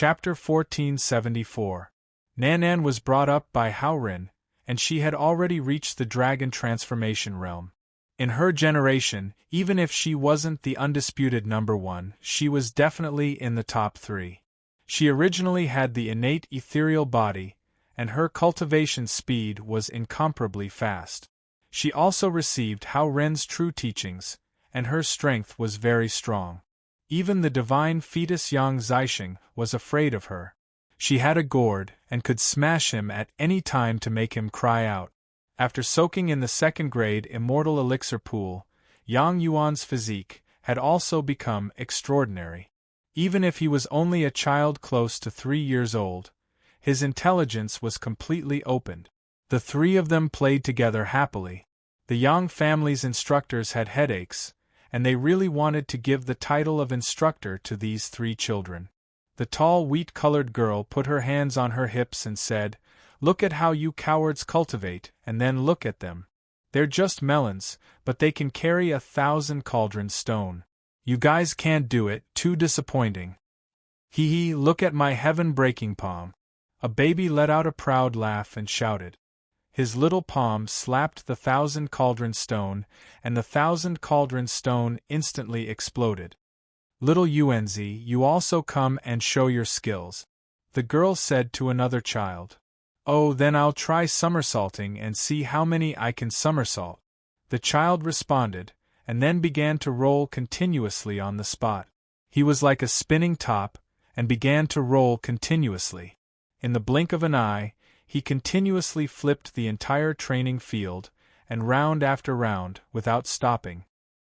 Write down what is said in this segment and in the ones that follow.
Chapter 1474. Nan was brought up by Haurin, and she had already reached the dragon transformation realm. In her generation, even if she wasn't the undisputed number one, she was definitely in the top 3. She originally had the innate ethereal body, and her cultivation speed was incomparably fast. She also received Haurin's true teachings, and her strength was very strong. Even the divine fetus Yang Zixing was afraid of her. She had a gourd, and could smash him at any time to make him cry out. After soaking in the second-grade immortal elixir pool, Yang Yuan's physique had also become extraordinary. Even if he was only a child close to 3 years old, his intelligence was completely opened. The 3 of them played together happily. The Yang family's instructors had headaches, and they really wanted to give the title of instructor to these 3 children. The tall wheat-colored girl put her hands on her hips and said, "Look at how you cowards cultivate, and then look at them. They're just melons, but they can carry 1,000 cauldrons stone. You guys can't do it, too disappointing. Hee hee, look at my heaven-breaking palm." A baby let out a proud laugh and shouted. His little palm slapped the 1,000 cauldron stone, and the 1,000 cauldron stone instantly exploded. "Little Yuanzi, you also come and show your skills," the girl said to another child. "Oh, then I'll try somersaulting and see how many I can somersault," the child responded, and then began to roll continuously on the spot. He was like a spinning top, and began to roll continuously. In the blink of an eye, he continuously flipped the entire training field, and round after round, without stopping.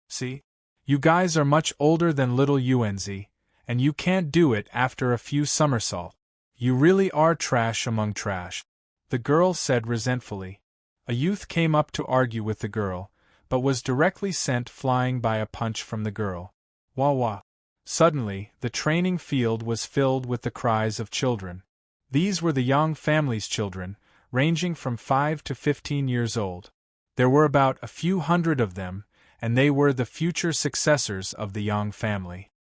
"See? You guys are much older than little Yuanzi, and you can't do it after a few somersaults. You really are trash among trash," the girl said resentfully. A youth came up to argue with the girl, but was directly sent flying by a punch from the girl. Wah wah. Suddenly, the training field was filled with the cries of children. These were the Yang family's children, ranging from 5 to 15 years old. There were about a few hundred of them, and they were the future successors of the Yang family.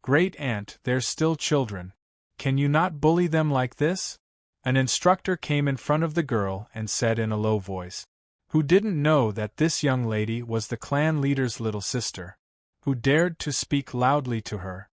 "Great aunt, they're still children. Can you not bully them like this?" An instructor came in front of the girl and said in a low voice. Who didn't know that this young lady was the clan leader's little sister? Who dared to speak loudly to her?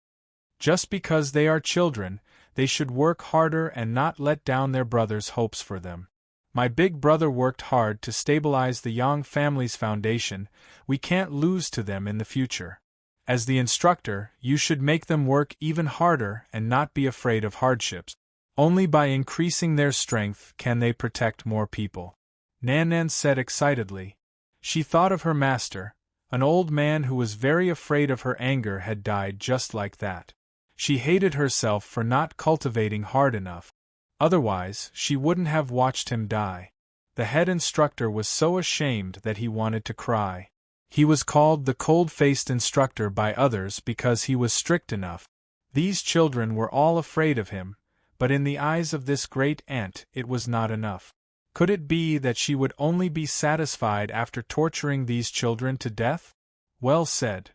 Just because they are children, they should work harder and not let down their brothers' hopes for them. My big brother worked hard to stabilize the Yang family's foundation. We can't lose to them in the future. As the instructor, you should make them work even harder and not be afraid of hardships. Only by increasing their strength can they protect more people," Nan said excitedly. She thought of her master. An old man who was very afraid of her anger had died just like that. She hated herself for not cultivating hard enough. Otherwise, she wouldn't have watched him die. The head instructor was so ashamed that he wanted to cry. He was called the cold-faced instructor by others because he was strict enough. These children were all afraid of him, but in the eyes of this great aunt it was not enough. Could it be that she would only be satisfied after torturing these children to death? Well said.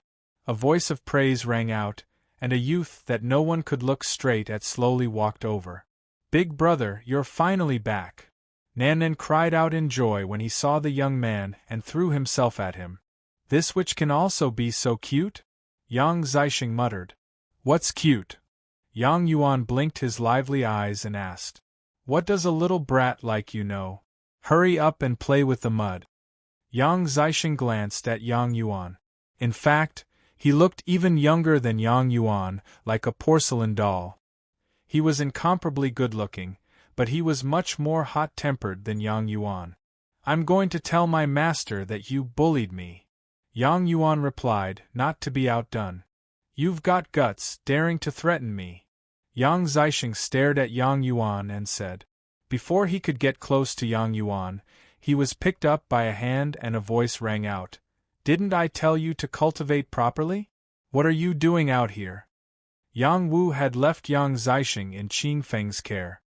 A voice of praise rang out, and a youth that no one could look straight at slowly walked over. "Big brother, you're finally back!" Nan cried out in joy when he saw the young man and threw himself at him. "This which can also be so cute?" Yang Zixing muttered. "What's cute?" Yang Yuan blinked his lively eyes and asked. "What does a little brat like you know? Hurry up and play with the mud." Yang Zixing glanced at Yang Yuan. In fact, he looked even younger than Yang Yuan, like a porcelain doll. He was incomparably good-looking, but he was much more hot-tempered than Yang Yuan. "I'm going to tell my master that you bullied me," Yang Yuan replied, not to be outdone. "You've got guts, daring to threaten me." Yang Zixing stared at Yang Yuan and said. Before he could get close to Yang Yuan, he was picked up by a hand and a voice rang out. "Didn't I tell you to cultivate properly? What are you doing out here?" Yang Wu had left Yang Zixing in Qing Feng's care.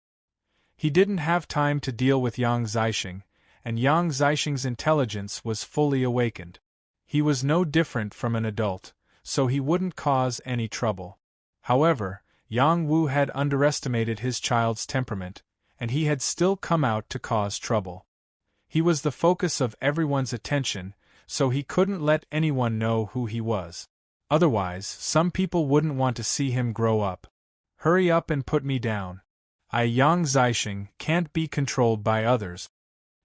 He didn't have time to deal with Yang Zixing, and Yang Zixing's intelligence was fully awakened. He was no different from an adult, so he wouldn't cause any trouble. However, Yang Wu had underestimated his child's temperament, and he had still come out to cause trouble. He was the focus of everyone's attention, so he couldn't let anyone know who he was. Otherwise, some people wouldn't want to see him grow up. Hurry up and put me down. I, Yang Zixing, can't be controlled by others.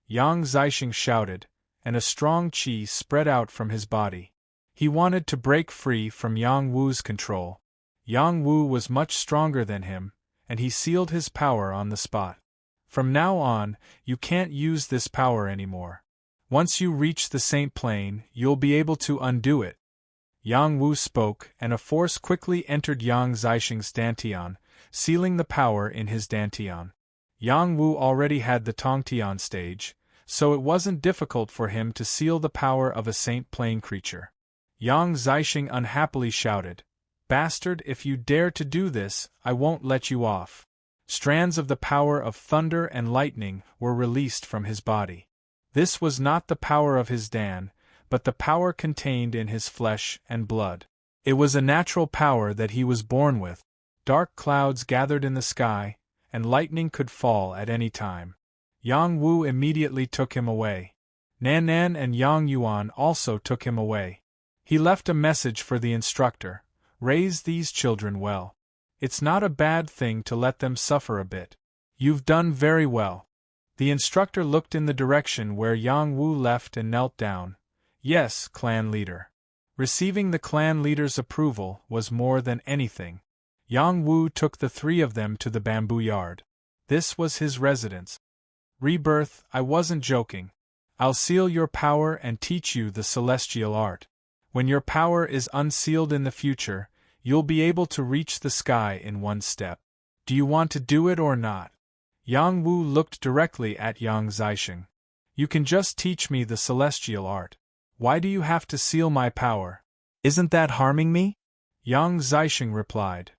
Yang Zixing shouted, and a strong qi spread out from his body. He wanted to break free from Yang Wu's control. Yang Wu was much stronger than him, and he sealed his power on the spot. From now on, you can't use this power anymore. Once you reach the Saint Plane, you'll be able to undo it. Yang Wu spoke, and a force quickly entered Yang Zixing's dantian, sealing the power in his dantian. Yang Wu already had the Tongtian stage, so it wasn't difficult for him to seal the power of a Saint Plane creature. Yang Zixing unhappily shouted, "Bastard, if you dare to do this, I won't let you off." Strands of the power of thunder and lightning were released from his body. This was not the power of his Dan, but the power contained in his flesh and blood. It was a natural power that he was born with. Dark clouds gathered in the sky, and lightning could fall at any time. Yang Wu immediately took him away. Nan Nan and Yang Yuan also took him away. He left a message for the instructor: "Raise these children well. It's not a bad thing to let them suffer a bit. You've done very well." The instructor looked in the direction where Yang Wu left and knelt down. "Yes, clan leader." Receiving the clan leader's approval was more than anything. Yang Wu took the three of them to the bamboo yard. This was his residence. "Rebirth, I wasn't joking. I'll seal your power and teach you the celestial art. When your power is unsealed in the future, you'll be able to reach the sky in one step. Do you want to do it or not?" Yang Wu looked directly at Yang Zixing. "You can just teach me the celestial art. Why do you have to seal my power? Isn't that harming me?" Yang Zixing replied,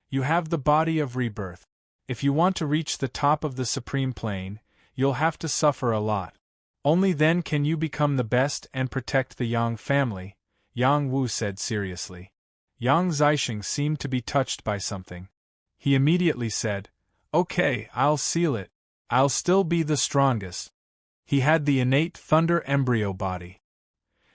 "You have the body of rebirth. If you want to reach the top of the supreme plane, you'll have to suffer a lot. Only then can you become the best and protect the Yang family," Yang Wu said seriously. Yang Zixing seemed to be touched by something. He immediately said, "Okay, I'll seal it. I'll still be the strongest." He had the innate thunder embryo body.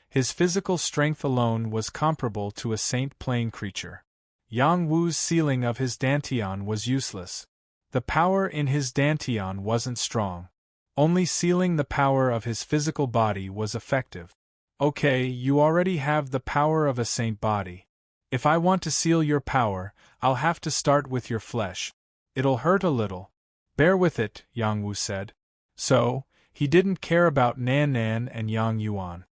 His physical strength alone was comparable to a Saint Plane creature. Yang Wu's sealing of his dantian was useless. The power in his dantian wasn't strong. Only sealing the power of his physical body was effective. "Okay, you already have the power of a saint body. If I want to seal your power, I'll have to start with your flesh. It'll hurt a little. Bear with it," Yang Wu said. So, he didn't care about Nan Nan and Yang Yuan.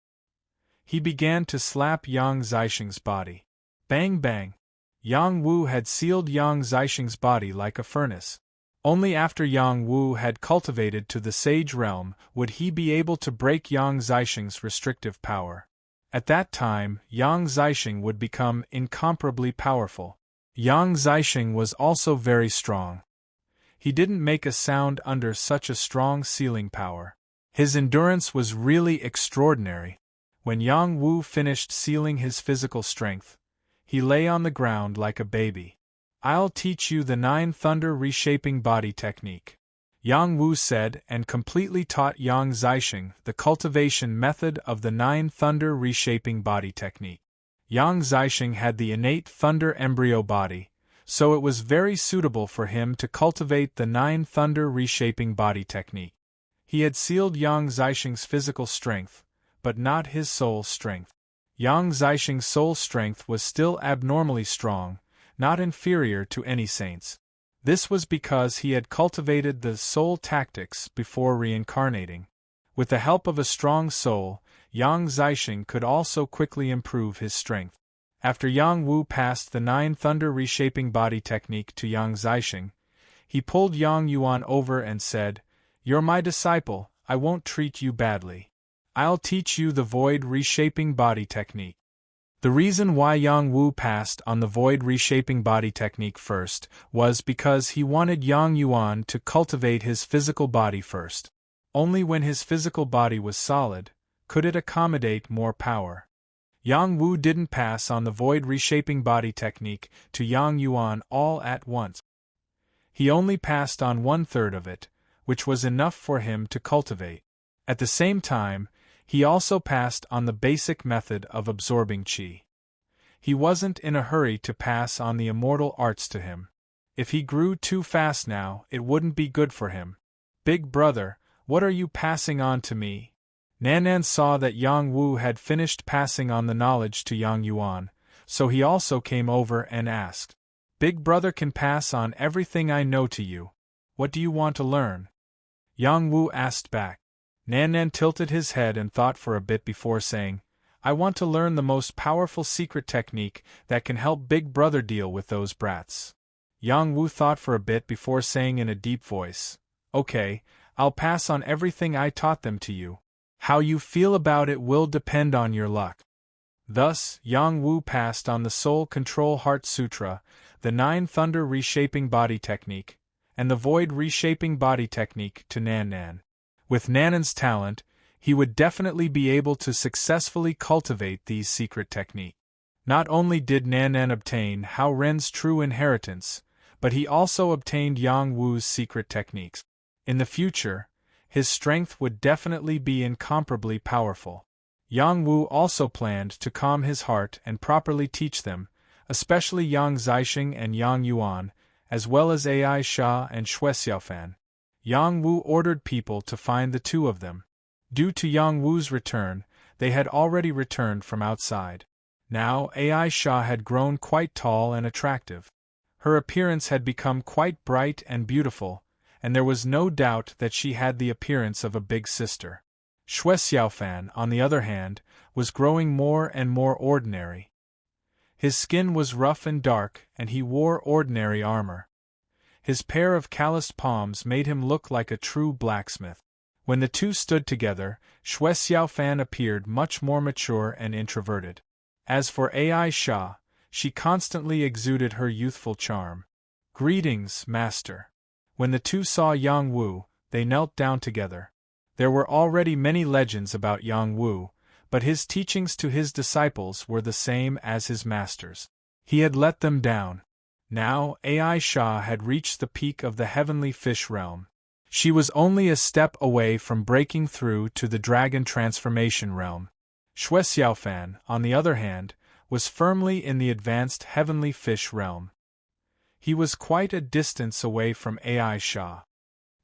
He began to slap Yang Zixing's body. Bang bang! Yang Wu had sealed Yang Zixing's body like a furnace. Only after Yang Wu had cultivated to the sage realm would he be able to break Yang Zixing's restrictive power. At that time, Yang Zixing would become incomparably powerful. Yang Zixing was also very strong. He didn't make a sound under such a strong sealing power. His endurance was really extraordinary. When Yang Wu finished sealing his physical strength, he lay on the ground like a baby. "I'll teach you the 9 thunder reshaping body technique," Yang Wu said, and completely taught Yang Zixing the cultivation method of the 9 thunder reshaping body technique. Yang Zixing had the innate thunder embryo body, so it was very suitable for him to cultivate the 9 thunder reshaping body technique. He had sealed Yang Zixing's physical strength, but not his soul strength. Yang Zixing's soul strength was still abnormally strong, not inferior to any saint's. This was because he had cultivated the soul tactics before reincarnating. With the help of a strong soul, Yang Zixing could also quickly improve his strength. After Yang Wu passed the 9 thunder reshaping body technique to Yang Zixing, he pulled Yang Yuan over and said, "You're my disciple, I won't treat you badly. I'll teach you the void reshaping body technique." The reason why Yang Wu passed on the void reshaping body technique first was because he wanted Yang Yuan to cultivate his physical body first. Only when his physical body was solid could it accommodate more power. Yang Wu didn't pass on the void reshaping body technique to Yang Yuan all at once. He only passed on 1/3 of it, which was enough for him to cultivate. At the same time, he also passed on the basic method of absorbing qi. He wasn't in a hurry to pass on the immortal arts to him. If he grew too fast now, it wouldn't be good for him. Big brother, what are you passing on to me? Nan saw that Yang Wu had finished passing on the knowledge to Yang Yuan, so he also came over and asked. Big brother can pass on everything I know to you. What do you want to learn? Yang Wu asked back. Nan tilted his head and thought for a bit before saying, I want to learn the most powerful secret technique that can help Big Brother deal with those brats. Yang Wu thought for a bit before saying in a deep voice, Okay, I'll pass on everything I taught them to you. How you feel about it will depend on your luck. Thus, Yang Wu passed on the Soul Control Heart Sutra, the 9 Thunder Reshaping Body Technique, and the Void Reshaping Body Technique to Nan. With Nan's talent, he would definitely be able to successfully cultivate these secret techniques. Not only did Nan obtain Hao Ren's true inheritance, but he also obtained Yang Wu's secret techniques. In the future, his strength would definitely be incomparably powerful. Yang Wu also planned to calm his heart and properly teach them, especially Yang Zixing and Yang Yuan, as well as Ai Sha and Xue Xiaofan. Yang Wu ordered people to find the 2 of them. Due to Yang Wu's return, they had already returned from outside. Now Ai Sha had grown quite tall and attractive. Her appearance had become quite bright and beautiful, and there was no doubt that she had the appearance of a big sister. Xue Xiaofan, on the other hand, was growing more and more ordinary. His skin was rough and dark, and he wore ordinary armor. His pair of calloused palms made him look like a true blacksmith. When the 2 stood together, Xue Xiaofan appeared much more mature and introverted. As for Ai Sha, she constantly exuded her youthful charm. Greetings, master. When the 2 saw Yang Wu, they knelt down together. There were already many legends about Yang Wu, but his teachings to his disciples were the same as his master's. He had let them down. Now Ai Sha had reached the peak of the heavenly fish realm. She was only a step away from breaking through to the dragon transformation realm. Xue Xiaofan, on the other hand, was firmly in the advanced heavenly fish realm. He was quite a distance away from Ai Sha.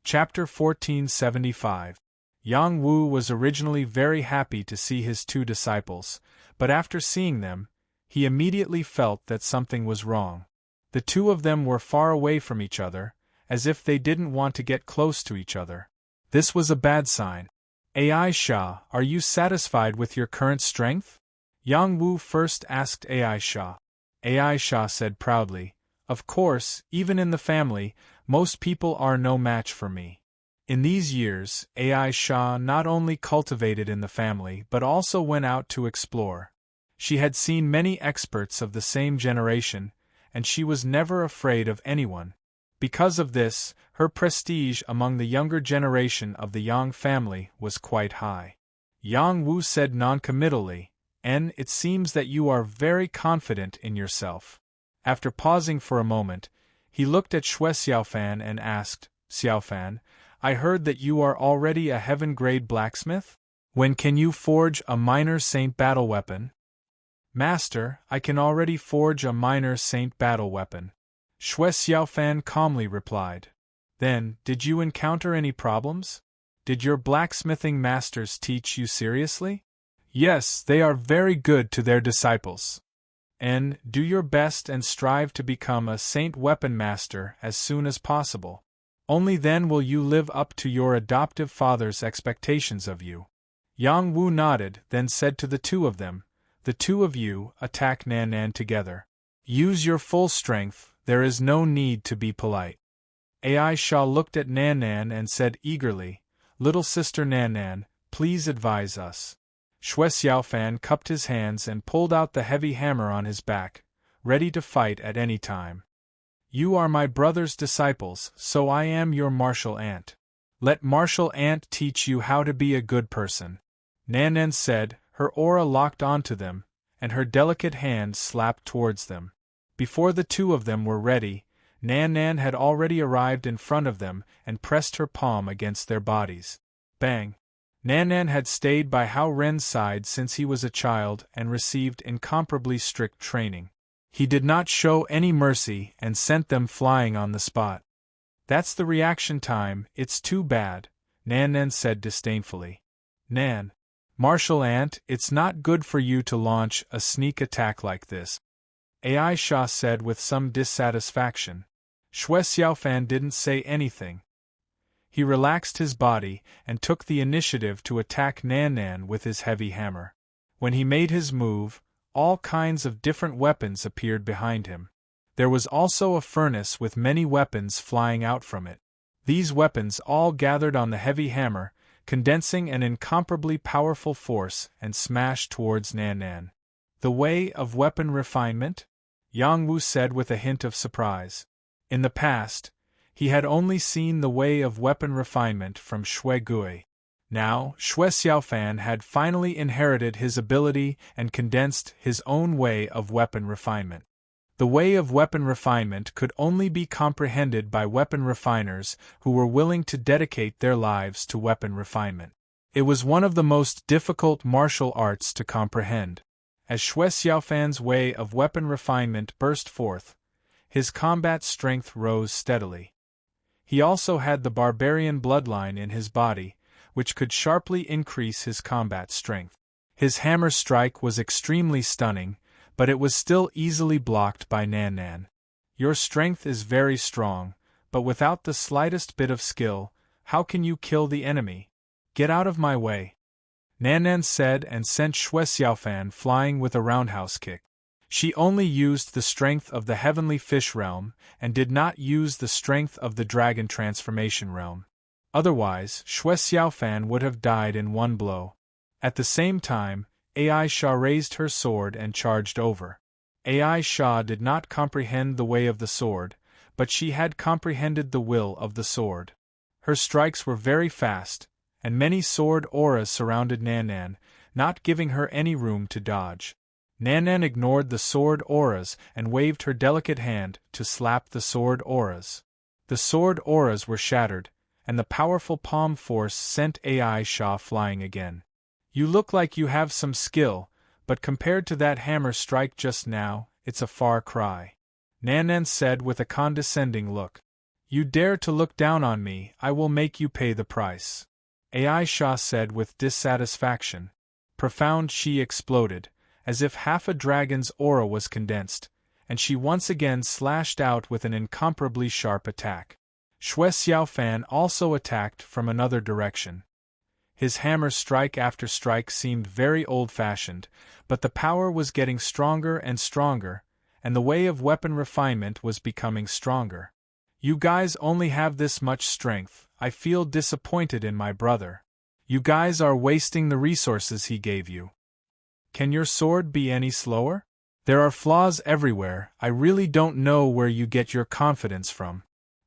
Chapter 1475. Yang Wu was originally very happy to see his 2 disciples, but after seeing them, he immediately felt that something was wrong. The 2 of them were far away from each other, as if they didn't want to get close to each other. This was a bad sign. Ai Sha, are you satisfied with your current strength? Yang Wu first asked Ai Sha. Ai Sha said proudly, Of course, even in the family, most people are no match for me. In these years, Ai Sha not only cultivated in the family but also went out to explore. She had seen many experts of the same generation, and she was never afraid of anyone. Because of this, her prestige among the younger generation of the Yang family was quite high. Yang Wu said noncommittally, it seems that you are very confident in yourself. After pausing for a moment, he looked at Xue Xiaofan and asked, Xiaofan, I heard that you are already a heaven-grade blacksmith? When can you forge a minor saint battle weapon? Master, I can already forge a minor saint battle weapon. Xue Xiaofan calmly replied. Then, did you encounter any problems? Did your blacksmithing masters teach you seriously? Yes, they are very good to their disciples. Do your best and strive to become a saint weapon master as soon as possible. Only then will you live up to your adoptive father's expectations of you. Yang Wu nodded, then said to the 2 of them, The 2 of you, attack Nan together. Use your full strength, there is no need to be polite. Ai Sha looked at Nan and said eagerly, Little sister Nan, please advise us. Xue Xiaofan cupped his hands and pulled out the heavy hammer on his back, ready to fight at any time. You are my brother's disciples, so I am your martial aunt. Let martial aunt teach you how to be a good person. Nan said, her aura locked onto them, and her delicate hand slapped towards them. Before the two of them were ready, Nan Nan had already arrived in front of them and pressed her palm against their bodies. Bang! Nan Nan had stayed by Hao Ren's side since he was a child and received incomparably strict training. He did not show any mercy and sent them flying on the spot. That's the reaction time, it's too bad, Nan Nan said disdainfully. Nan, martial ant, it's not good for you to launch a sneak attack like this, Aisha said with some dissatisfaction. Xue Xiaofan didn't say anything. He relaxed his body and took the initiative to attack Nan Nan with his heavy hammer. When he made his move, all kinds of different weapons appeared behind him. There was also a furnace with many weapons flying out from it. These weapons all gathered on the heavy hammer, condensing an incomparably powerful force and smashed towards Nan Nan. The way of weapon refinement? Yang Wu said with a hint of surprise. In the past, he had only seen the way of weapon refinement from Xue Gui. Now, Xue Xiaofan had finally inherited his ability and condensed his own way of weapon refinement. The way of weapon refinement could only be comprehended by weapon refiners who were willing to dedicate their lives to weapon refinement. It was one of the most difficult martial arts to comprehend. As Xue Xiaofan's way of weapon refinement burst forth, his combat strength rose steadily. He also had the barbarian bloodline in his body, which could sharply increase his combat strength. His hammer strike was extremely stunning, but it was still easily blocked by Nan Nan. Your strength is very strong, but without the slightest bit of skill, how can you kill the enemy? Get out of my way, Nan Nan said and sent Xue Xiaofan flying with a roundhouse kick. She only used the strength of the heavenly fish realm and did not use the strength of the dragon transformation realm. Otherwise, Xue Xiaofan would have died in one blow. At the same time, Aisha raised her sword and charged over. Aisha did not comprehend the way of the sword, but she had comprehended the will of the sword. Her strikes were very fast, and many sword auras surrounded Nan Nan, not giving her any room to dodge. Nan Nan ignored the sword auras and waved her delicate hand to slap the sword auras. The sword auras were shattered, and the powerful palm force sent Aisha flying again. You look like you have some skill, but compared to that hammer strike just now, it's a far cry, Nan Nan said with a condescending look. You dare to look down on me, I will make you pay the price, Aisha said with dissatisfaction. Profound she exploded, as if half a dragon's aura was condensed, and she once again slashed out with an incomparably sharp attack. Xue Xiaofan also attacked from another direction. His hammer strike after strike seemed very old-fashioned, but the power was getting stronger and stronger, and the way of weapon refinement was becoming stronger. You guys only have this much strength, I feel disappointed in my brother. You guys are wasting the resources he gave you. Can your sword be any slower? There are flaws everywhere, I really don't know where you get your confidence from.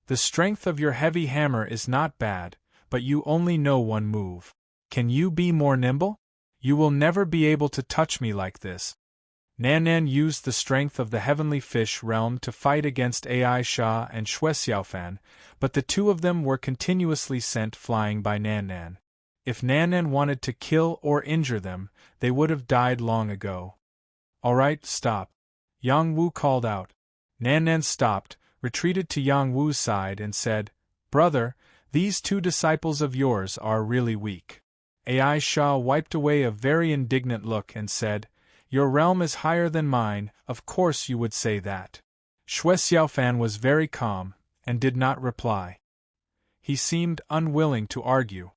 The strength of your heavy hammer is not bad, but you only know one move. Can you be more nimble? You will never be able to touch me like this. Nan Nan used the strength of the heavenly fish realm to fight against Aisha and Xue Xiaofan, but the two of them were continuously sent flying by Nan Nan. If Nan Nan wanted to kill or injure them, they would have died long ago. All right, stop, Yang Wu called out. Nan Nan stopped, retreated to Yang Wu's side and said, Brother, these two disciples of yours are really weak. Aisha wiped away a very indignant look and said, Your realm is higher than mine, of course you would say that. Xue Xiaofan was very calm, and did not reply. He seemed unwilling to argue.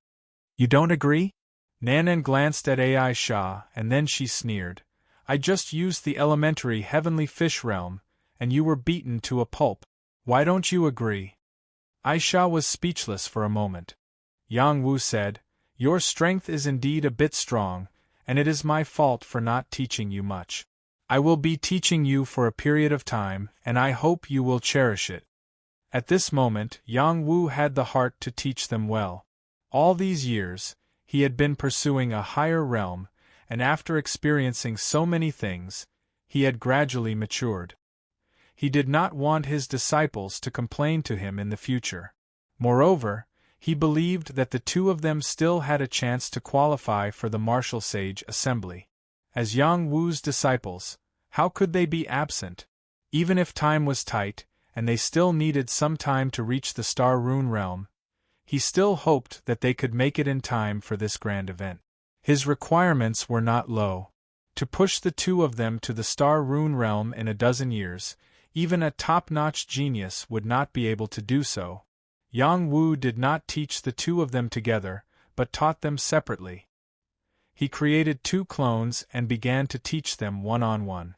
You don't agree? Nan Nan glanced at Aisha and then she sneered. I just used the elementary heavenly fish realm, and you were beaten to a pulp. Why don't you agree? Aisha was speechless for a moment. Yang Wu said, Your strength is indeed a bit strong, and it is my fault for not teaching you much. I will be teaching you for a period of time, and I hope you will cherish it. At this moment, Yang Wu had the heart to teach them well. All these years, he had been pursuing a higher realm, and after experiencing so many things, he had gradually matured. He did not want his disciples to complain to him in the future. Moreover, he believed that the two of them still had a chance to qualify for the martial sage assembly. As Yang Wu's disciples, how could they be absent? Even if time was tight, and they still needed some time to reach the Star Rune realm, he still hoped that they could make it in time for this grand event. His requirements were not low. To push the two of them to the Star Rune realm in a dozen years, even a top-notch genius would not be able to do so. Yang Wu did not teach the two of them together, but taught them separately. He created 2 clones and began to teach them one-on-one.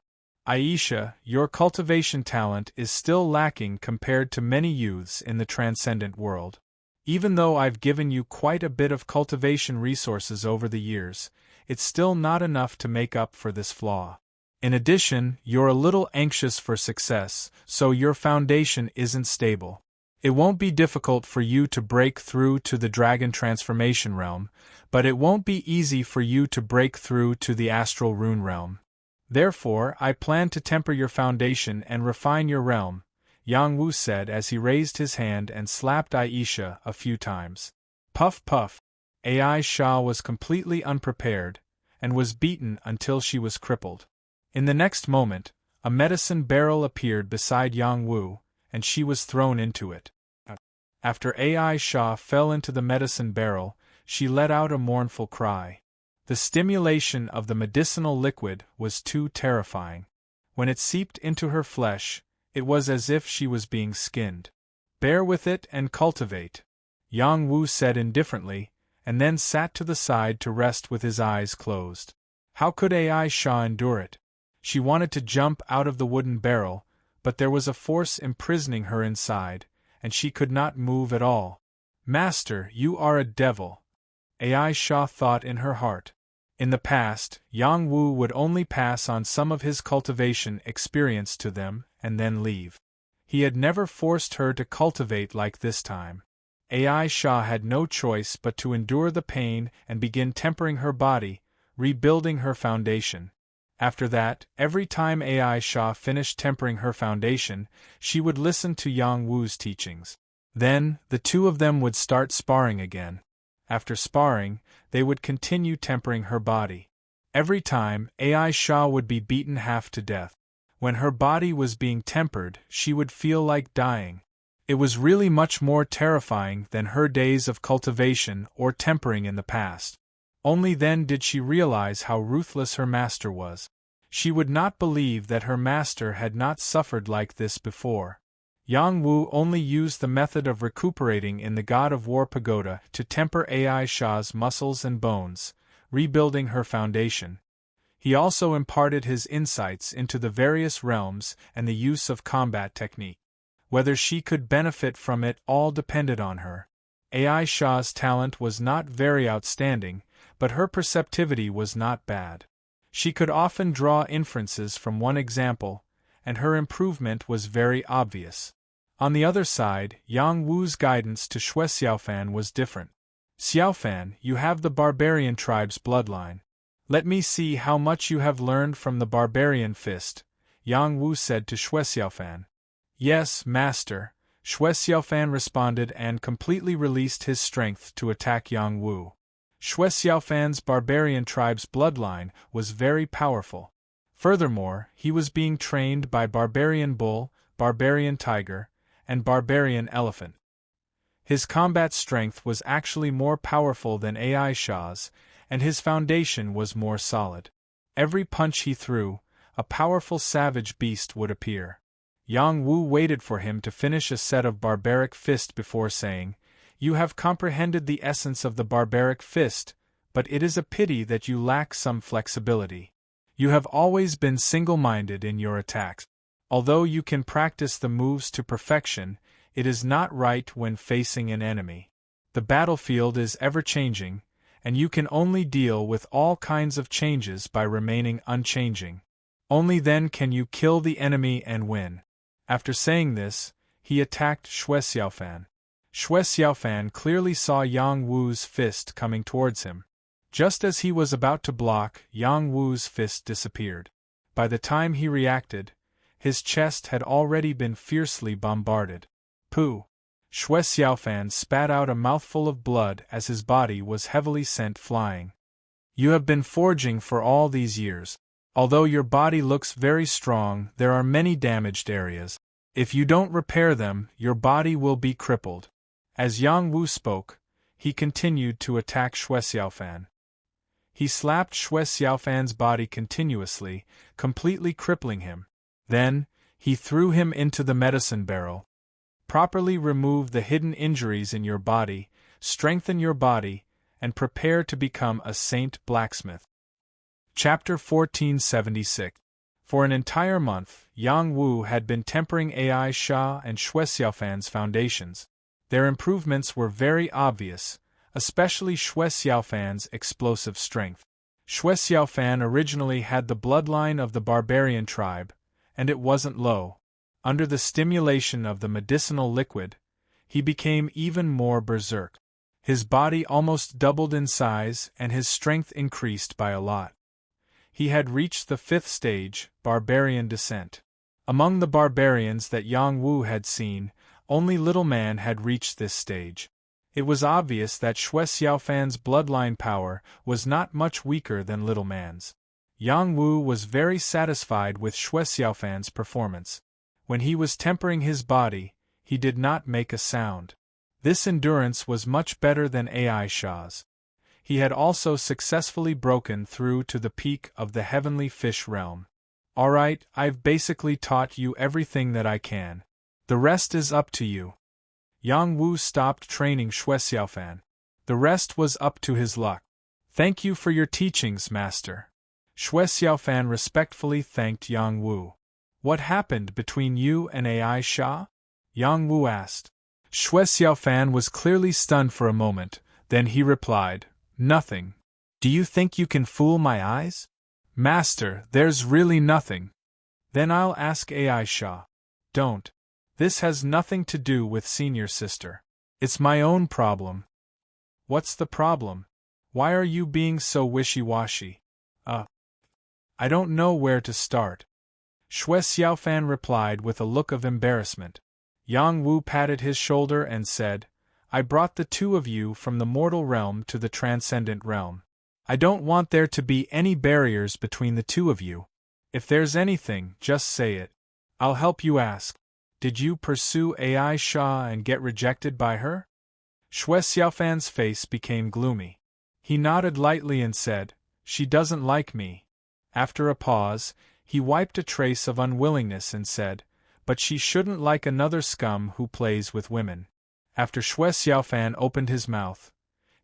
Aisha, your cultivation talent is still lacking compared to many youths in the transcendent world. Even though I've given you quite a bit of cultivation resources over the years, it's still not enough to make up for this flaw. In addition, you're a little anxious for success, so your foundation isn't stable. It won't be difficult for you to break through to the dragon transformation realm, but it won't be easy for you to break through to the astral rune realm. Therefore, I plan to temper your foundation and refine your realm, Yang Wu said as he raised his hand and slapped Aisha a few times. Puff puff. Aisha was completely unprepared, and was beaten until she was crippled. In the next moment, a medicine barrel appeared beside Yang Wu, and she was thrown into it. After Aisha fell into the medicine barrel, she let out a mournful cry. The stimulation of the medicinal liquid was too terrifying. When it seeped into her flesh, it was as if she was being skinned. Bear with it and cultivate, Yang Wu said indifferently, and then sat to the side to rest with his eyes closed. How could Aisha endure it? She wanted to jump out of the wooden barrel, but there was a force imprisoning her inside, and she could not move at all. Master, you are a devil, Aisha thought in her heart. In the past, Yang Wu would only pass on some of his cultivation experience to them, and then leave. He had never forced her to cultivate like this time. Aisha had no choice but to endure the pain and begin tempering her body, rebuilding her foundation. After that, every time Aisha finished tempering her foundation, she would listen to Yang Wu's teachings. Then, the two of them would start sparring again. After sparring, they would continue tempering her body. Every time, Aisha would be beaten half to death. When her body was being tempered, she would feel like dying. It was really much more terrifying than her days of cultivation or tempering in the past. Only then did she realize how ruthless her master was. She would not believe that her master had not suffered like this before. Yang Wu only used the method of recuperating in the God of War pagoda to temper Aisha's muscles and bones, rebuilding her foundation. He also imparted his insights into the various realms and the use of combat technique. Whether she could benefit from it all depended on her. Aisha's talent was not very outstanding, but her perceptivity was not bad. She could often draw inferences from one example, and her improvement was very obvious. On the other side, Yang Wu's guidance to Xue Xiaofan was different. Xiaofan, you have the barbarian tribe's bloodline. Let me see how much you have learned from the barbarian fist, Yang Wu said to Xue Xiaofan. Yes, master, Xue Xiaofan responded and completely released his strength to attack Yang Wu. Xue Xiaofan's barbarian tribe's bloodline was very powerful. Furthermore, he was being trained by barbarian bull, barbarian tiger, and barbarian elephant. His combat strength was actually more powerful than Aisha's, and his foundation was more solid. Every punch he threw, a powerful savage beast would appear. Yang Wu waited for him to finish a set of barbaric fist before saying, You have comprehended the essence of the barbaric fist, but it is a pity that you lack some flexibility. You have always been single-minded in your attacks. Although you can practice the moves to perfection, it is not right when facing an enemy. The battlefield is ever-changing, and you can only deal with all kinds of changes by remaining unchanging. Only then can you kill the enemy and win. After saying this, he attacked Xue Xiaofan. Xue Xiaofan clearly saw Yang Wu's fist coming towards him. Just as he was about to block, Yang Wu's fist disappeared. By the time he reacted, his chest had already been fiercely bombarded. Pooh! Xue Xiaofan spat out a mouthful of blood as his body was heavily sent flying. You have been forging for all these years. Although your body looks very strong, there are many damaged areas. If you don't repair them, your body will be crippled. As Yang Wu spoke, he continued to attack Xue Xiaofan. He slapped Xue Xiaofan's body continuously, completely crippling him. Then, he threw him into the medicine barrel. Properly remove the hidden injuries in your body, strengthen your body, and prepare to become a saint blacksmith. Chapter 1476. For an entire month, Yang Wu had been tempering AI Sha and Xue Xiaofan's foundations. Their improvements were very obvious, especially Xue Xiaofan's explosive strength. Xue Xiaofan originally had the bloodline of the barbarian tribe, and it wasn't low. Under the stimulation of the medicinal liquid, he became even more berserk. His body almost doubled in size and his strength increased by a lot. He had reached the 5th stage, barbarian descent. Among the barbarians that Yang Wu had seen, only Little Man had reached this stage. It was obvious that Xue Xiaofan's bloodline power was not much weaker than Little Man's. Yang Wu was very satisfied with Xue Xiaofan's performance. When he was tempering his body, he did not make a sound. This endurance was much better than AI Sha's. He had also successfully broken through to the peak of the heavenly fish realm. Alright, I've basically taught you everything that I can. The rest is up to you. Yang Wu stopped training Xue Xiaofan. The rest was up to his luck. Thank you for your teachings, master. Xue Xiaofan respectfully thanked Yang Wu. What happened between you and AI Sha? Yang Wu asked. Xue Xiaofan was clearly stunned for a moment, then he replied, Nothing. Do you think you can fool my eyes? Master, there's really nothing. Then I'll ask AI Sha. Don't. This has nothing to do with senior sister. It's my own problem. What's the problem? Why are you being so wishy-washy? I don't know where to start. Xue Xiaofan replied with a look of embarrassment. Yang Wu patted his shoulder and said, I brought the two of you from the mortal realm to the transcendent realm. I don't want there to be any barriers between the two of you. If there's anything, just say it. I'll help you ask. Did you pursue AI Sha and get rejected by her? Xue Xiaofan's face became gloomy. He nodded lightly and said, She doesn't like me. After a pause, he wiped a trace of unwillingness and said, But she shouldn't like another scum who plays with women. After Xue Xiaofan opened his mouth,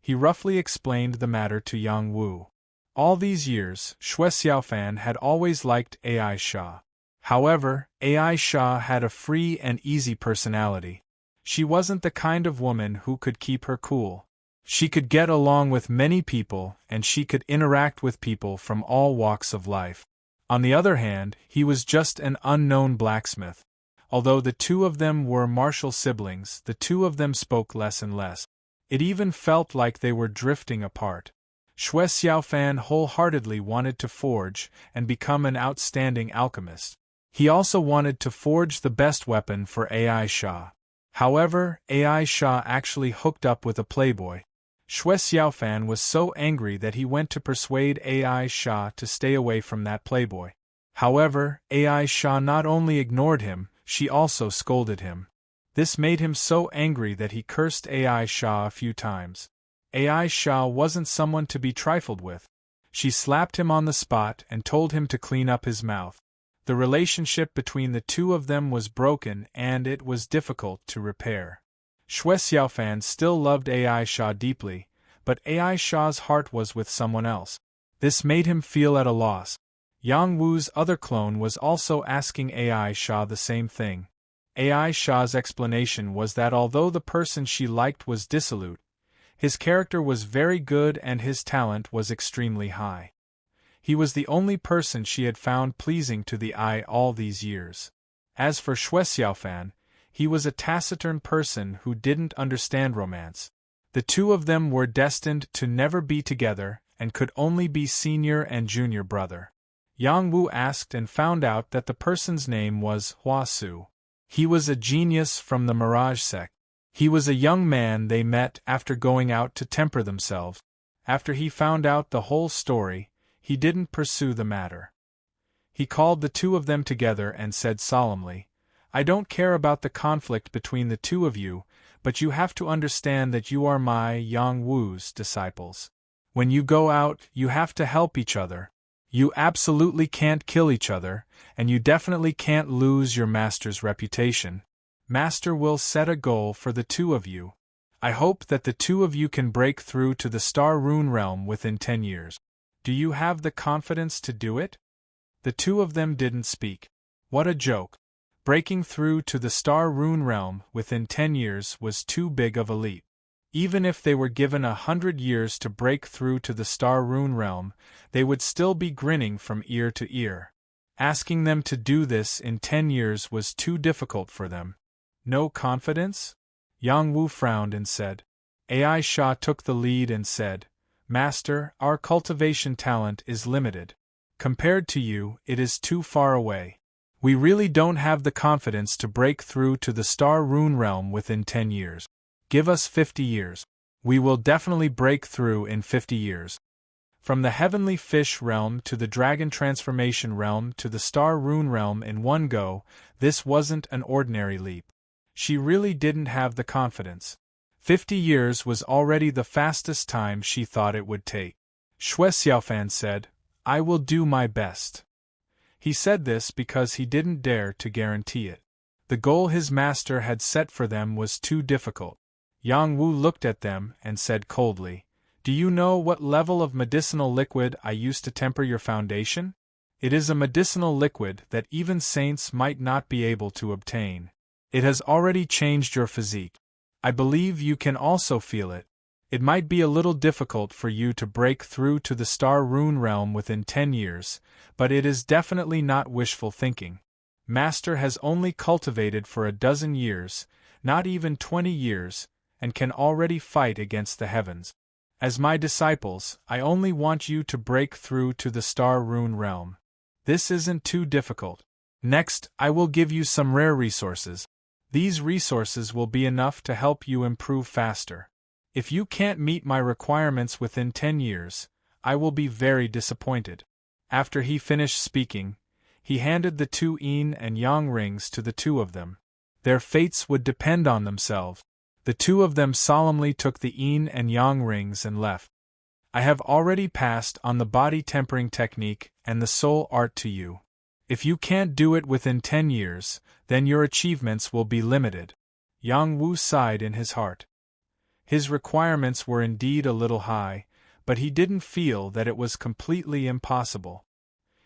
he roughly explained the matter to Yang Wu. All these years, Xue Xiaofan had always liked AI Sha. However, AI Sha had a free and easy personality. She wasn't the kind of woman who could keep her cool. She could get along with many people and she could interact with people from all walks of life. On the other hand, he was just an unknown blacksmith. Although the two of them were martial siblings, the two of them spoke less and less. It even felt like they were drifting apart. Xue Xiaofan wholeheartedly wanted to forge and become an outstanding alchemist. He also wanted to forge the best weapon for AI Sha. However, AI Sha actually hooked up with a playboy. Xue Xiaofan was so angry that he went to persuade AI Sha to stay away from that playboy. However, AI Sha not only ignored him, she also scolded him. This made him so angry that he cursed AI Sha a few times. AI Sha wasn't someone to be trifled with. She slapped him on the spot and told him to clean up his mouth. The relationship between the two of them was broken and it was difficult to repair. Xue Xiaofan still loved AI Sha deeply, but AI Sha's heart was with someone else. This made him feel at a loss. Yang Wu's other clone was also asking AI Sha the same thing. AI Sha's explanation was that although the person she liked was dissolute, his character was very good and his talent was extremely high. He was the only person she had found pleasing to the eye all these years. As for Xue Xiaofan, he was a taciturn person who didn't understand romance. The two of them were destined to never be together, and could only be senior and junior brother. Yang Wu asked and found out that the person's name was Hua Su. He was a genius from the Mirage sect. He was a young man they met after going out to temper themselves. After he found out the whole story, he didn't pursue the matter. He called the two of them together and said solemnly, "I don't care about the conflict between the two of you, but you have to understand that you are my Yang Wu's disciples. When you go out, you have to help each other. You absolutely can't kill each other, and you definitely can't lose your master's reputation. Master will set a goal for the two of you. I hope that the two of you can break through to the Star Rune realm within 10 years. Do you have the confidence to do it?" The two of them didn't speak. What a joke. Breaking through to the Star Rune realm within 10 years was too big of a leap. Even if they were given 100 years to break through to the Star Rune realm, they would still be grinning from ear to ear. Asking them to do this in 10 years was too difficult for them. No confidence? Yang Wu frowned and said. Ai Sha took the lead and said, "Master, our cultivation talent is limited. Compared to you, it is too far away. We really don't have the confidence to break through to the Star Rune realm within 10 years. Give us 50 years. We will definitely break through in 50 years." From the Heavenly Fish realm to the Dragon Transformation realm to the Star Rune realm in one go, this wasn't an ordinary leap. She really didn't have the confidence. 50 years was already the fastest time she thought it would take. Xue Xiaofan said, "I will do my best." He said this because he didn't dare to guarantee it. The goal his master had set for them was too difficult. Yang Wu looked at them and said coldly, "Do you know what level of medicinal liquid I used to temper your foundation? It is a medicinal liquid that even saints might not be able to obtain. It has already changed your physique. I believe you can also feel it. It might be a little difficult for you to break through to the Star Rune realm within 10 years, but it is definitely not wishful thinking. Master has only cultivated for a dozen years, not even 20 years, and can already fight against the heavens. As my disciples, I only want you to break through to the Star Rune realm. This isn't too difficult. Next, I will give you some rare resources. These resources will be enough to help you improve faster. If you can't meet my requirements within 10 years, I will be very disappointed." After he finished speaking, he handed the 2 yin and yang rings to the two of them. Their fates would depend on themselves. The two of them solemnly took the yin and yang rings and left. "I have already passed on the body tempering technique and the soul art to you. If you can't do it within 10 years, then your achievements will be limited." Yang Wu sighed in his heart. His requirements were indeed a little high, but he didn't feel that it was completely impossible.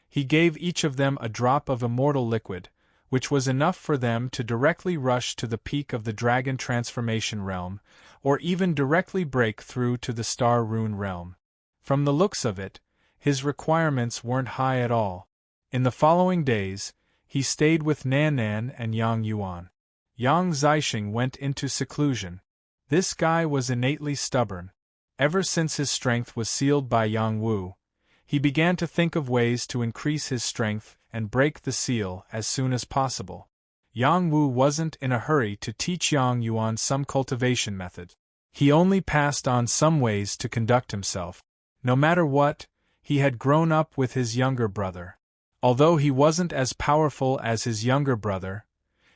He gave each of them a drop of immortal liquid, which was enough for them to directly rush to the peak of the Dragon Transformation realm, or even directly break through to the Star Rune realm. From the looks of it, his requirements weren't high at all. In the following days, he stayed with Nan Nan and Yang Yuan. Yang Zixing went into seclusion. This guy was innately stubborn. Ever since his strength was sealed by Yang Wu, he began to think of ways to increase his strength and break the seal as soon as possible. Yang Wu wasn't in a hurry to teach Yang Yuan some cultivation methods. He only passed on some ways to conduct himself. No matter what, he had grown up with his younger brother. Although he wasn't as powerful as his younger brother,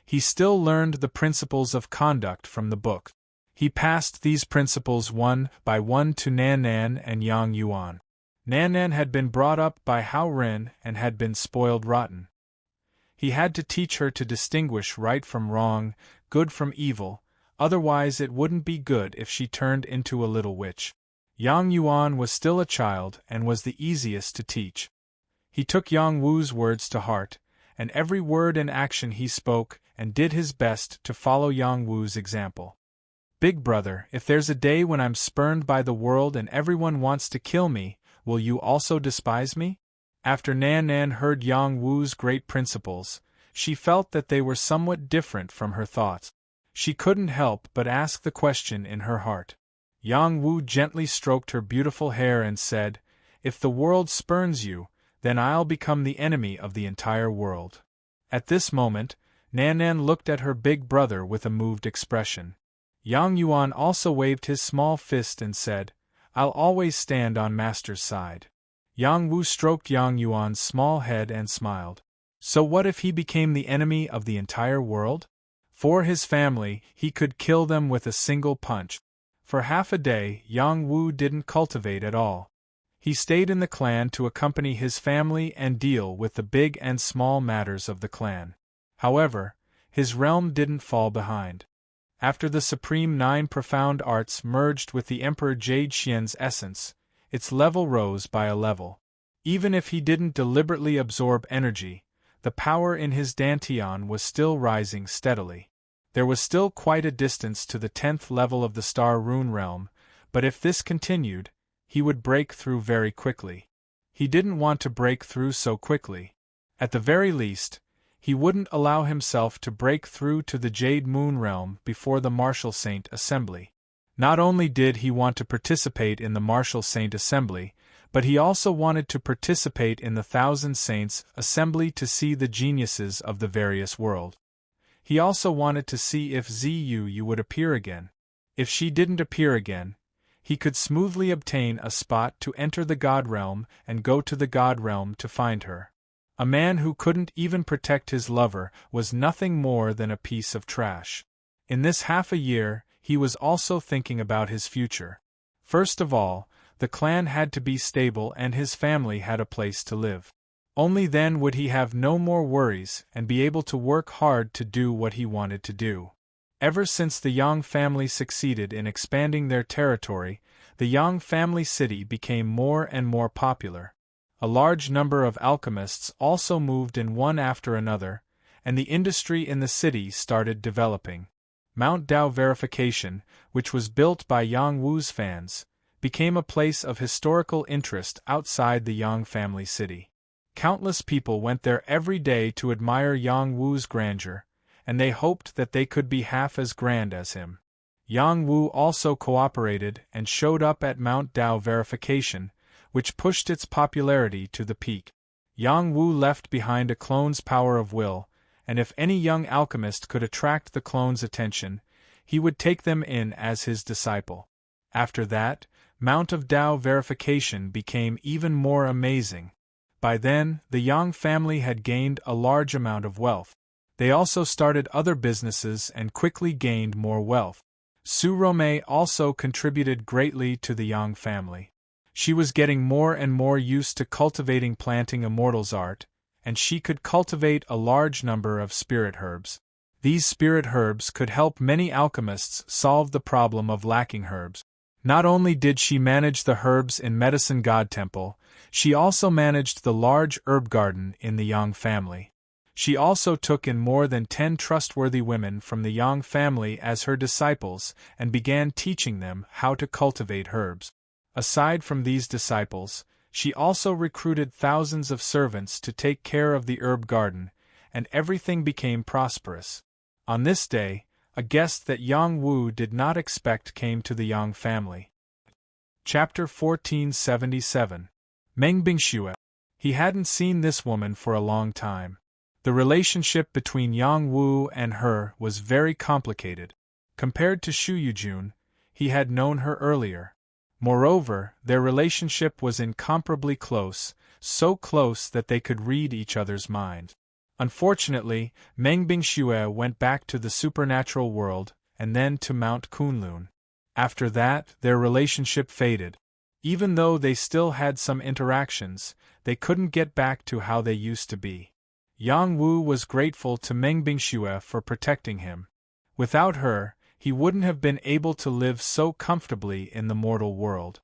he still learned the principles of conduct from the book. He passed these principles one by one to Nan Nan and Yang Yuan. Nan Nan had been brought up by Hao Ren and had been spoiled rotten. He had to teach her to distinguish right from wrong, good from evil, otherwise it wouldn't be good if she turned into a little witch. Yang Yuan was still a child and was the easiest to teach. He took Yang Wu's words to heart, and every word and action he spoke, and did his best to follow Yang Wu's example. "Big brother, if there's a day when I'm spurned by the world and everyone wants to kill me, will you also despise me?" After Nan Nan heard Yang Wu's great principles, she felt that they were somewhat different from her thoughts. She couldn't help but ask the question in her heart. Yang Wu gently stroked her beautiful hair and said, If the world spurns you, then I'll become the enemy of the entire world." At this moment, Nan Nan looked at her big brother with a moved expression. Yang Yuan also waved his small fist and said, "I'll always stand on Master's side." Yang Wu stroked Yang Yuan's small head and smiled. So what if he became the enemy of the entire world? For his family, he could kill them with a single punch. For half a day, Yang Wu didn't cultivate at all. He stayed in the clan to accompany his family and deal with the big and small matters of the clan. However, his realm didn't fall behind. After the Supreme Nine Profound Arts merged with the Emperor Jade Xian's essence, its level rose by a level. Even if he didn't deliberately absorb energy, the power in his dantian was still rising steadily. There was still quite a distance to the 10th level of the Star Rune realm, but if this continued, he would break through very quickly. He didn't want to break through so quickly. At the very least, he wouldn't allow himself to break through to the Jade Moon realm before the Martial Saint Assembly. Not only did he want to participate in the Martial Saint Assembly, but he also wanted to participate in the Thousand Saints Assembly to see the geniuses of the various world. He also wanted to see if Zuu would appear again. If she didn't appear again, he could smoothly obtain a spot to enter the God Realm and go to the God Realm to find her. A man who couldn't even protect his lover was nothing more than a piece of trash. In this half a year, he was also thinking about his future. First of all, the clan had to be stable and his family had a place to live. Only then would he have no more worries and be able to work hard to do what he wanted to do. Ever since the Yang family succeeded in expanding their territory, the Yang family city became more and more popular. A large number of alchemists also moved in one after another, and the industry in the city started developing. Mount Dao Verification, which was built by Yang Wu's fans, became a place of historical interest outside the Yang family city. Countless people went there every day to admire Yang Wu's grandeur, and they hoped that they could be half as grand as him. Yang Wu also cooperated and showed up at Mount Dao Verification, which pushed its popularity to the peak. Yang Wu left behind a clone's power of will, and if any young alchemist could attract the clone's attention, he would take them in as his disciple. After that, Mount of Dao Verification became even more amazing. By then, the Yang family had gained a large amount of wealth. They also started other businesses and quickly gained more wealth. Su Rome also contributed greatly to the Yang family. She was getting more and more used to cultivating planting immortals art, and she could cultivate a large number of spirit herbs. These spirit herbs could help many alchemists solve the problem of lacking herbs. Not only did she manage the herbs in Medicine God Temple, she also managed the large herb garden in the Yang family. She also took in more than 10 trustworthy women from the Yang family as her disciples and began teaching them how to cultivate herbs. Aside from these disciples, she also recruited thousands of servants to take care of the herb garden, and everything became prosperous. On this day, a guest that Yang Wu did not expect came to the Yang family. Chapter 1477. Meng Bingxue. He hadn't seen this woman for a long time. The relationship between Yang Wu and her was very complicated. Compared to Shu Yujun, he had known her earlier. Moreover, their relationship was incomparably close, so close that they could read each other's mind. Unfortunately, Meng Bingxue went back to the supernatural world, and then to Mount Kunlun. After that, their relationship faded. Even though they still had some interactions, they couldn't get back to how they used to be. Yang Wu was grateful to Meng Bingxue for protecting him. Without her, he wouldn't have been able to live so comfortably in the mortal world.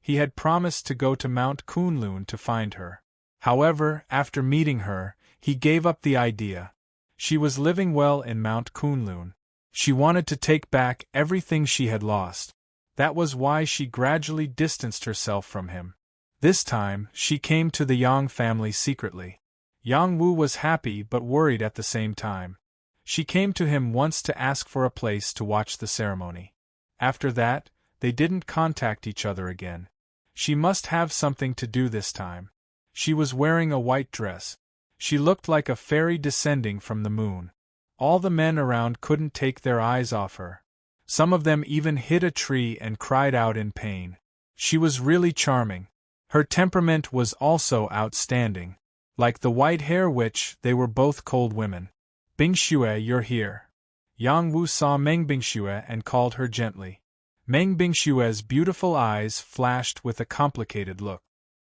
He had promised to go to Mount Kunlun to find her. However, after meeting her, he gave up the idea. She was living well in Mount Kunlun. She wanted to take back everything she had lost. That was why she gradually distanced herself from him. This time, she came to the Yang family secretly. Yang Wu was happy but worried at the same time. She came to him once to ask for a place to watch the ceremony. After that, they didn't contact each other again. She must have something to do this time. She was wearing a white dress. She looked like a fairy descending from the moon. All the men around couldn't take their eyes off her. Some of them even hit a tree and cried out in pain. She was really charming. Her temperament was also outstanding. Like the white hair witch, they were both cold women. Bingxue, you're here. Yang Wu saw Meng Bingxue and called her gently. Meng Bingxue's beautiful eyes flashed with a complicated look.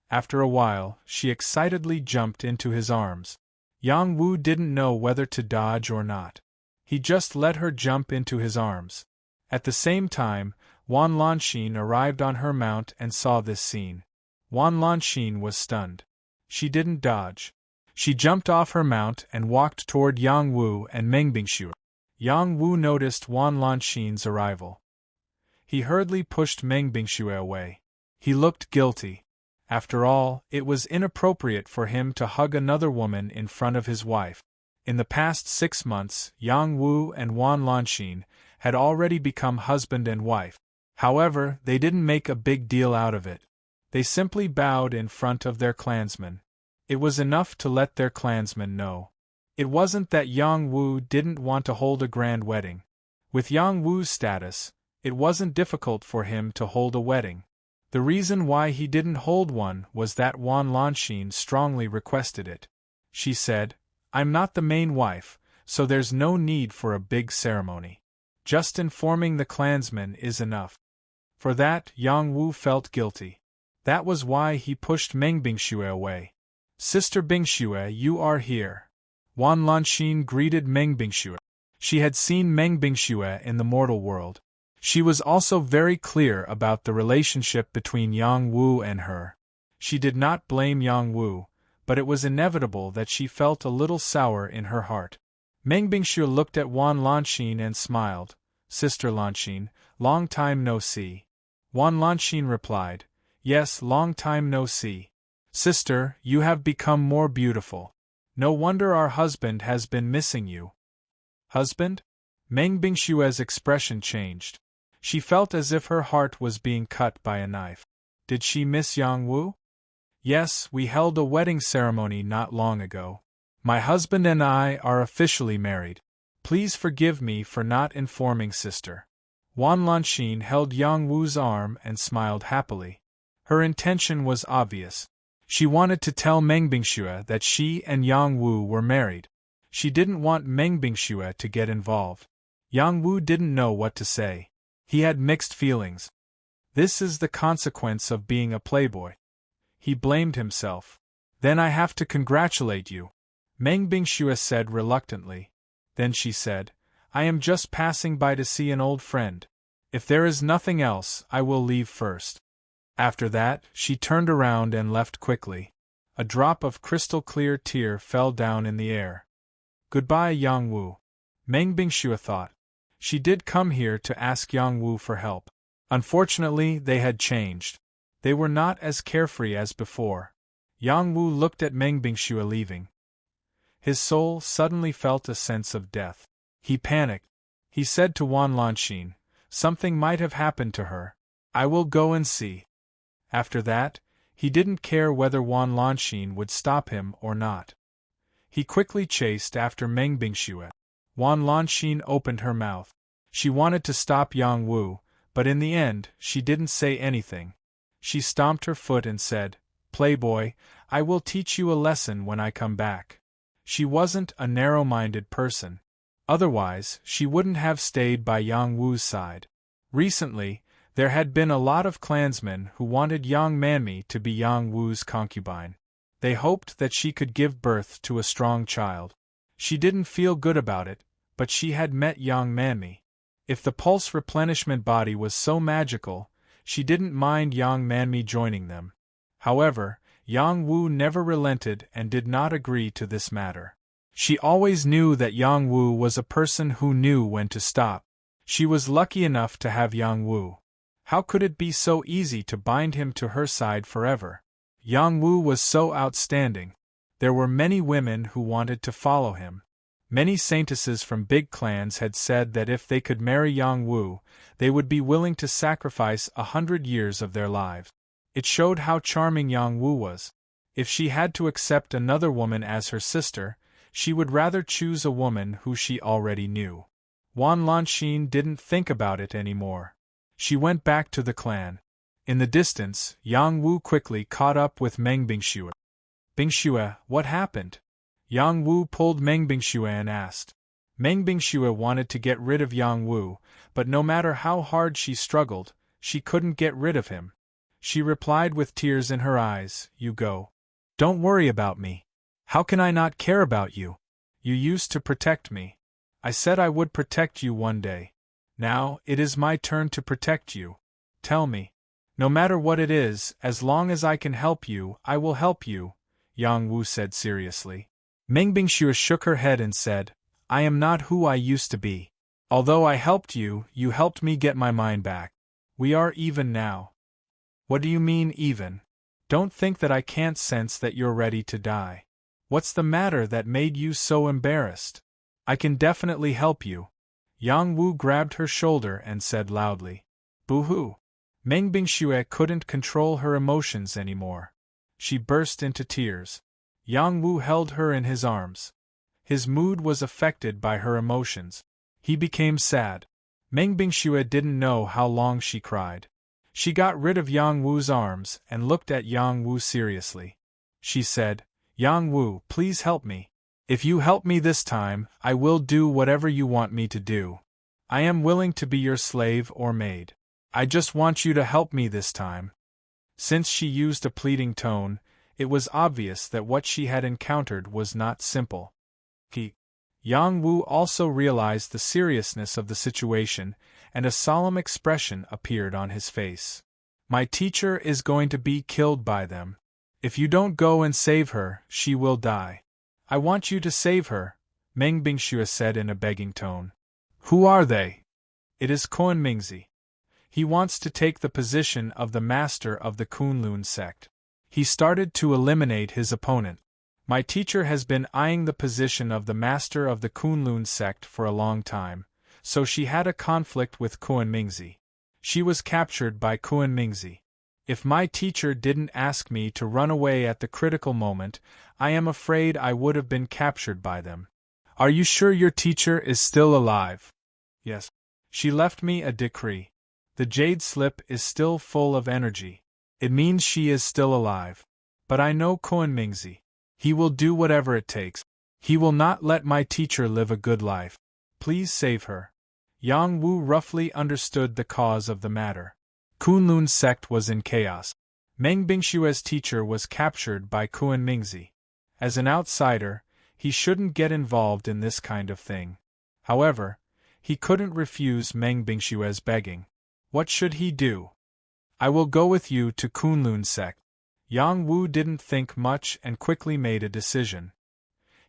After a while, she excitedly jumped into his arms. Yang Wu didn't know whether to dodge or not. He just let her jump into his arms. At the same time, Wan Lanxin arrived on her mount and saw this scene. Wan Lanxin was stunned. She didn't dodge. She jumped off her mount and walked toward Yang Wu and Meng Bingxue. Yang Wu noticed Wan Lanxin's arrival. He hurriedly pushed Meng Bingxue away. He looked guilty. After all, it was inappropriate for him to hug another woman in front of his wife. In the past 6 months, Yang Wu and Wan Lanxin had already become husband and wife. However, they didn't make a big deal out of it. They simply bowed in front of their clansmen. It was enough to let their clansmen know. It wasn't that Yang Wu didn't want to hold a grand wedding. With Yang Wu's status, it wasn't difficult for him to hold a wedding. The reason why he didn't hold one was that Wan Lanxin strongly requested it. She said, "I'm not the main wife, so there's no need for a big ceremony. Just informing the clansmen is enough." For that, Yang Wu felt guilty. That was why he pushed Meng Bingxue away. "Sister Bingxue, you are here." Wan Lanxin greeted Meng Bingxue. She had seen Meng Bingxue in the mortal world. She was also very clear about the relationship between Yang Wu and her. She did not blame Yang Wu, but it was inevitable that she felt a little sour in her heart. Meng Bingxue looked at Wan Lanxin and smiled. "Sister Lanxin, long time no see." Wan Lanxin replied, "Yes, long time no see. Sister, you have become more beautiful. No wonder our husband has been missing you." "Husband?" Meng Bingxue's expression changed. She felt as if her heart was being cut by a knife. Did she miss Yang Wu? "Yes, we held a wedding ceremony not long ago. My husband and I are officially married. Please forgive me for not informing sister." Wan Lanxin held Yang Wu's arm and smiled happily. Her intention was obvious. She wanted to tell Meng Bingxue that she and Yang Wu were married. She didn't want Meng Bingxue to get involved. Yang Wu didn't know what to say. He had mixed feelings. This is the consequence of being a playboy. He blamed himself. "Then I have to congratulate you," Meng Bingxue said reluctantly. Then she said, "I am just passing by to see an old friend. If there is nothing else, I will leave first." After that, she turned around and left quickly. A drop of crystal-clear tear fell down in the air. "Goodbye, Yang Wu," Meng Bingxue thought. She did come here to ask Yang Wu for help. Unfortunately, they had changed. They were not as carefree as before. Yang Wu looked at Meng Bingxue leaving. His soul suddenly felt a sense of death. He panicked. He said to Wan Lanxin, "Something might have happened to her. I will go and see." After that, he didn't care whether Wan Lanxin would stop him or not. He quickly chased after Meng Bingxue. Wan Lanxin opened her mouth. She wanted to stop Yang Wu, but in the end, she didn't say anything. She stomped her foot and said, "Playboy, I will teach you a lesson when I come back." She wasn't a narrow-minded person. Otherwise, she wouldn't have stayed by Yang Wu's side. Recently, there had been a lot of clansmen who wanted Yang Manmi to be Yang Wu's concubine. They hoped that she could give birth to a strong child. She didn't feel good about it, but she had met Yang Manmi. If the pulse replenishment body was so magical, she didn't mind Yang Manmi joining them. However, Yang Wu never relented and did not agree to this matter. She always knew that Yang Wu was a person who knew when to stop. She was lucky enough to have Yang Wu. How could it be so easy to bind him to her side forever? Yang Wu was so outstanding. There were many women who wanted to follow him. Many saintesses from big clans had said that if they could marry Yang Wu, they would be willing to sacrifice 100 years of their lives. It showed how charming Yang Wu was. If she had to accept another woman as her sister, she would rather choose a woman who she already knew. Wan Lanxin didn't think about it anymore. She went back to the clan. In the distance, Yang Wu quickly caught up with Meng Bingxue. Bingxue, what happened? Yang Wu pulled Meng Bingxue and asked. Meng Bingxue wanted to get rid of Yang Wu, but no matter how hard she struggled, she couldn't get rid of him. She replied with tears in her eyes, "You go. Don't worry about me. How can I not care about you? You used to protect me. I said I would protect you one day. Now, it is my turn to protect you. Tell me. No matter what it is, as long as I can help you, I will help you," Yang Wu said seriously. Meng Bingxue shook her head and said, "I am not who I used to be. Although I helped you, you helped me get my mind back. We are even now." "What do you mean, even? Don't think that I can't sense that you're ready to die. What's the matter that made you so embarrassed? I can definitely help you." Yang Wu grabbed her shoulder and said loudly. "Boo-hoo." Meng Bingxue couldn't control her emotions anymore. She burst into tears. Yang Wu held her in his arms. His mood was affected by her emotions. He became sad. Meng Bingxue didn't know how long she cried. She got rid of Yang Wu's arms and looked at Yang Wu seriously. She said, "Yang Wu, please help me. If you help me this time, I will do whatever you want me to do. I am willing to be your slave or maid. I just want you to help me this time." Since she used a pleading tone, it was obvious that what she had encountered was not simple. Yang Wu also realized the seriousness of the situation, and a solemn expression appeared on his face. "My teacher is going to be killed by them. If you don't go and save her, she will die. I want you to save her," Meng Bingxue said in a begging tone. "Who are they?" "It is Kuan Mingzi. He wants to take the position of the master of the Kunlun sect. He started to eliminate his opponent. My teacher has been eyeing the position of the master of the Kunlun sect for a long time, so she had a conflict with Kuan Mingzi. She was captured by Kuan Mingzi. If my teacher didn't ask me to run away at the critical moment, I am afraid I would have been captured by them." "Are you sure your teacher is still alive?" "Yes. She left me a decree. The jade slip is still full of energy. It means she is still alive. But I know Kuan Mingzi. He will do whatever it takes. He will not let my teacher live a good life. Please save her." Yang Wu roughly understood the cause of the matter. Kunlun's sect was in chaos. Meng Bingxue's teacher was captured by Kuan Mingzi. As an outsider, he shouldn't get involved in this kind of thing. However, he couldn't refuse Meng Bingxue's begging. What should he do? "I will go with you to Kunlun sect." Yang Wu didn't think much and quickly made a decision.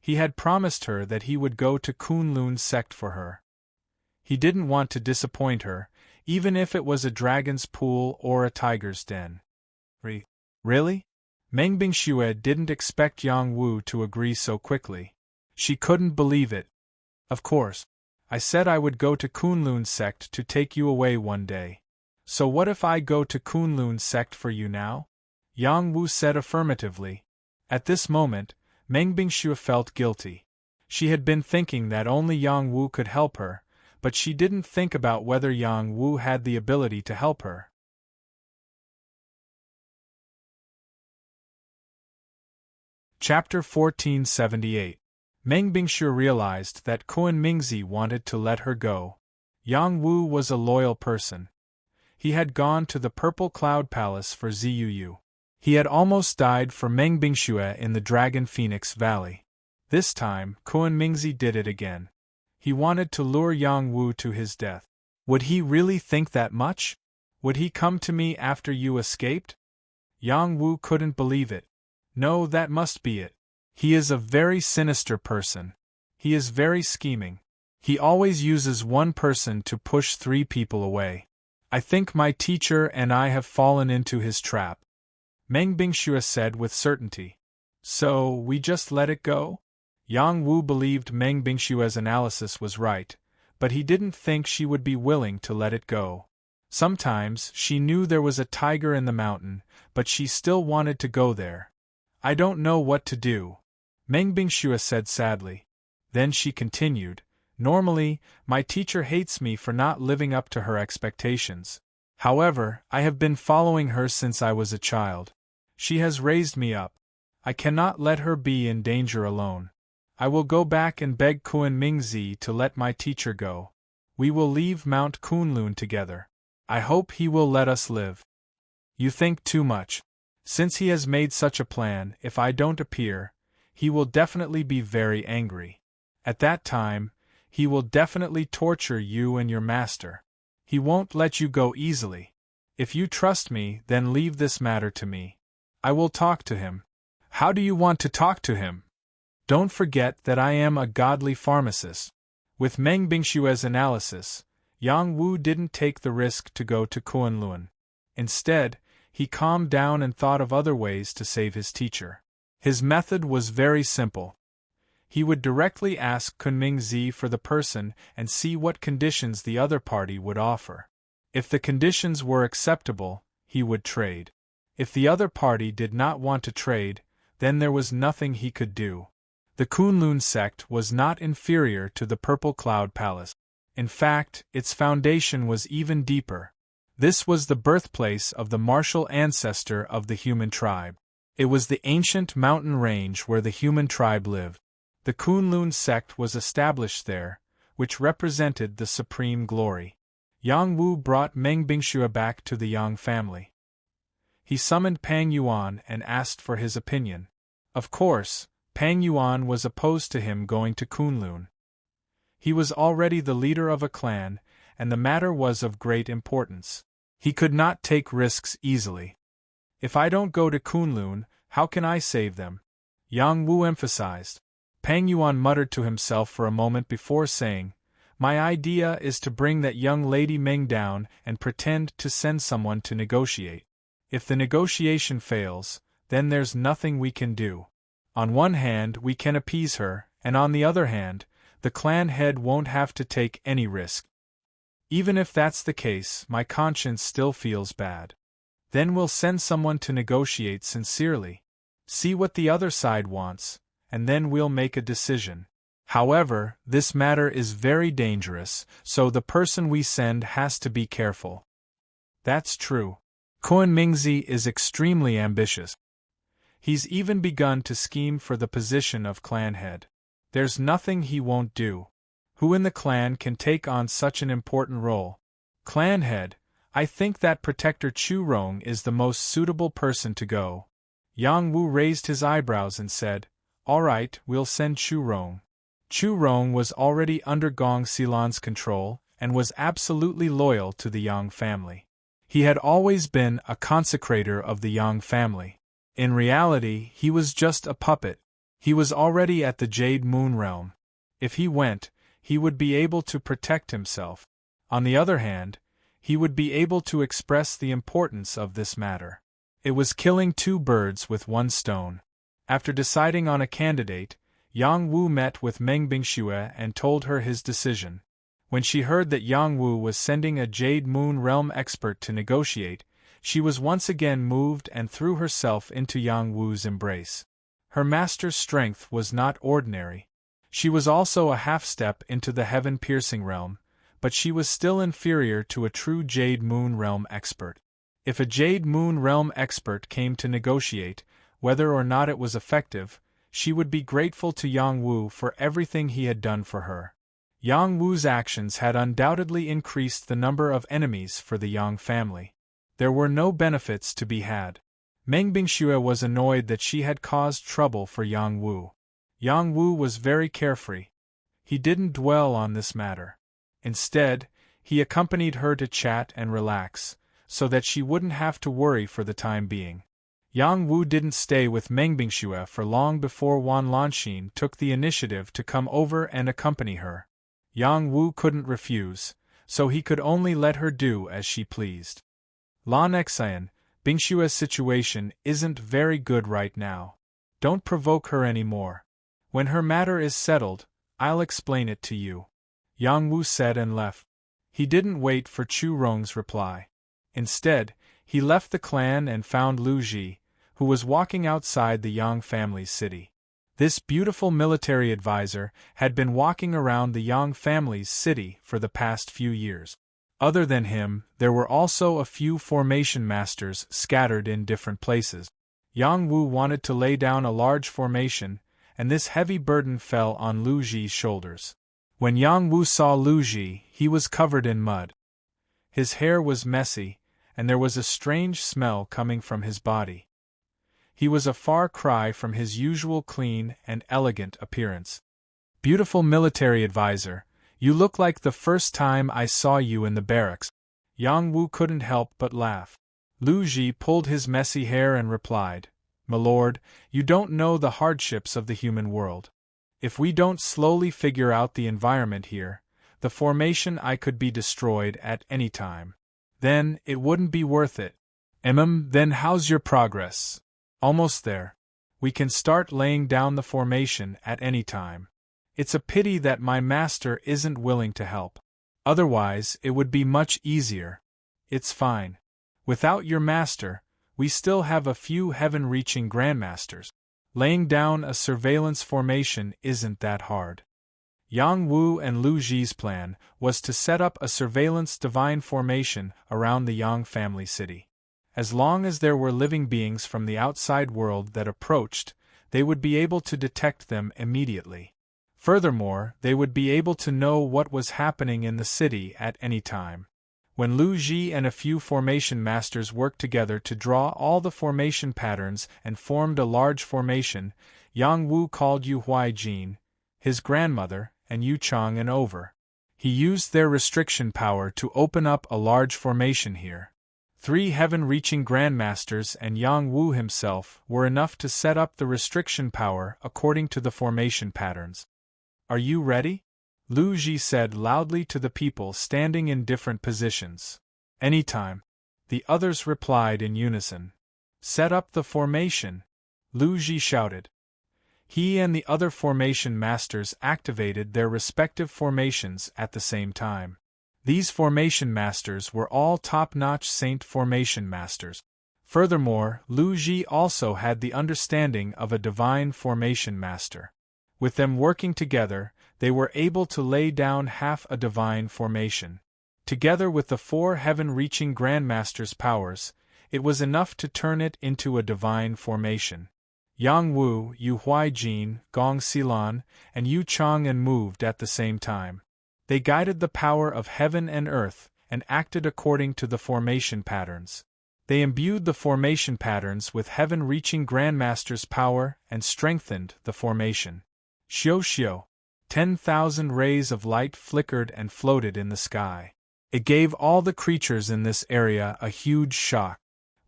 He had promised her that he would go to Kunlun sect for her. He didn't want to disappoint her, even if it was a dragon's pool or a tiger's den. Really? Meng Bingxue didn't expect Yang Wu to agree so quickly. She couldn't believe it. "Of course. I said I would go to Kunlun sect to take you away one day. So what if I go to Kunlun sect for you now?" Yang Wu said affirmatively. At this moment, Meng Bingxue felt guilty. She had been thinking that only Yang Wu could help her, but she didn't think about whether Yang Wu had the ability to help her. Chapter 1478. Meng Bingxue realized that Kuan Mingzi wanted to let her go. Yang Wu was a loyal person. He had gone to the Purple Cloud Palace for Ziyuyu. He had almost died for Meng Bingxue in the Dragon Phoenix Valley. This time, Kuan Mingzi did it again. He wanted to lure Yang Wu to his death. Would he really think that much? Would he come to me after you escaped? Yang Wu couldn't believe it. No, that must be it. He is a very sinister person. He is very scheming. He always uses one person to push 3 people away. I think my teacher and I have fallen into his trap. Meng Bingxue said with certainty. So, we just let it go? Yang Wu believed Meng Bingxue's analysis was right, but he didn't think she would be willing to let it go. Sometimes she knew there was a tiger in the mountain, but she still wanted to go there. I don't know what to do, Meng Bingxue said sadly. Then she continued, normally, my teacher hates me for not living up to her expectations. However, I have been following her since I was a child. She has raised me up. I cannot let her be in danger alone. I will go back and beg Kuan Mingzi to let my teacher go. We will leave Mount Kunlun together. I hope he will let us live. You think too much. Since he has made such a plan, if I don't appear, he will definitely be very angry. At that time, he will definitely torture you and your master. He won't let you go easily. If you trust me, then leave this matter to me. I will talk to him. How do you want to talk to him? Don't forget that I am a godly pharmacist. With Meng Bingshue's analysis, Yang Wu didn't take the risk to go to Kunlun. Instead, he calmed down and thought of other ways to save his teacher. His method was very simple. He would directly ask Kunming Zi for the person and see what conditions the other party would offer. If the conditions were acceptable, he would trade. If the other party did not want to trade, then there was nothing he could do. The Kunlun sect was not inferior to the Purple Cloud Palace. In fact, its foundation was even deeper. This was the birthplace of the martial ancestor of the human tribe. It was the ancient mountain range where the human tribe lived. The Kunlun sect was established there, which represented the supreme glory. Yang Wu brought Meng Bingxue back to the Yang family. He summoned Pang Yuan and asked for his opinion. Of course, Pang Yuan was opposed to him going to Kunlun. He was already the leader of a clan, and the matter was of great importance. He could not take risks easily. If I don't go to Kunlun, how can I save them? Yang Wu emphasized. Pang Yuan muttered to himself for a moment before saying, My idea is to bring that young lady Meng down and pretend to send someone to negotiate. If the negotiation fails, then there's nothing we can do. On one hand, we can appease her, and on the other hand, the clan head won't have to take any risk. Even if that's the case, my conscience still feels bad. Then we'll send someone to negotiate sincerely. See what the other side wants, and then we'll make a decision. However, this matter is very dangerous, so the person we send has to be careful. That's true. Kuan Mingzi is extremely ambitious. He's even begun to scheme for the position of clan head. There's nothing he won't do. Who in the clan can take on such an important role? Clan head, I think that Protector Chu Rong is the most suitable person to go. Yang Wu raised his eyebrows and said, All right, we'll send Chu Rong. Chu Rong was already under Gong Xilan's control and was absolutely loyal to the Yang family. He had always been a consecrator of the Yang family. In reality, he was just a puppet. He was already at the Jade Moon realm. If he went, he would be able to protect himself. On the other hand, he would be able to express the importance of this matter. It was killing two birds with one stone. After deciding on a candidate, Yang Wu met with Meng Bingxue and told her his decision. When she heard that Yang Wu was sending a Jade Moon realm expert to negotiate, she was once again moved and threw herself into Yang Wu's embrace. Her master's strength was not ordinary. She was also a half-step into the heaven-piercing realm, but she was still inferior to a true Jade Moon realm expert. If a Jade Moon realm expert came to negotiate, whether or not it was effective, she would be grateful to Yang Wu for everything he had done for her. Yang Wu's actions had undoubtedly increased the number of enemies for the Yang family. There were no benefits to be had. Meng Bingxue was annoyed that she had caused trouble for Yang Wu. Yang Wu was very carefree. He didn't dwell on this matter. Instead, he accompanied her to chat and relax, so that she wouldn't have to worry for the time being. Yang Wu didn't stay with Meng Bingxue for long before Wan Lanxin took the initiative to come over and accompany her. Yang Wu couldn't refuse, so he could only let her do as she pleased. Lan Xian, Bingshue's situation isn't very good right now. Don't provoke her anymore. When her matter is settled, I'll explain it to you. Yang Wu said and left. He didn't wait for Chu Rong's reply. Instead, he left the clan and found Lu Ji, who was walking outside the Yang family's city. This beautiful military advisor had been walking around the Yang family's city for the past few years. Other than him, there were also a few formation masters scattered in different places. Yang Wu wanted to lay down a large formation, and this heavy burden fell on Lu Ji's shoulders. When Yang Wu saw Lu Ji, he was covered in mud. His hair was messy, and there was a strange smell coming from his body. He was a far cry from his usual clean and elegant appearance. "Beautiful military advisor, you look like the first time I saw you in the barracks." Yang Wu couldn't help but laugh. Lu Ji pulled his messy hair and replied, "My lord, you don't know the hardships of the human world. If we don't slowly figure out the environment here, the formation I could be destroyed at any time. Then, it wouldn't be worth it." Then how's your progress?" "Almost there. We can start laying down the formation at any time. It's a pity that my master isn't willing to help. Otherwise, it would be much easier." "It's fine. Without your master, we still have a few heaven-reaching grandmasters. Laying down a surveillance formation isn't that hard." Yang Wu and Lu Ji's plan was to set up a surveillance divine formation around the Yang family city. As long as there were living beings from the outside world that approached, they would be able to detect them immediately. Furthermore, they would be able to know what was happening in the city at any time. When Lu Ji and a few formation masters worked together to draw all the formation patterns and formed a large formation, Yang Wu called Yu Huaijin, his grandmother, and Yu Chang over. He used their restriction power to open up a large formation here. 3 heaven-reaching grandmasters and Yang Wu himself were enough to set up the restriction power according to the formation patterns. "Are you ready?" Lu Ji said loudly to the people standing in different positions. "Anytime," the others replied in unison. "Set up the formation," Lu Ji shouted. He and the other formation masters activated their respective formations at the same time. These formation masters were all top-notch saint formation masters. Furthermore, Lu Ji also had the understanding of a divine formation master. With them working together, they were able to lay down half a divine formation. Together with the 4 heaven-reaching grandmasters' powers, it was enough to turn it into a divine formation. Yang Wu, Yu Huaijin, Gong Xilan, and Yu Chang'an moved at the same time. They guided the power of heaven and earth, and acted according to the formation patterns. They imbued the formation patterns with heaven-reaching grandmasters' power and strengthened the formation. Xiu Xiu. 10,000 rays of light flickered and floated in the sky. It gave all the creatures in this area a huge shock.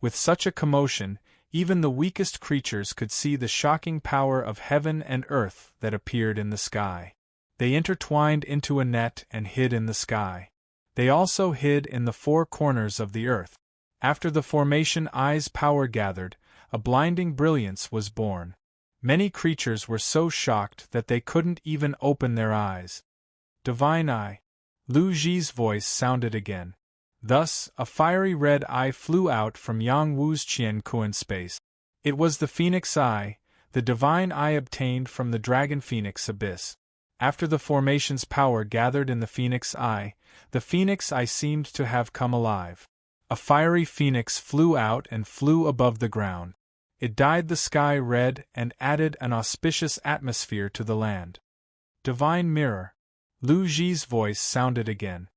With such a commotion, even the weakest creatures could see the shocking power of heaven and earth that appeared in the sky. They intertwined into a net and hid in the sky. They also hid in the 4 corners of the earth. After the formation Eye's power gathered, a blinding brilliance was born. Many creatures were so shocked that they couldn't even open their eyes. "Divine Eye." Lu Ji's voice sounded again. Thus, a fiery red eye flew out from Yang Wu's Qian Kuan space. It was the Phoenix Eye, the divine eye obtained from the Dragon Phoenix Abyss. After the formation's power gathered in the Phoenix Eye, the Phoenix Eye seemed to have come alive. A fiery phoenix flew out and flew above the ground. It dyed the sky red and added an auspicious atmosphere to the land. "Divine Mirror." Lu Ji's voice sounded again.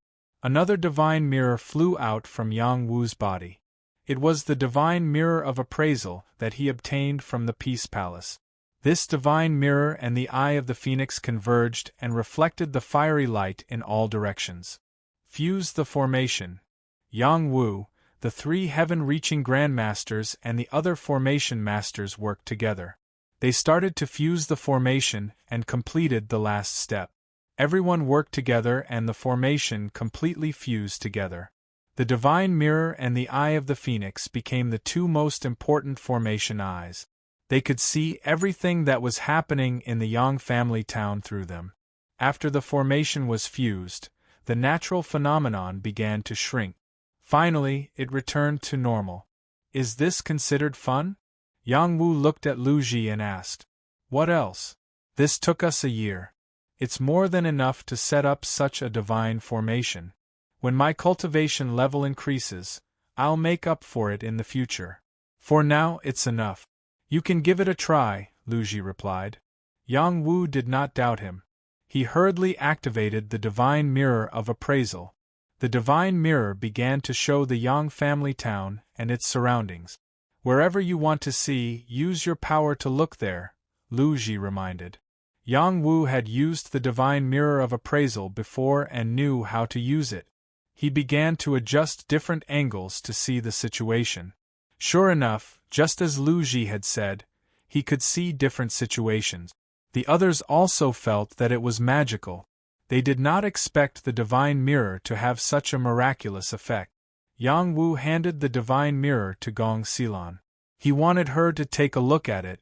Another divine mirror flew out from Yang Wu's body. It was the divine mirror of appraisal that he obtained from the Peace Palace. This divine mirror and the eye of the phoenix converged and reflected the fiery light in all directions. Fuse the formation. Yang Wu, the 3 heaven-reaching grandmasters and the other formation masters worked together. They started to fuse the formation and completed the last step. Everyone worked together and the formation completely fused together. The divine mirror and the eye of the phoenix became the 2 most important formation eyes. They could see everything that was happening in the Yang family town through them. After the formation was fused, the natural phenomenon began to shrink. Finally, it returned to normal. Is this considered fun? Yang Wu looked at Lu Ji and asked. What else? This took us a year. It's more than enough to set up such a divine formation. When my cultivation level increases, I'll make up for it in the future. For now, it's enough. You can give it a try, Lu Ji replied. Yang Wu did not doubt him. He hurriedly activated the divine mirror of appraisal. The divine mirror began to show the Yang family town and its surroundings. Wherever you want to see, use your power to look there, Lu Ji reminded. Yang Wu had used the divine mirror of appraisal before and knew how to use it. He began to adjust different angles to see the situation. Sure enough, just as Lu Ji had said, he could see different situations. The others also felt that it was magical. They did not expect the divine mirror to have such a miraculous effect. Yang Wu handed the divine mirror to Gong Xilan. He wanted her to take a look at it.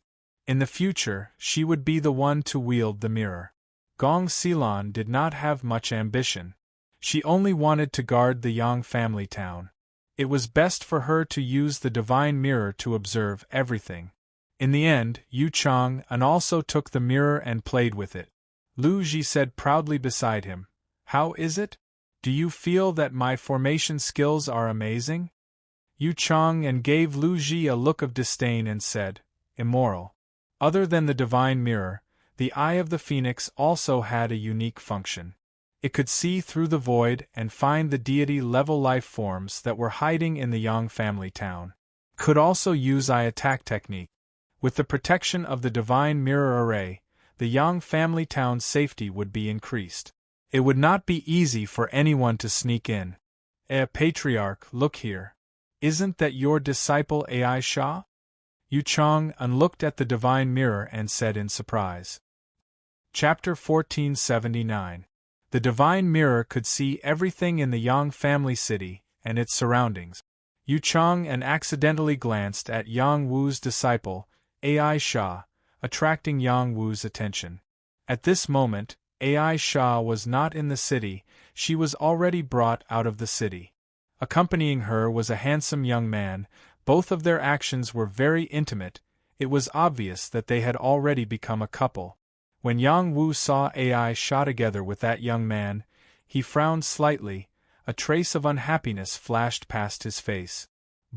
In the future, she would be the one to wield the mirror. Gong Xilan did not have much ambition. She only wanted to guard the Yang family town. It was best for her to use the divine mirror to observe everything. In the end, Yu Chang also took the mirror and played with it. Lu Ji said proudly beside him, How is it? Do you feel that my formation skills are amazing? Yu Chang gave Lu Ji a look of disdain and said, Immoral. Other than the divine mirror, the Eye of the Phoenix also had a unique function. It could see through the void and find the deity-level life forms that were hiding in the Yang family town. Could also use eye attack technique. With the protection of the divine mirror array, the Yang family town's safety would be increased. It would not be easy for anyone to sneak in. Patriarch, look here. Isn't that your disciple Ai Sha? Yu Chang looked at the divine mirror and said in surprise. Chapter 1479. The divine mirror could see everything in the Yang family city and its surroundings. Yu Chang accidentally glanced at Yang Wu's disciple, Ai Sha, attracting Yang Wu's attention. At this moment, Ai Sha was not in the city, she was already brought out of the city. Accompanying her was a handsome young man. Both of their actions were very intimate. It was obvious that they had already become a couple. When Yang Wu saw Ai Sha together with that young man, he frowned slightly. A trace of unhappiness flashed past his face.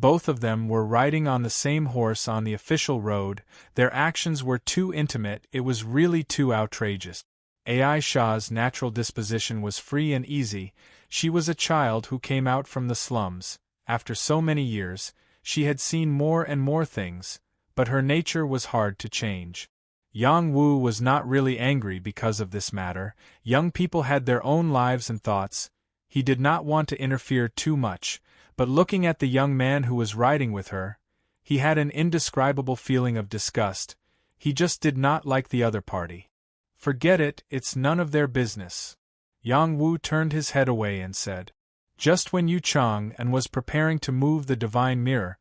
Both of them were riding on the same horse on the official road. Their actions were too intimate, it was really too outrageous. Ai Sha's natural disposition was free and easy. She was a child who came out from the slums. After so many years, she had seen more and more things, but her nature was hard to change. Yang Wu was not really angry because of this matter. Young people had their own lives and thoughts. He did not want to interfere too much, but looking at the young man who was riding with her, he had an indescribable feeling of disgust. He just did not like the other party. Forget it, it's none of their business. Yang Wu turned his head away and said. Just when Yu Chang was preparing to move the divine mirror,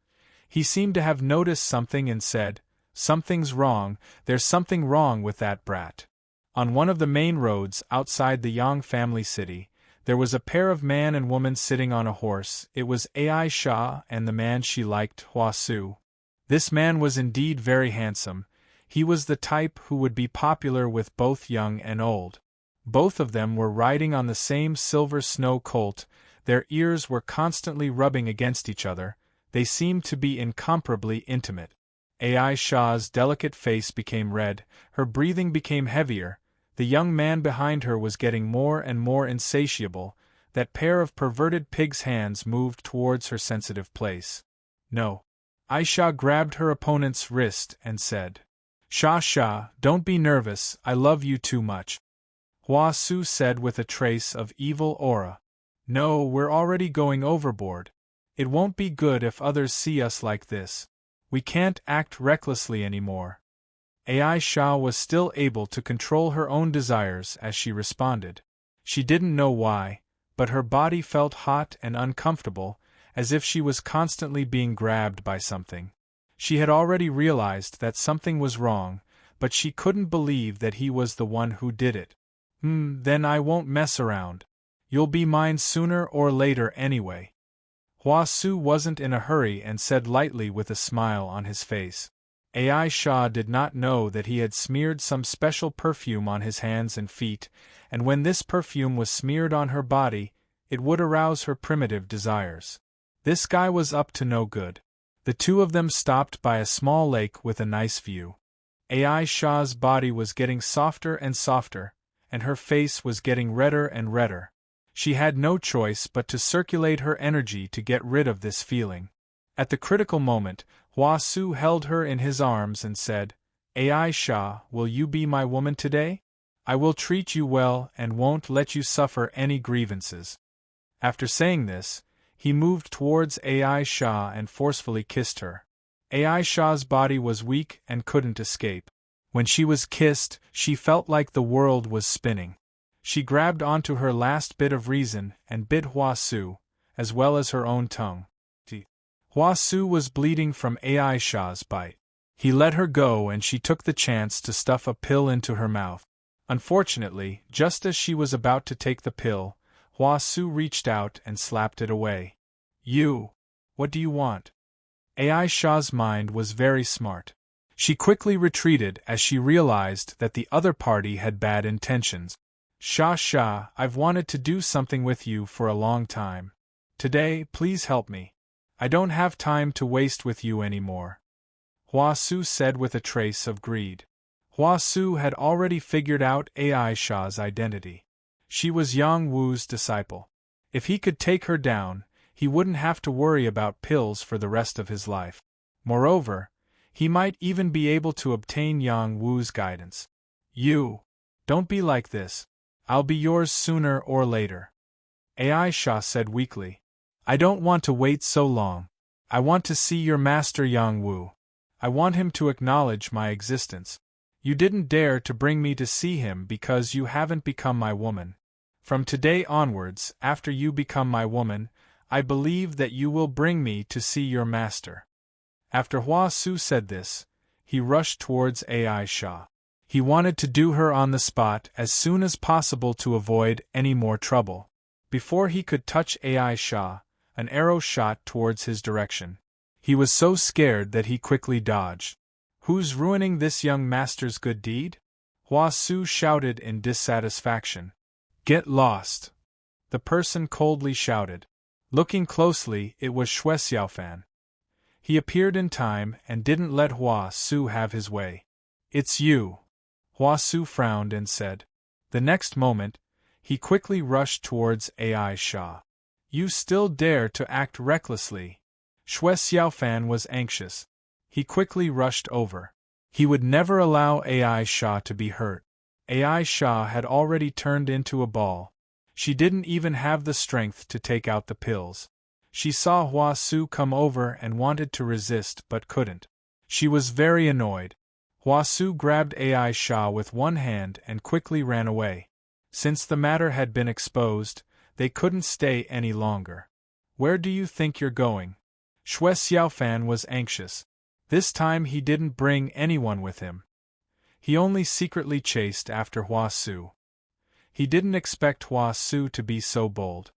he seemed to have noticed something and said, Something's wrong, there's something wrong with that brat. On one of the main roads outside the Yang family city, there was a pair of man and woman sitting on a horse. It was Ai Sha and the man she liked, Hua Su. This man was indeed very handsome. He was the type who would be popular with both young and old. Both of them were riding on the same silver snow colt. Their ears were constantly rubbing against each other. They seemed to be incomparably intimate. Ai Sha's delicate face became red, her breathing became heavier. The young man behind her was getting more and more insatiable. That pair of perverted pig's hands moved towards her sensitive place. No. Aisha grabbed her opponent's wrist and said, Sha, don't be nervous, I love you too much. Hua Su said with a trace of evil aura. No, we're already going overboard. It won't be good if others see us like this. We can't act recklessly anymore. Ai Sha was still able to control her own desires as she responded. She didn't know why, but her body felt hot and uncomfortable, as if she was constantly being grabbed by something. She had already realized that something was wrong, but she couldn't believe that he was the one who did it. Then I won't mess around. You'll be mine sooner or later anyway. Hua Su wasn't in a hurry and said lightly with a smile on his face. Ai Sha did not know that he had smeared some special perfume on his hands and feet, and when this perfume was smeared on her body, it would arouse her primitive desires. This guy was up to no good. The two of them stopped by a small lake with a nice view. Ai Sha's body was getting softer and softer, and her face was getting redder and redder. She had no choice but to circulate her energy to get rid of this feeling. At the critical moment, Hua Su held her in his arms and said, Ai Sha, will you be my woman today? I will treat you well and won't let you suffer any grievances. After saying this, he moved towards Ai Sha and forcefully kissed her. Ai Sha's body was weak and couldn't escape. When she was kissed, she felt like the world was spinning. She grabbed onto her last bit of reason and bit Hua Su, as well as her own tongue. Hua Su was bleeding from Ai Sha's bite. He let her go and she took the chance to stuff a pill into her mouth. Unfortunately, just as she was about to take the pill, Hua Su reached out and slapped it away. You! What do you want? Ai Sha's mind was very smart. She quickly retreated as she realized that the other party had bad intentions. Sha, I've wanted to do something with you for a long time. Today, please help me. I don't have time to waste with you anymore. Hua Su said with a trace of greed. Hua Su had already figured out Ai Sha's identity. She was Yang Wu's disciple. If he could take her down, he wouldn't have to worry about pills for the rest of his life. Moreover, he might even be able to obtain Yang Wu's guidance. You! Don't be like this. I'll be yours sooner or later. Ai Sha said weakly. I don't want to wait so long. I want to see your master Yang Wu. I want him to acknowledge my existence. You didn't dare to bring me to see him because you haven't become my woman. From today onwards, after you become my woman, I believe that you will bring me to see your master. After Hua Su said this, he rushed towards Ai Sha. He wanted to do her on the spot as soon as possible to avoid any more trouble. Before he could touch Ai Sha, an arrow shot towards his direction. He was so scared that he quickly dodged. Who's ruining this young master's good deed? Hua Su shouted in dissatisfaction. Get lost! The person coldly shouted. Looking closely, it was Xue Xiaofan. He appeared in time and didn't let Hua Su have his way. It's you. Hua Su frowned and said. The next moment, he quickly rushed towards Ai Sha. You still dare to act recklessly. Xue Xiaofan was anxious. He quickly rushed over. He would never allow Ai Sha to be hurt. Ai Sha had already turned into a ball. She didn't even have the strength to take out the pills. She saw Hua Su come over and wanted to resist but couldn't. She was very annoyed. Hua Su grabbed Ai Sha with one hand and quickly ran away. Since the matter had been exposed, they couldn't stay any longer. Where do you think you're going? Xue Xiaofan was anxious. This time he didn't bring anyone with him. He only secretly chased after Hua Su. He didn't expect Hua Su to be so bold.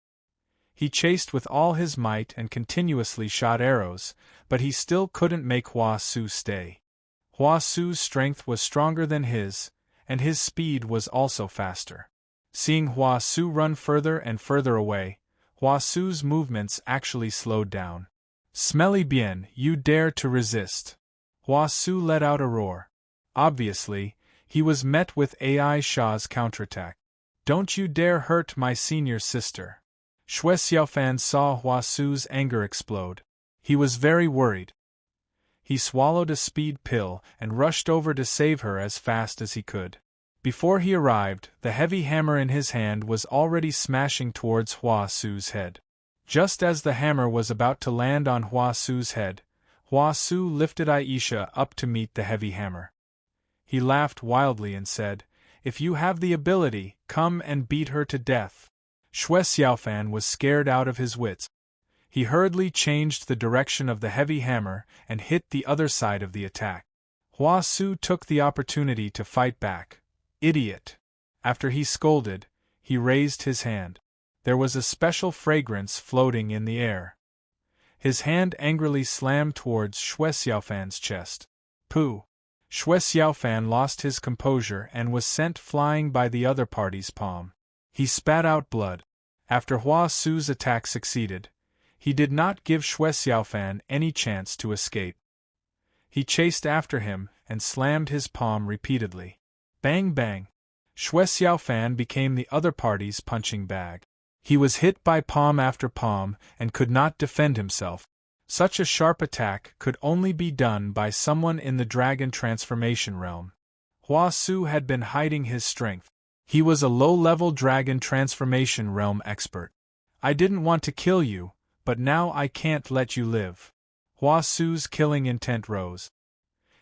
He chased with all his might and continuously shot arrows, but he still couldn't make Hua Su stay. Hua Su's strength was stronger than his, and his speed was also faster. Seeing Hua Su run further and further away, Hua Su's movements actually slowed down. Smelly bien, you dare to resist! Hua Su let out a roar. Obviously, he was met with Ai Sha's counterattack. Don't you dare hurt my senior sister! Xue Xiaofan saw Hua Su's anger explode. He was very worried. He swallowed a speed pill and rushed over to save her as fast as he could. Before he arrived, the heavy hammer in his hand was already smashing towards Hua Su's head. Just as the hammer was about to land on Hua Su's head, Hua Su lifted Aisha up to meet the heavy hammer. He laughed wildly and said, If you have the ability, come and beat her to death. Xue Xiaofan was scared out of his wits. He hurriedly changed the direction of the heavy hammer and hit the other side of the attack. Hua Su took the opportunity to fight back. Idiot! After he scolded, he raised his hand. There was a special fragrance floating in the air. His hand angrily slammed towards Xue Xiaofan's chest. Pooh! Xue Xiaofan lost his composure and was sent flying by the other party's palm. He spat out blood. After Hua Su's attack succeeded, he did not give Xue Xiaofan any chance to escape. He chased after him and slammed his palm repeatedly. Bang bang! Xue Xiaofan became the other party's punching bag. He was hit by palm after palm and could not defend himself. Such a sharp attack could only be done by someone in the dragon transformation realm. Hua Su had been hiding his strength. He was a low-level dragon transformation realm expert. I didn't want to kill you, but now I can't let you live. Hua Su's killing intent rose.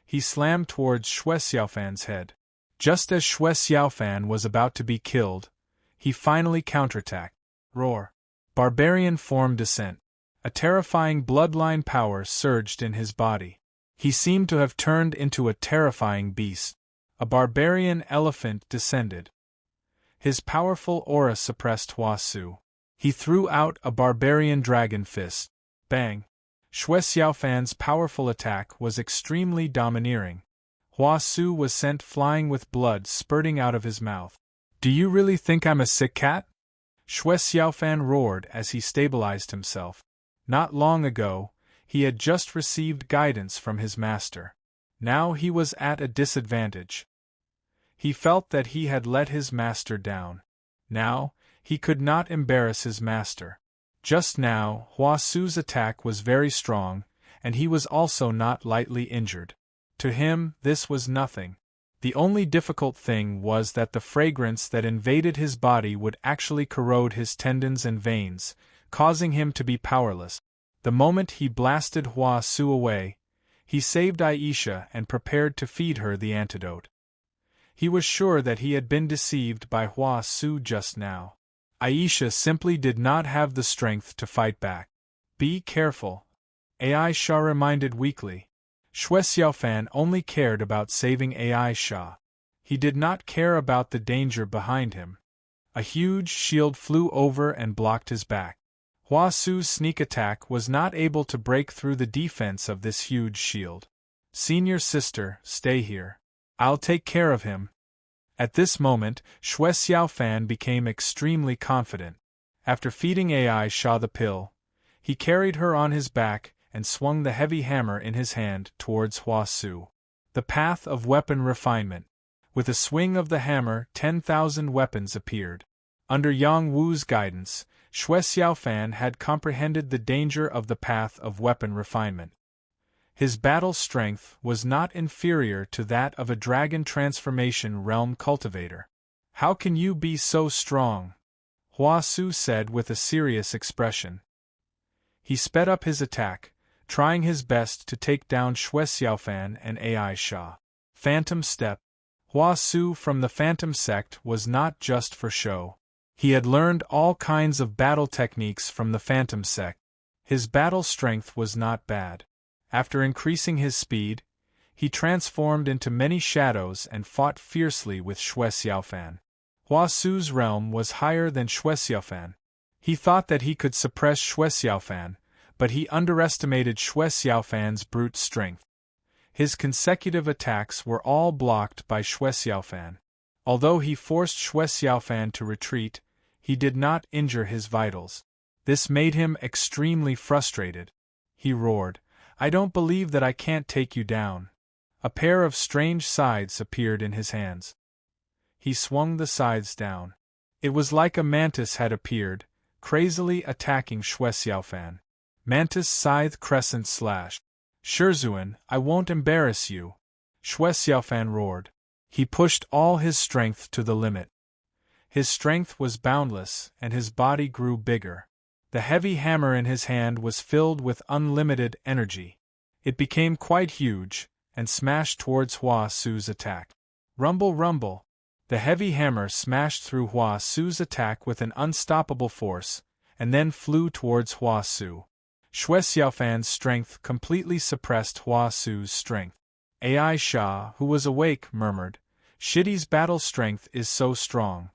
He slammed towards Xue Xiaofan's head. Just as Xue Xiaofan was about to be killed, he finally counterattacked. Roar! Barbarian form descent. A terrifying bloodline power surged in his body. He seemed to have turned into a terrifying beast. A barbarian elephant descended. His powerful aura suppressed Hua Su. He threw out a barbarian dragon fist. Bang! Xue Xiaofan's powerful attack was extremely domineering. Hua Su was sent flying with blood spurting out of his mouth. Do you really think I'm a sick cat? Xue Xiaofan roared as he stabilized himself. Not long ago, he had just received guidance from his master. Now he was at a disadvantage. He felt that he had let his master down. Now, he could not embarrass his master. Just now, Hua Su's attack was very strong, and he was also not lightly injured. To him, this was nothing. The only difficult thing was that the fragrance that invaded his body would actually corrode his tendons and veins, causing him to be powerless. The moment he blasted Hua Su away, he saved Aisha and prepared to feed her the antidote. He was sure that he had been deceived by Hua Su just now. Aisha simply did not have the strength to fight back. Be careful, Aisha reminded weakly. Xue Xiaofan only cared about saving Aisha. He did not care about the danger behind him. A huge shield flew over and blocked his back. Hua Su's sneak attack was not able to break through the defense of this huge shield. Senior sister, stay here. I'll take care of him. At this moment, Xue Xiaofan became extremely confident. After feeding Aisha the pill, he carried her on his back and swung the heavy hammer in his hand towards Hua Su. The path of weapon refinement. With a swing of the hammer, 10,000 weapons appeared. Under Yang Wu's guidance, Xue Xiaofan had comprehended the danger of the path of weapon refinement. His battle strength was not inferior to that of a dragon transformation realm cultivator. How can you be so strong? Hua Su said with a serious expression. He sped up his attack, trying his best to take down Xue Xiaofan and Aisha. Phantom Step. Hua Su from the Phantom Sect was not just for show. He had learned all kinds of battle techniques from the Phantom Sect. His battle strength was not bad. After increasing his speed, he transformed into many shadows and fought fiercely with Xue Xiaofan. Hua Su's realm was higher than Xue Xiaofan. He thought that he could suppress Xue Xiaofan, but he underestimated Xue Xiaofan's brute strength. His consecutive attacks were all blocked by Xue Xiaofan. Although he forced Xue Xiaofan to retreat, he did not injure his vitals. This made him extremely frustrated. He roared, I don't believe that I can't take you down. A pair of strange scythes appeared in his hands. He swung the scythes down. It was like a mantis had appeared, crazily attacking Xue Xiaofan. Mantis scythe crescent slash. Shizhuan, I won't embarrass you. Xue Xiaofan roared. He pushed all his strength to the limit. His strength was boundless, and his body grew bigger. The heavy hammer in his hand was filled with unlimited energy. It became quite huge, and smashed towards Hua Su's attack. Rumble rumble. The heavy hammer smashed through Hua Su's attack with an unstoppable force, and then flew towards Hua Su. Xue Xiaofan's strength completely suppressed Hua Su's strength. Aisha, who was awake, murmured, Shidi's battle strength is so strong.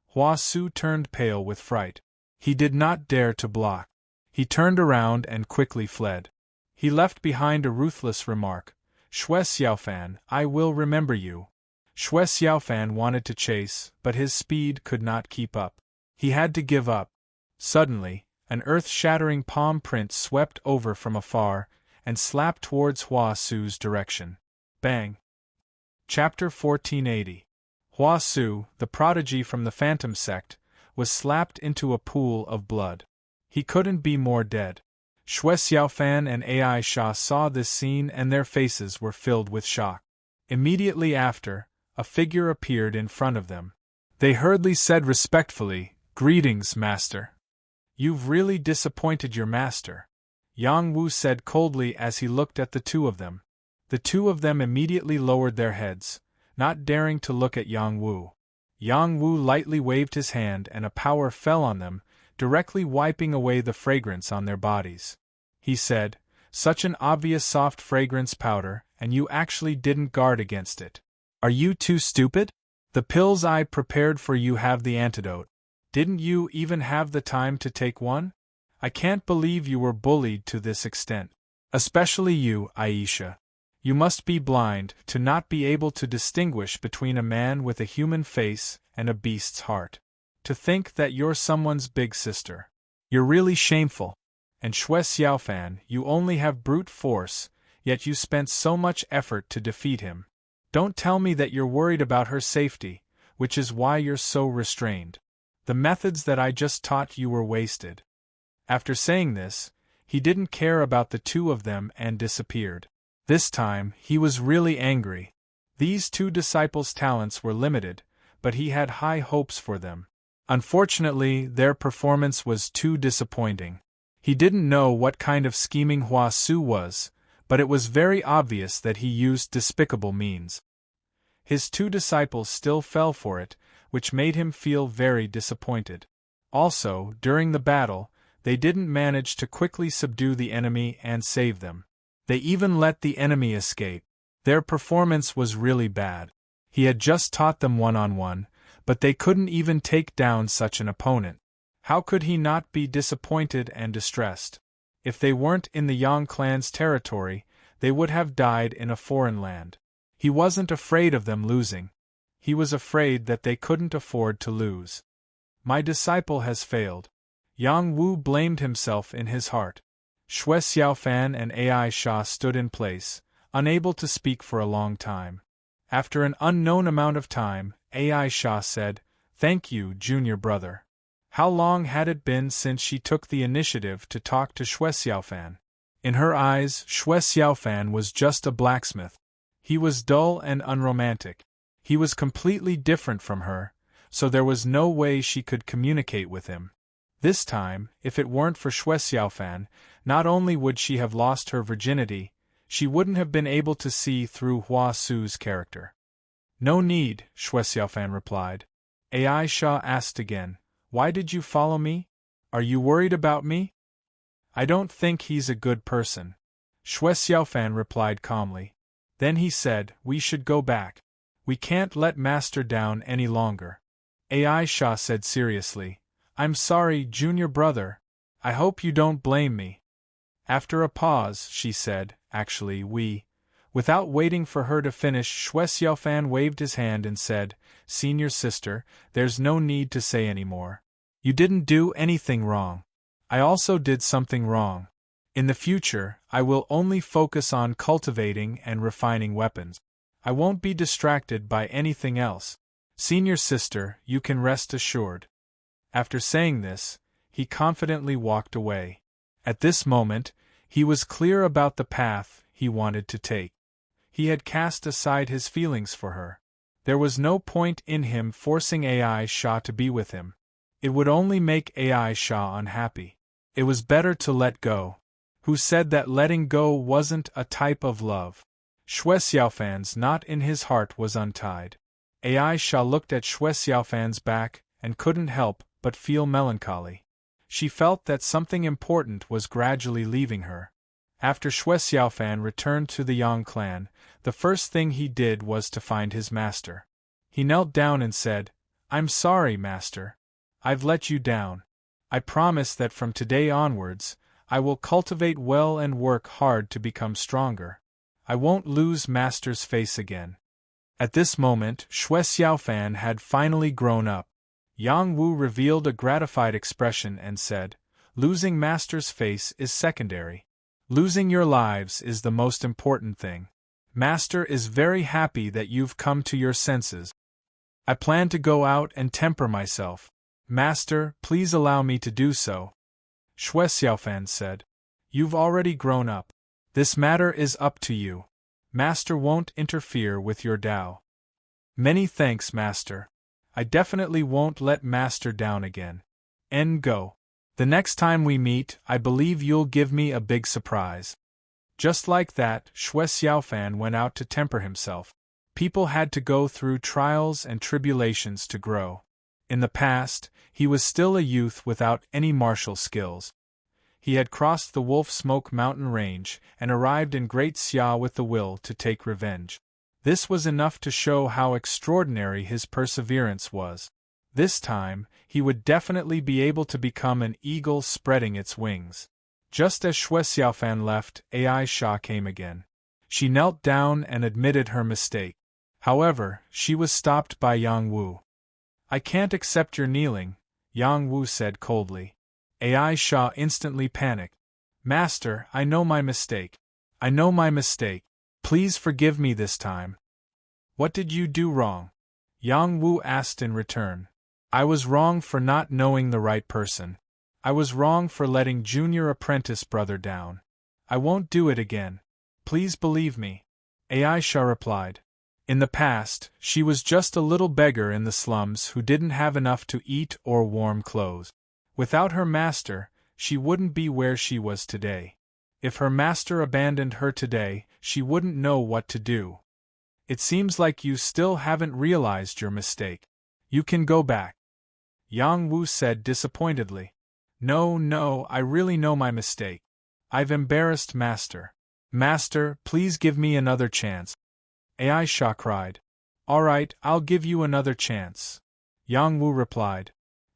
Hua Su turned pale with fright. He did not dare to block. He turned around and quickly fled. He left behind a ruthless remark. Shui Xiaofan, I will remember you. Shui Xiaofan wanted to chase, but his speed could not keep up. He had to give up. Suddenly, an earth-shattering palm print swept over from afar and slapped towards Hua Su's direction. Bang! Chapter 1480. Hua Su, the prodigy from the Phantom sect, was slapped into a pool of blood. He couldn't be more dead. Shui Xiaofan and Ai Sha saw this scene and their faces were filled with shock. Immediately after, a figure appeared in front of them. They hurriedly said respectfully, "Greetings, master." "You've really disappointed your master," Yang Wu said coldly as he looked at the two of them. The two of them immediately lowered their heads, not daring to look at Yang Wu. Yang Wu lightly waved his hand and a power fell on them, directly wiping away the fragrance on their bodies. He said, "Such an obvious soft fragrance powder, and you actually didn't guard against it. Are you too stupid? The pills I prepared for you have the antidote. Didn't you even have the time to take one? I can't believe you were bullied to this extent. Especially you, Aisha. You must be blind to not be able to distinguish between a man with a human face and a beast's heart. To think that you're someone's big sister. You're really shameful. And Shui Xiaofan, you only have brute force, yet you spent so much effort to defeat him. Don't tell me that you're worried about her safety, which is why you're so restrained. The methods that I just taught you were wasted." After saying this, he didn't care about the two of them and disappeared. This time, he was really angry. These two disciples' talents were limited, but he had high hopes for them. Unfortunately, their performance was too disappointing. He didn't know what kind of scheming Hua Su was, but it was very obvious that he used despicable means. His two disciples still fell for it, which made him feel very disappointed. Also, during the battle, they didn't manage to quickly subdue the enemy and save them. They even let the enemy escape. Their performance was really bad. He had just taught them one-on-one, but they couldn't even take down such an opponent. How could he not be disappointed and distressed? If they weren't in the Yang clan's territory, they would have died in a foreign land. He wasn't afraid of them losing. He was afraid that they couldn't afford to lose. My disciple has failed. Yang Wu blamed himself in his heart. Shui Xiaofan and Ai Sha stood in place, unable to speak for a long time. After an unknown amount of time, Ai Sha said, "Thank you, junior brother." How long had it been since she took the initiative to talk to Shui Xiaofan? In her eyes, Shui Xiaofan was just a blacksmith. He was dull and unromantic. He was completely different from her, so there was no way she could communicate with him. This time, if it weren't for Shui Xiaofan, not only would she have lost her virginity, she wouldn't have been able to see through Hua Su's character. "No need," Shui Xiaofan replied. Ai Sha asked again, "Why did you follow me? Are you worried about me?" "I don't think he's a good person," Shui Xiaofan replied calmly. Then he said, "We should go back. We can't let Master down any longer." Ai Sha said seriously, "I'm sorry, junior brother. I hope you don't blame me." After a pause, she said, "Actually, we—" Without waiting for her to finish, Shui Xiaofan waved his hand and said, "Senior sister, there's no need to say any more. You didn't do anything wrong. I also did something wrong. In the future, I will only focus on cultivating and refining weapons. I won't be distracted by anything else. Senior sister, you can rest assured." After saying this, he confidently walked away. At this moment, he was clear about the path he wanted to take. He had cast aside his feelings for her. There was no point in him forcing Ai Sha to be with him. It would only make Ai Sha unhappy. It was better to let go. Who said that letting go wasn't a type of love? Shui Xiaofan's knot in his heart was untied. Ai Sha looked at Shui Xiaofan's back and couldn't help but feel melancholy. She felt that something important was gradually leaving her. After Shui Xiaofan returned to the Yang clan, the first thing he did was to find his master. He knelt down and said, "I'm sorry, master. I've let you down. I promise that from today onwards, I will cultivate well and work hard to become stronger. I won't lose Master's face again. At this moment, Shui Xiaofan had finally grown up. Yang Wu revealed a gratified expression and said, "Losing Master's face is secondary. Losing your lives is the most important thing. Master is very happy that you've come to your senses. I plan to go out and temper myself. Master, please allow me to do so." Shui Xiaofan said, "You've already grown up. This matter is up to you. Master won't interfere with your Tao." "Many thanks, Master. I definitely won't let Master down again. Go. The next time we meet, I believe you'll give me a big surprise." Just like that, Shui Xiaofan went out to temper himself. People had to go through trials and tribulations to grow. In the past, he was still a youth without any martial skills. He had crossed the Wolf Smoke mountain range and arrived in Great Xia with the will to take revenge. This was enough to show how extraordinary his perseverance was. This time, he would definitely be able to become an eagle spreading its wings. Just as Shui Xiaofan left, Ai Sha came again. She knelt down and admitted her mistake. However, she was stopped by Yang Wu. "I can't accept your kneeling," Yang Wu said coldly. Ai Sha instantly panicked. "Master, I know my mistake. I know my mistake. Please forgive me this time." "What did you do wrong?" Yang Wu asked in return. "I was wrong for not knowing the right person. I was wrong for letting junior apprentice brother down. I won't do it again. Please believe me," Ai Sha replied. In the past, she was just a little beggar in the slums who didn't have enough to eat or warm clothes. Without her master, she wouldn't be where she was today. If her master abandoned her today, she wouldn't know what to do. "It seems like you still haven't realized your mistake. You can go back," Yang Wu said disappointedly. No, I really know my mistake. I've embarrassed Master. Master, please give me another chance," Ai Sha cried. "All right, I'll give you another chance," Yang Wu replied.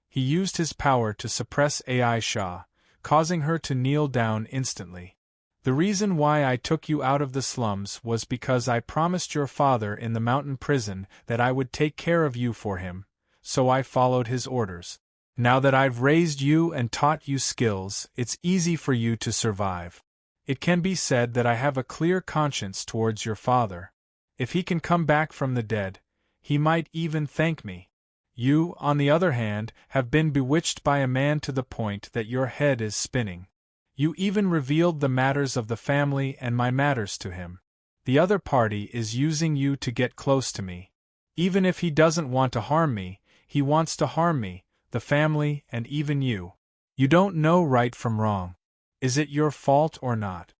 He used his power to suppress Ai Sha, causing her to kneel down instantly. "The reason why I took you out of the slums was because I promised your father in the mountain prison that I would take care of you for him, so I followed his orders. Now that I've raised you and taught you skills, it's easy for you to survive. It can be said that I have a clear conscience towards your father. If he can come back from the dead, he might even thank me. You, on the other hand, have been bewitched by a man to the point that your head is spinning. You even revealed the matters of the family and my matters to him. The other party is using you to get close to me. Even if he doesn't want to harm me, he wants to harm me, the family, and even you. You don't know right from wrong. Is it your fault or not?"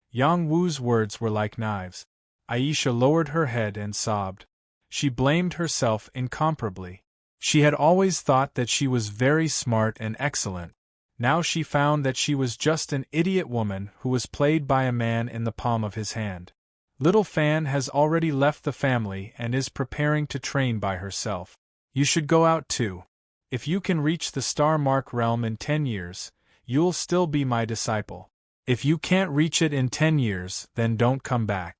Yang Wu's words were like knives. Aisha lowered her head and sobbed. She blamed herself incomparably. She had always thought that she was very smart and excellent. Now she found that she was just an idiot woman who was played by a man in the palm of his hand. Little Fan has already left the family and is preparing to train by herself. You should go out too. If you can reach the Star Mark realm in 10 years, you'll still be my disciple. If you can't reach it in 10 years, then don't come back."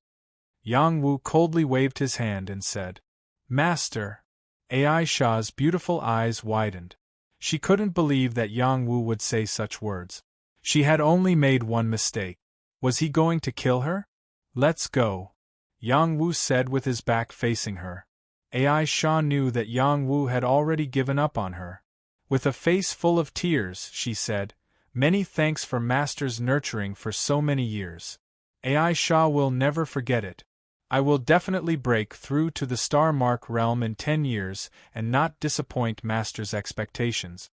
Yang Wu coldly waved his hand and said, "Master." Ai Sha's beautiful eyes widened. She couldn't believe that Yang Wu would say such words. She had only made one mistake. Was he going to kill her? "Let's go," Yang Wu said with his back facing her. Ai Sha knew that Yang Wu had already given up on her. With a face full of tears, she said, "Many thanks for Master's nurturing for so many years. Ai Sha will never forget it. I will definitely break through to the Star Mark realm in 10 years and not disappoint Master's expectations."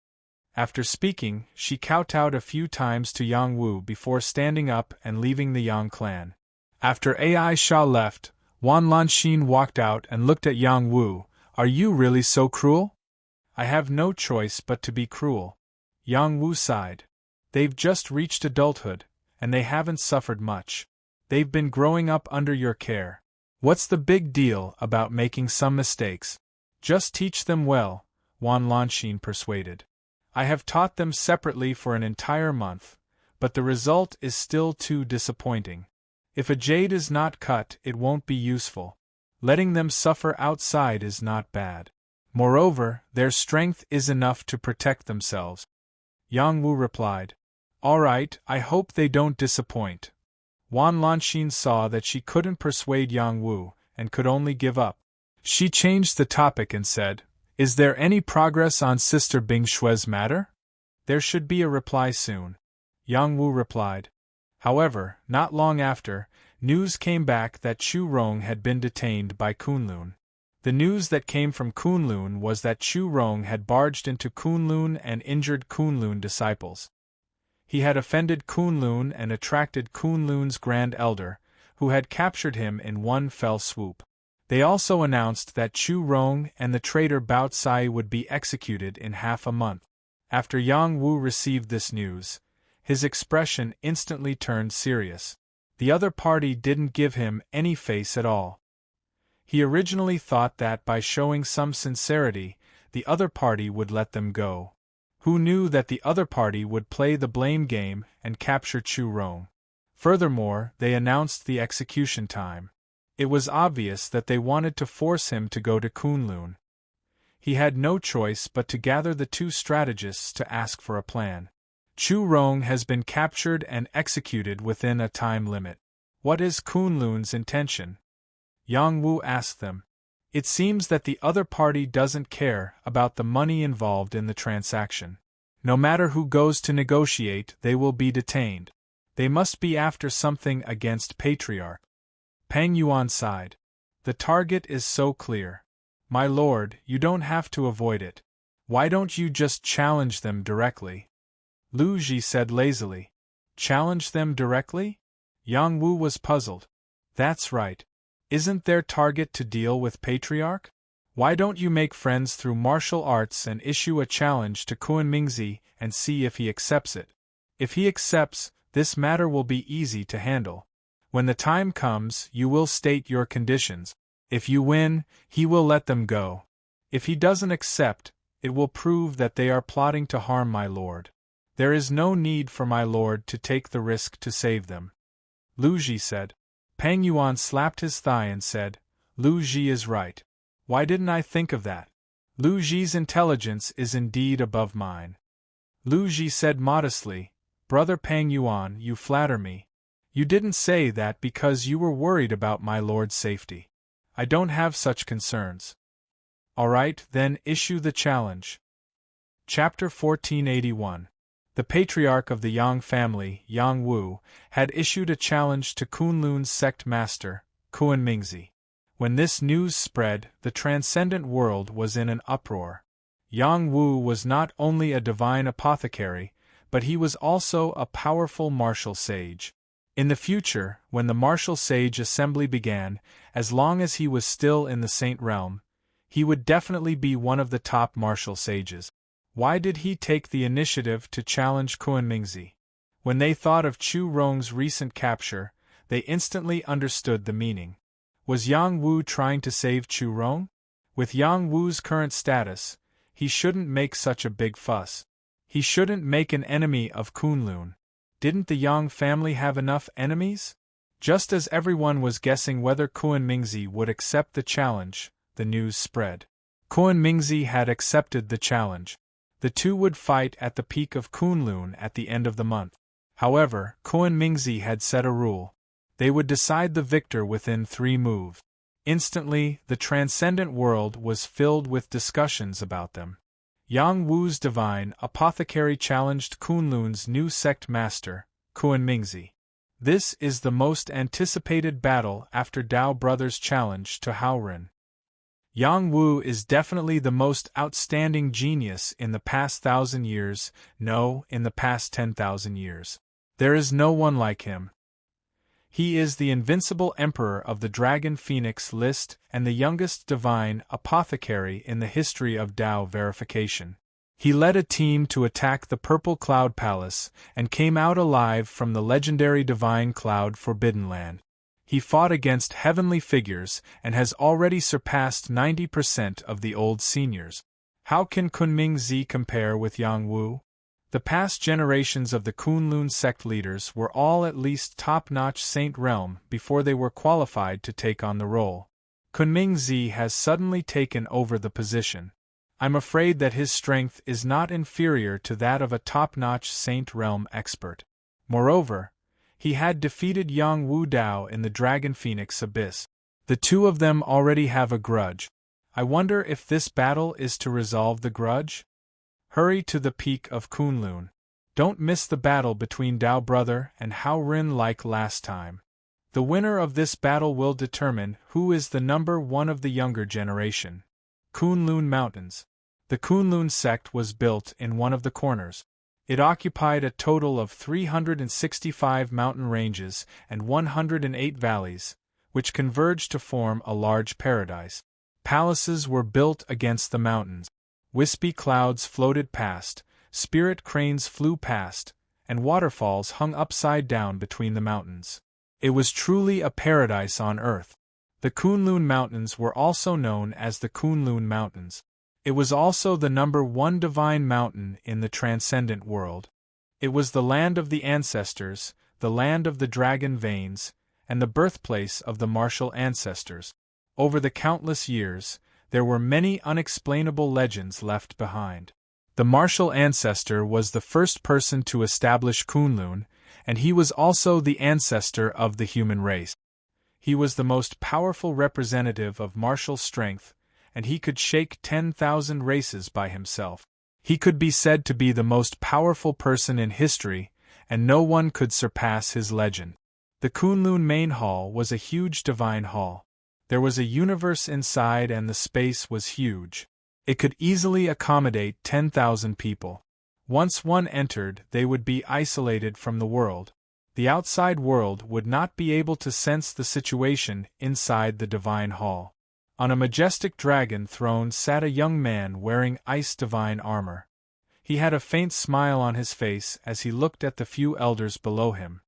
After speaking, she kowtowed a few times to Yang Wu before standing up and leaving the Yang clan. After Ai Sha left, Wan Lanxin walked out and looked at Yang Wu. "Are you really so cruel?" "I have no choice but to be cruel," Yang Wu sighed. "They've just reached adulthood, and they haven't suffered much. They've been growing up under your care. What's the big deal about making some mistakes? Just teach them well," Wan Lanxin persuaded. I have taught them separately for an entire month, but the result is still too disappointing. If a jade is not cut, it won't be useful. Letting them suffer outside is not bad. Moreover, their strength is enough to protect themselves. Yang Wu replied, All right, I hope they don't disappoint. Wan Lanxin saw that she couldn't persuade Yang Wu, and could only give up. She changed the topic and said, Is there any progress on Sister Bing Shui's matter? There should be a reply soon. Yang Wu replied. However, not long after, news came back that Chu Rong had been detained by Kunlun. The news that came from Kunlun was that Chu Rong had barged into Kunlun and injured Kunlun disciples. He had offended Kunlun and attracted Kunlun's Grand Elder, who had captured him in one fell swoop. They also announced that Chu Rong and the traitor Bao Cai would be executed in half a month. After Yang Wu received this news, his expression instantly turned serious. The other party didn't give him any face at all. He originally thought that by showing some sincerity, the other party would let them go. Who knew that the other party would play the blame game and capture Chu Rong? Furthermore, they announced the execution time. It was obvious that they wanted to force him to go to Kunlun. He had no choice but to gather the two strategists to ask for a plan. Chu Rong has been captured and executed within a time limit. What is Kunlun's intention? Yang Wu asked them. It seems that the other party doesn't care about the money involved in the transaction. No matter who goes to negotiate, they will be detained. They must be after something against Patriarch. Pang Yuan sighed. The target is so clear. My lord, you don't have to avoid it. Why don't you just challenge them directly? Lu Ji said lazily. Challenge them directly? Yang Wu was puzzled. That's right. Isn't their target to deal with Patriarch? Why don't you make friends through martial arts and issue a challenge to Kunmingzi and see if he accepts it? If he accepts, this matter will be easy to handle. When the time comes, you will state your conditions. If you win, he will let them go. If he doesn't accept, it will prove that they are plotting to harm my lord. There is no need for my lord to take the risk to save them. Lu Ji said. Pang Yuan slapped his thigh and said, Lu Ji is right. Why didn't I think of that? Lu Ji's intelligence is indeed above mine. Lu Ji said modestly, Brother Pang Yuan, you flatter me. You didn't say that because you were worried about my lord's safety. I don't have such concerns. All right, then issue the challenge. Chapter 1481. The patriarch of the Yang family, Yang Wu, had issued a challenge to Kunlun's sect master, Kunmingzi. When this news spread, the transcendent world was in an uproar. Yang Wu was not only a divine apothecary, but he was also a powerful martial sage. In the future, when the martial sage assembly began, as long as he was still in the Saint realm, he would definitely be one of the top martial sages. Why did he take the initiative to challenge Kunmingzi? When they thought of Chu Rong's recent capture, they instantly understood the meaning. Was Yang Wu trying to save Chu Rong? With Yang Wu's current status, he shouldn't make such a big fuss. He shouldn't make an enemy of Kunlun. Didn't the Yang family have enough enemies? Just as everyone was guessing whether Kunmingzi would accept the challenge, the news spread. Kunmingzi had accepted the challenge. The two would fight at the peak of Kunlun at the end of the month. However, Kunmingzi had set a rule. They would decide the victor within 3 moves. Instantly, the transcendent world was filled with discussions about them. Yang Wu's divine apothecary challenged Kunlun's new sect master, Kunmingzi. This is the most anticipated battle after Dao Brothers' challenge to Haoren. Yang Wu is definitely the most outstanding genius in the past 1,000 years, no, in the past 10,000 years. There is no one like him. He is the invincible emperor of the Dragon Phoenix list and the youngest divine apothecary in the history of Dao verification. He led a team to attack the Purple Cloud Palace and came out alive from the legendary divine cloud Forbidden Land. He fought against heavenly figures and has already surpassed 90% of the old seniors. How can Kunming-zi compare with Yang Wu? The past generations of the Kunlun sect leaders were all at least top-notch Saint Realm before they were qualified to take on the role. Kunming-zi has suddenly taken over the position. I'm afraid that his strength is not inferior to that of a top-notch Saint Realm expert. Moreover, he had defeated Yang Wu Dao in the Dragon Phoenix Abyss. The two of them already have a grudge. I wonder if this battle is to resolve the grudge? Hurry to the peak of Kunlun. Don't miss the battle between Dao Brother and Hao Rin like last time. The winner of this battle will determine who is the number one of the younger generation. Kunlun Mountains. The Kunlun sect was built in one of the corners. It occupied a total of 365 mountain ranges and 108 valleys, which converged to form a large paradise. Palaces were built against the mountains. Wispy clouds floated past, spirit cranes flew past, and waterfalls hung upside down between the mountains. It was truly a paradise on earth. The Kunlun Mountains were also known as the Kunlun Mountains. It was also the number one divine mountain in the transcendent world. It was the land of the ancestors, the land of the dragon veins, and the birthplace of the martial ancestors. Over the countless years, there were many unexplainable legends left behind. The martial ancestor was the first person to establish Kunlun, and he was also the ancestor of the human race. He was the most powerful representative of martial strength, and he could shake 10,000 races by himself. He could be said to be the most powerful person in history, and no one could surpass his legend. The Kunlun main hall was a huge divine hall. There was a universe inside and the space was huge. It could easily accommodate 10,000 people. Once one entered, they would be isolated from the world. The outside world would not be able to sense the situation inside the divine hall. On a majestic dragon throne sat a young man wearing ice divine armor. He had a faint smile on his face as he looked at the few elders below him.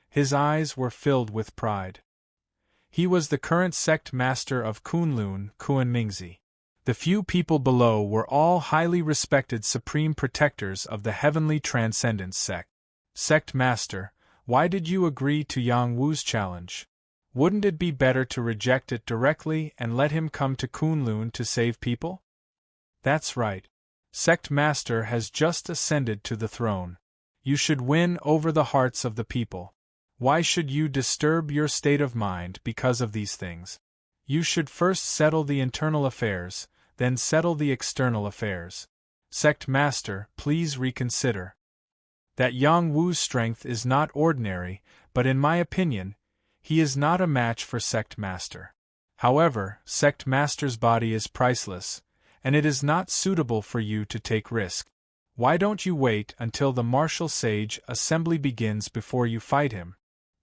His eyes were filled with pride. He was the current sect master of Kunlun, Kunming-zi. The few people below were all highly respected supreme protectors of the heavenly transcendence sect. Sect master, why did you agree to Yang Wu's challenge? Wouldn't it be better to reject it directly and let him come to Kunlun to save people? That's right. Sect master has just ascended to the throne. You should win over the hearts of the people. Why should you disturb your state of mind because of these things? You should first settle the internal affairs, then settle the external affairs. Sect master, please reconsider. That Yang Wu's strength is not ordinary, but in my opinion, he is not a match for sect master. However, sect master's body is priceless, and it is not suitable for you to take risk. Why don't you wait until the martial sage assembly begins before you fight him?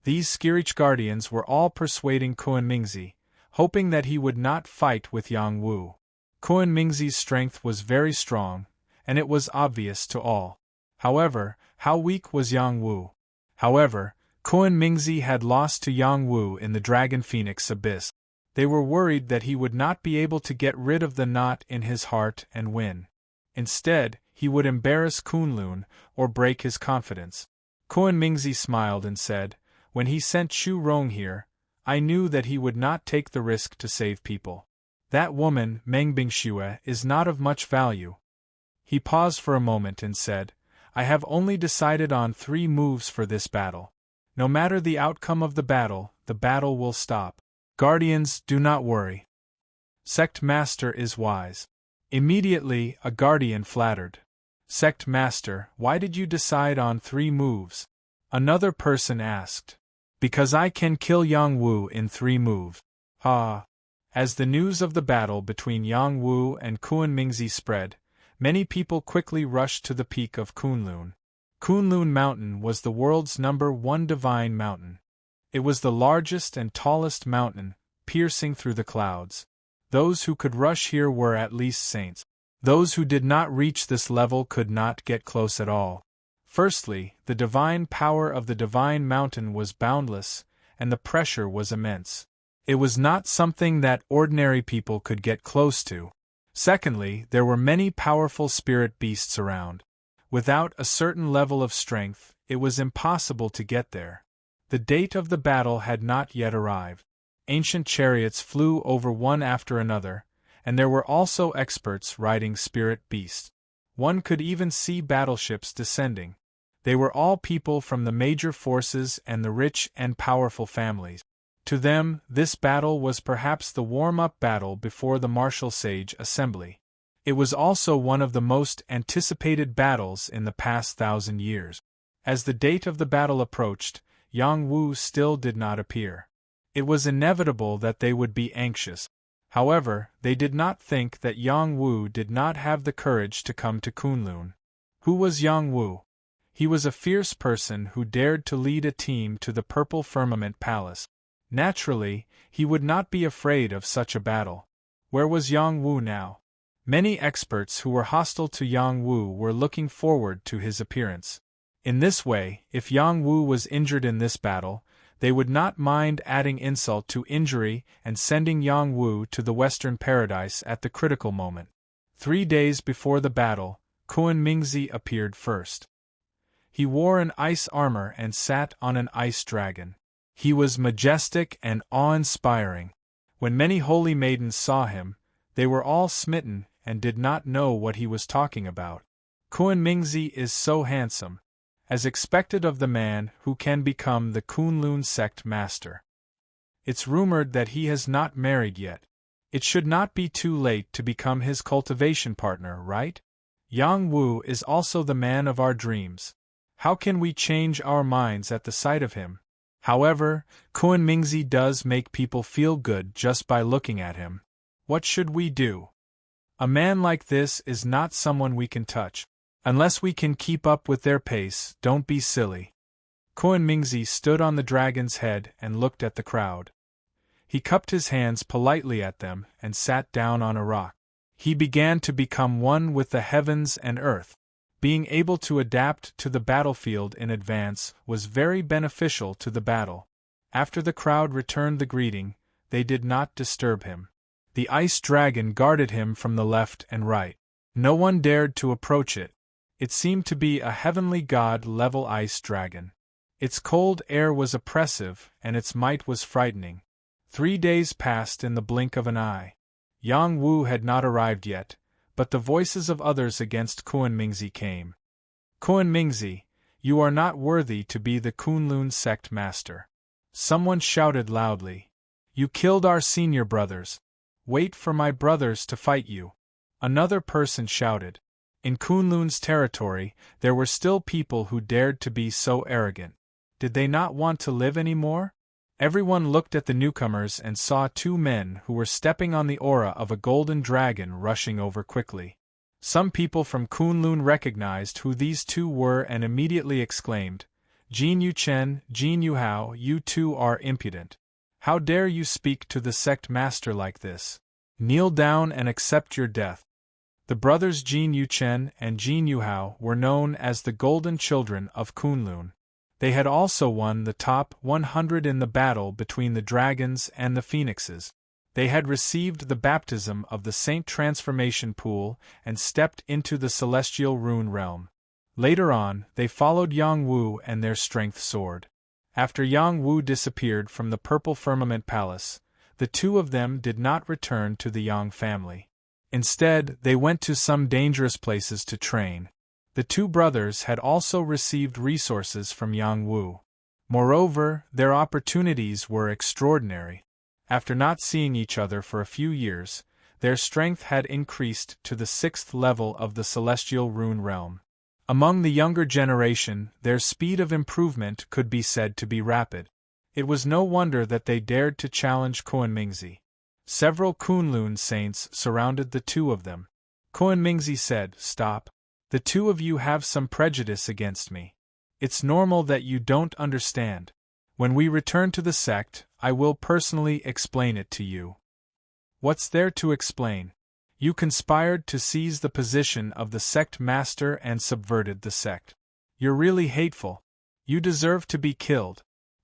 These Skirich guardians were all persuading Kunming-zi, hoping that he would not fight with Yang Wu. Kunming-zi's strength was very strong, and it was obvious to all. However, how weak was Yang Wu? However, Kunming-zi had lost to Yang Wu in the Dragon Phoenix Abyss. They were worried that he would not be able to get rid of the knot in his heart and win. Instead, he would embarrass Kunlun or break his confidence. Kunming-zi smiled and said, "When he sent Xu Rong here, I knew that he would not take the risk to save people. That woman, Meng Bingxue, is not of much value." He paused for a moment and said, "I have only decided on 3 moves for this battle. No matter the outcome of the battle will stop. Guardians, do not worry. Sect master is wise." Immediately, a guardian flattered. "Sect master, why did you decide on 3 moves? Another person asked. "Because I can kill Yang Wu in 3 moves. Ah." As the news of the battle between Yang Wu and Kunming-zi spread, many people quickly rushed to the peak of Kunlun. Kunlun Mountain was the world's #1 divine mountain. It was the largest and tallest mountain, piercing through the clouds. Those who could rush here were at least saints. Those who did not reach this level could not get close at all. Firstly, the divine power of the divine mountain was boundless, and the pressure was immense. It was not something that ordinary people could get close to. Secondly, there were many powerful spirit beasts around. Without a certain level of strength, it was impossible to get there. The date of the battle had not yet arrived. Ancient chariots flew over one after another, and there were also experts riding spirit beasts. One could even see battleships descending. They were all people from the major forces and the rich and powerful families. To them, this battle was perhaps the warm-up battle before the martial sage assembly. It was also one of the most anticipated battles in the past 1,000 years. As the date of the battle approached, Yang Wu still did not appear. It was inevitable that they would be anxious. However, they did not think that Yang Wu did not have the courage to come to Kunlun. Who was Yang Wu? He was a fierce person who dared to lead a team to the Purple Firmament Palace. Naturally, he would not be afraid of such a battle. Where was Yang Wu now? Many experts who were hostile to Yang Wu were looking forward to his appearance. In this way, if Yang Wu was injured in this battle, they would not mind adding insult to injury and sending Yang Wu to the Western Paradise at the critical moment. 3 days before the battle, Kuan Mingzi appeared first. He wore an ice armor and sat on an ice dragon. He was majestic and awe-inspiring. When many holy maidens saw him, they were all smitten and did not know what he was talking about. Kuan Mingzi is so handsome, as expected of the man who can become the Kunlun sect master. It's rumored that he has not married yet. It should not be too late to become his cultivation partner, right? Yang Wu is also the man of our dreams. How can we change our minds at the sight of him? However, Kuan Mingzi does make people feel good just by looking at him. What should we do? A man like this is not someone we can touch. Unless we can keep up with their pace, don't be silly. Kuan Mingzi stood on the dragon's head and looked at the crowd. He cupped his hands politely at them and sat down on a rock. He began to become one with the heavens and earth. Being able to adapt to the battlefield in advance was very beneficial to the battle. After the crowd returned the greeting, they did not disturb him. The ice dragon guarded him from the left and right. No one dared to approach it. It seemed to be a heavenly god-level ice dragon. Its cold air was oppressive, and its might was frightening. 3 days passed in the blink of an eye. Yang Wu had not arrived yet, but the voices of others against Kuan Mingzi came. Kuan Mingzi, you are not worthy to be the Kunlun sect master. Someone shouted loudly. You killed our senior brothers. Wait for my brothers to fight you. Another person shouted. In Kunlun's territory, there were still people who dared to be so arrogant. Did they not want to live anymore? Everyone looked at the newcomers and saw 2 men who were stepping on the aura of a golden dragon rushing over quickly. Some people from Kunlun recognized who these 2 were and immediately exclaimed, Jin Yu Chen, Jin Yu Hao, you 2 are impudent. How dare you speak to the sect master like this? Kneel down and accept your death. The brothers Jin Yu Chen and Jin Yu Hao were known as the Golden Children of Kunlun. They had also won the top 100 in the battle between the dragons and the phoenixes. They had received the baptism of the Saint Transformation Pool and stepped into the celestial rune realm. Later on, they followed Yang Wu and their strength soared. After Yang Wu disappeared from the Purple Firmament Palace, the 2 of them did not return to the Yang family. Instead, they went to some dangerous places to train. The 2 brothers had also received resources from Yang Wu. Moreover, their opportunities were extraordinary. After not seeing each other for a few years, their strength had increased to the 6th level of the celestial rune realm. Among the younger generation, their speed of improvement could be said to be rapid. It was no wonder that they dared to challenge Kuan Mingzi. Several Kunlun saints surrounded the 2 of them. Kuan Mingzi said, Stop. The 2 of you have some prejudice against me. It's normal that you don't understand. When we return to the sect, I will personally explain it to you. What's there to explain? You conspired to seize the position of the sect master and subverted the sect. You're really hateful. You deserve to be killed.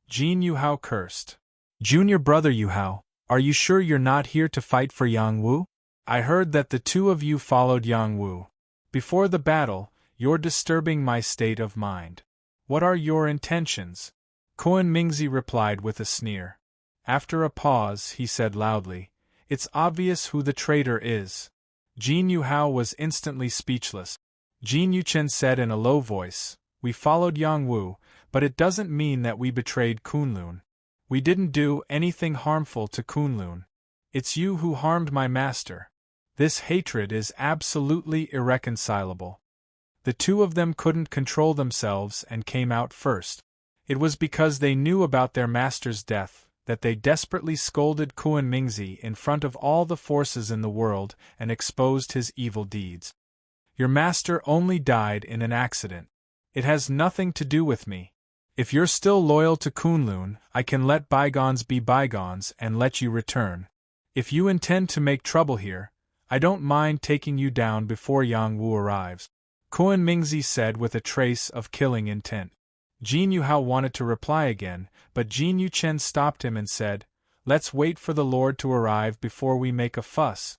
Jin Yu Hao cursed. Junior brother Yu Hao, are you sure you're not here to fight for Yang Wu? I heard that the two of you followed Yang Wu. Before the battle, you're disturbing my state of mind. What are your intentions? Kuan Mingzi replied with a sneer. After a pause, he said loudly, "It's obvious who the traitor is." Jin Yuhao was instantly speechless. Jin Yuchen said in a low voice, "We followed Yang Wu, but it doesn't mean that we betrayed Kunlun. We didn't do anything harmful to Kunlun. It's you who harmed my master. This hatred is absolutely irreconcilable." The two of them couldn't control themselves and came out first. It was because they knew about their master's death that they desperately scolded Kuan Mingzi in front of all the forces in the world and exposed his evil deeds. "Your master only died in an accident. It has nothing to do with me. If you're still loyal to Kunlun, I can let bygones be bygones and let you return. If you intend to make trouble here, I don't mind taking you down before Yang Wu arrives," Kuan Mingzi said with a trace of killing intent. Jin Yuhao wanted to reply again, but Jin Yuchen stopped him and said, "Let's wait for the Lord to arrive before we make a fuss.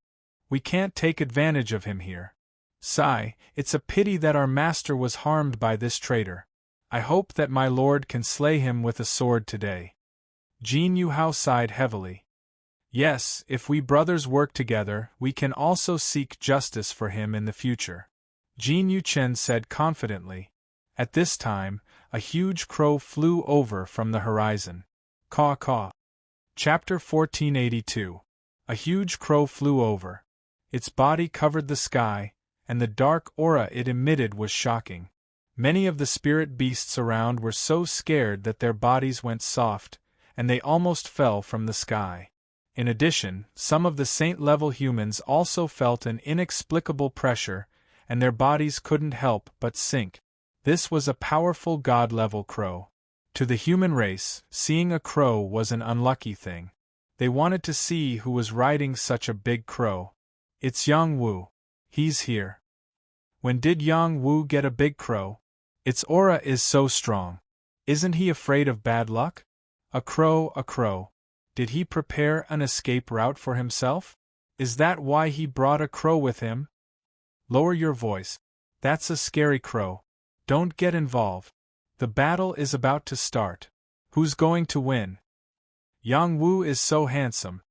We can't take advantage of him here. Sigh, it's a pity that our master was harmed by this traitor. I hope that my lord can slay him with a sword today." Jin Yuhao sighed heavily. "Yes, if we brothers work together, we can also seek justice for him in the future," Jin Yuchen said confidently. At this time, a huge crow flew over from the horizon. Caw caw. Chapter 1482. A huge crow flew over. Its body covered the sky, and the dark aura it emitted was shocking. Many of the spirit beasts around were so scared that their bodies went soft, and they almost fell from the sky. In addition, some of the saint-level humans also felt an inexplicable pressure, and their bodies couldn't help but sink. This was a powerful god-level crow. To the human race, seeing a crow was an unlucky thing. They wanted to see who was riding such a big crow. "It's Yang Wu. He's here." "When did Yang Wu get a big crow? Its aura is so strong. Isn't he afraid of bad luck? A crow, a crow. Did he prepare an escape route for himself? Is that why he brought a crow with him?" "Lower your voice. That's a scary crow. Don't get involved. The battle is about to start. Who's going to win?" "Yang Wu is so handsome.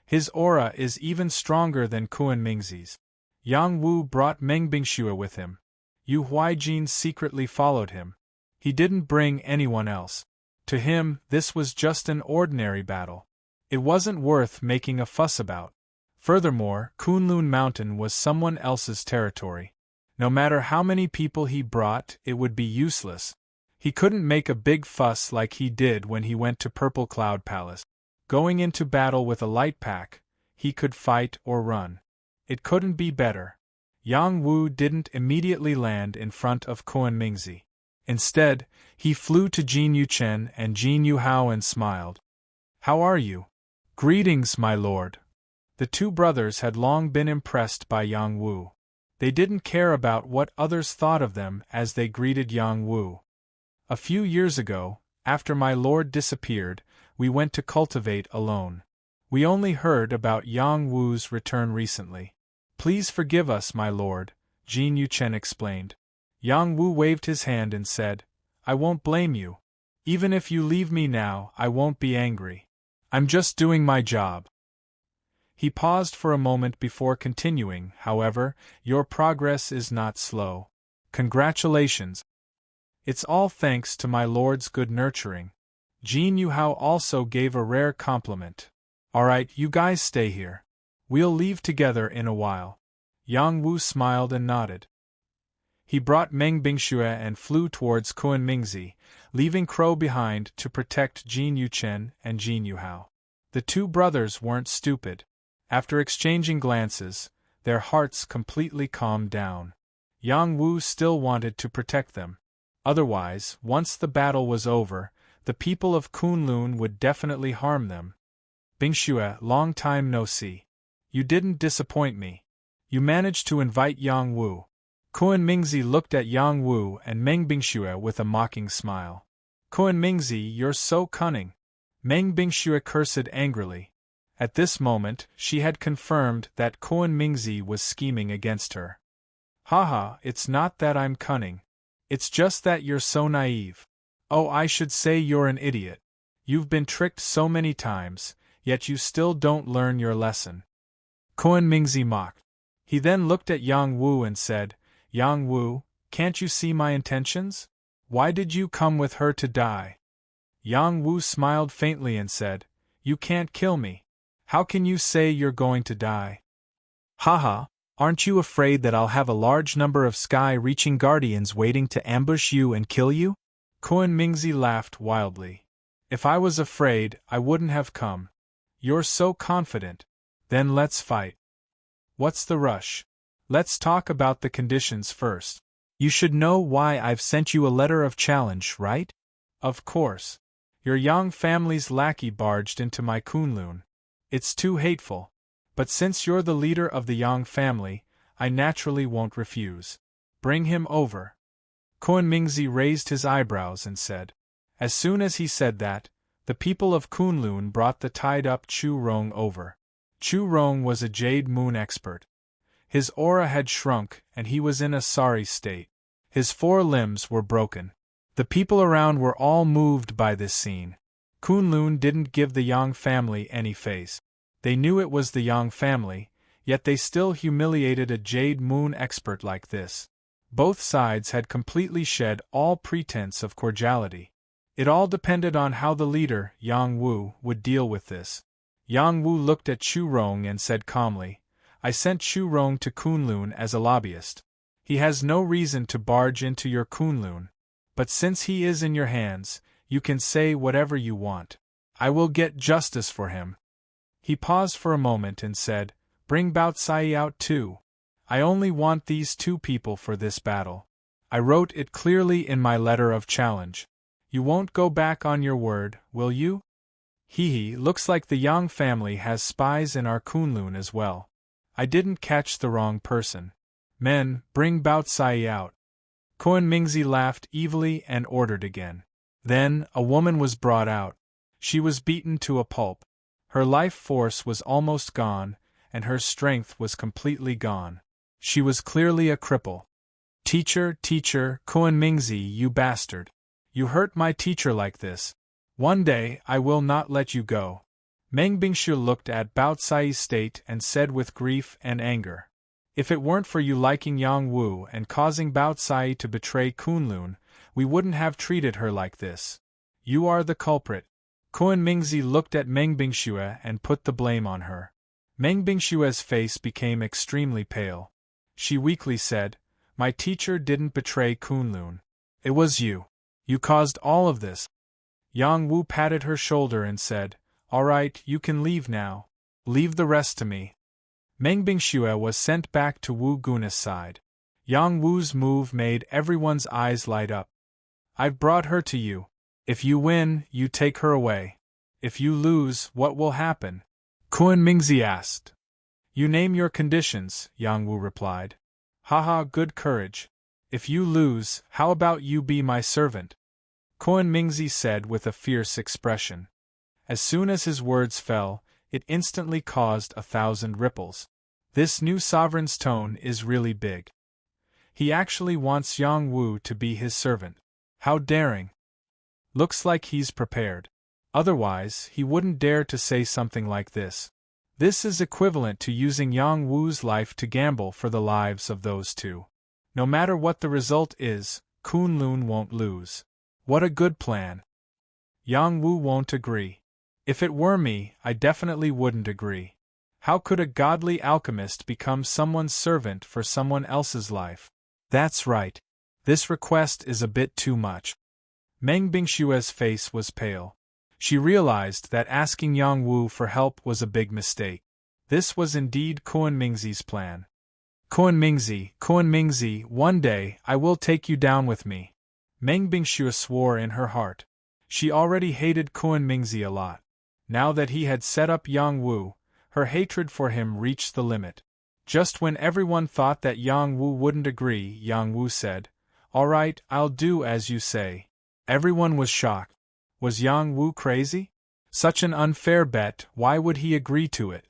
His aura is even stronger than Kuan Mingzi's. Yang Wu brought Meng Bingxue with him. Yu Huijin secretly followed him. He didn't bring anyone else. To him, this was just an ordinary battle. It wasn't worth making a fuss about. Furthermore, Kunlun Mountain was someone else's territory. No matter how many people he brought, it would be useless. He couldn't make a big fuss like he did when he went to Purple Cloud Palace. Going into battle with a light pack, he could fight or run. It couldn't be better. Yang Wu didn't immediately land in front of Kuan Mingzi. Instead, he flew to Jin Yuchen and Jin Yuhao and smiled. "How are you?" "Greetings, my lord." The two brothers had long been impressed by Yang Wu. They didn't care about what others thought of them as they greeted Yang Wu. "A few years ago, after my lord disappeared, we went to cultivate alone. We only heard about Yang Wu's return recently. Please forgive us, my lord," Jin Yuchen explained. Yang Wu waved his hand and said, "I won't blame you. Even if you leave me now, I won't be angry. I'm just doing my job." He paused for a moment before continuing, "However, your progress is not slow. Congratulations. It's all thanks to my lord's good nurturing." Jin Yuhao also gave a rare compliment. "Alright, you guys stay here. We'll leave together in a while." Yang Wu smiled and nodded. He brought Meng Bingxue and flew towards Kuan Mingzi, leaving Crow behind to protect Jin Yuchen and Jin Yuhao. The two brothers weren't stupid. After exchanging glances, their hearts completely calmed down. Yang Wu still wanted to protect them. Otherwise, once the battle was over, the people of Kunlun would definitely harm them. "Bingxue, long time no see. You didn't disappoint me. You managed to invite Yang Wu." Kuan Mingzi looked at Yang Wu and Meng Bingxue with a mocking smile. "Kuan Mingzi, you're so cunning." Meng Bingxue cursed angrily. At this moment, she had confirmed that Koan Mingzi was scheming against her. Haha, it's not that I'm cunning. It's just that you're so naive. Oh, I should say you're an idiot. You've been tricked so many times, yet you still don't learn your lesson. Koan Mingzi mocked. He then looked at Yang Wu and said, Yang Wu, can't you see my intentions? Why did you come with her to die? Yang Wu smiled faintly and said, You can't kill me. How can you say you're going to die? Haha, aren't you afraid that I'll have a large number of sky-reaching guardians waiting to ambush you and kill you? Koan Mingzi laughed wildly. If I was afraid, I wouldn't have come. You're so confident. Then let's fight. What's the rush? Let's talk about the conditions first. You should know why I've sent you a letter of challenge, right? Of course. Your Yang family's lackey barged into my Kunlun. It's too hateful. But since you're the leader of the Yang family, I naturally won't refuse. Bring him over. Koan Mingzi raised his eyebrows and said. As soon as he said that, the people of Kunlun brought the tied-up Chu Rong over. Chu Rong was a Jade Moon expert. His aura had shrunk and he was in a sorry state. His 4 limbs were broken. The people around were all moved by this scene. Kunlun didn't give the Yang family any face. They knew it was the Yang family, yet they still humiliated a Jade Moon expert like this. Both sides had completely shed all pretense of cordiality. It all depended on how the leader, Yang Wu, would deal with this. Yang Wu looked at Chu Rong and said calmly, I sent Chu Rong to Kunlun as a lobbyist. He has no reason to barge into your Kunlun. But since he is in your hands, you can say whatever you want. I will get justice for him. He paused for a moment and said, Bring Bao Cai out too. I only want these 2 people for this battle. I wrote it clearly in my letter of challenge. You won't go back on your word, will you? Hee, looks like the Yang family has spies in our Kunlun as well. I didn't catch the wrong person. Men, bring Bao Cai out. Koan Mingzi laughed evilly and ordered again. Then, a woman was brought out. She was beaten to a pulp. Her life force was almost gone, and her strength was completely gone. She was clearly a cripple. Teacher, Koan Mingzi, you bastard. You hurt my teacher like this. One day, I will not let you go. Meng Bingshu looked at Bao Cai's state and said with grief and anger. If it weren't for you liking Yang Wu and causing Bao Cai to betray Kunlun, we wouldn't have treated her like this. You are the culprit. Koan Mingzi looked at Meng Bingxue and put the blame on her. Meng Bingshue's face became extremely pale. She weakly said, My teacher didn't betray Kunlun. It was you. You caused all of this. Yang Wu patted her shoulder and said, All right, you can leave now. Leave the rest to me. Meng Bingxue was sent back to Wu Guna's side. Yang Wu's move made everyone's eyes light up. I've brought her to you. If you win, you take her away. If you lose, what will happen? Koan Mingzi asked. You name your conditions, Yang Wu replied. Haha, good courage. If you lose, how about you be my servant? Koan Mingzi said with a fierce expression. As soon as his words fell, it instantly caused 1,000 ripples. This new sovereign's tone is really big. He actually wants Yang Wu to be his servant. How daring. Looks like he's prepared. Otherwise, he wouldn't dare to say something like this. This is equivalent to using Yang Wu's life to gamble for the lives of those 2. No matter what the result is, Kunlun won't lose. What a good plan. Yang Wu won't agree. If it were me, I definitely wouldn't agree. How could a godly alchemist become someone's servant for someone else's life? That's right. This request is a bit too much. Meng Bingshue's face was pale. She realized that asking Yang Wu for help was a big mistake. This was indeed Koan Mingzi's plan. Koan Mingzi, one day I will take you down with me. Meng Bingxue swore in her heart. She already hated Koan Mingzi a lot. Now that he had set up Yang Wu, her hatred for him reached the limit. Just when everyone thought that Yang Wu wouldn't agree, Yang Wu said, All right, I'll do as you say. Everyone was shocked. Was Yang Wu crazy? Such an unfair bet, why would he agree to it?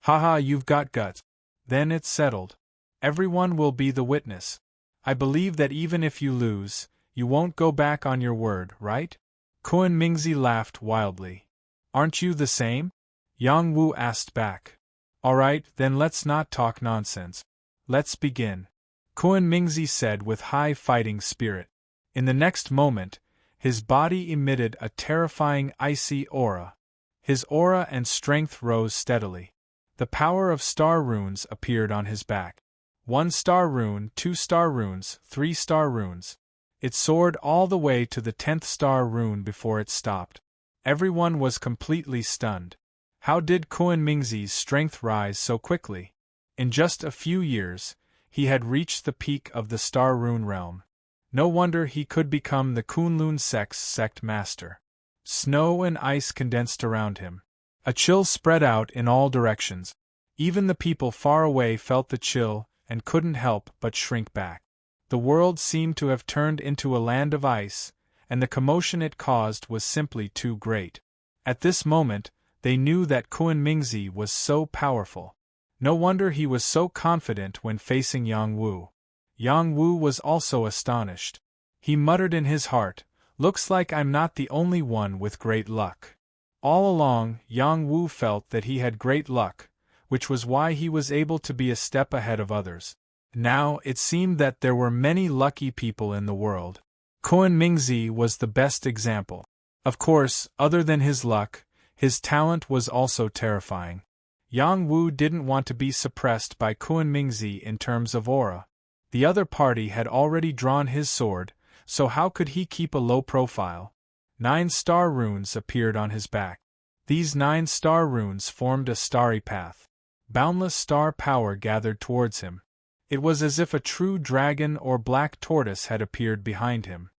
Haha, you've got guts. Then it's settled. Everyone will be the witness. I believe that even if you lose, you won't go back on your word, right? Kuan Mingzi laughed wildly. Aren't you the same? Yang Wu asked back. Alright, then let's not talk nonsense. Let's begin. Kuan Mingzi said with high fighting spirit. In the next moment, his body emitted a terrifying icy aura. His aura and strength rose steadily. The power of star runes appeared on his back. 1-star rune, 2-star runes, 3-star runes. It soared all the way to the 10th star rune before it stopped. Everyone was completely stunned. How did Kuan Mingzi's strength rise so quickly? In just a few years, he had reached the peak of the star rune realm. No wonder he could become the Kunlun sect master. Snow and ice condensed around him. A chill spread out in all directions. Even the people far away felt the chill and couldn't help but shrink back. The world seemed to have turned into a land of ice, and the commotion it caused was simply too great. At this moment, they knew that Kuan Mingzi was so powerful. No wonder he was so confident when facing Yang Wu. Yang Wu was also astonished. He muttered in his heart, "Looks like I'm not the only one with great luck." All along, Yang Wu felt that he had great luck, which was why he was able to be a step ahead of others. Now, it seemed that there were many lucky people in the world. Kuan Mingzi was the best example. Of course, other than his luck, his talent was also terrifying. Yang Wu didn't want to be suppressed by Kuan Mingzi in terms of aura. The other party had already drawn his sword, so how could he keep a low profile? 9-star runes appeared on his back. These 9-star runes formed a starry path. Boundless star power gathered towards him. It was as if a true dragon or black tortoise had appeared behind him.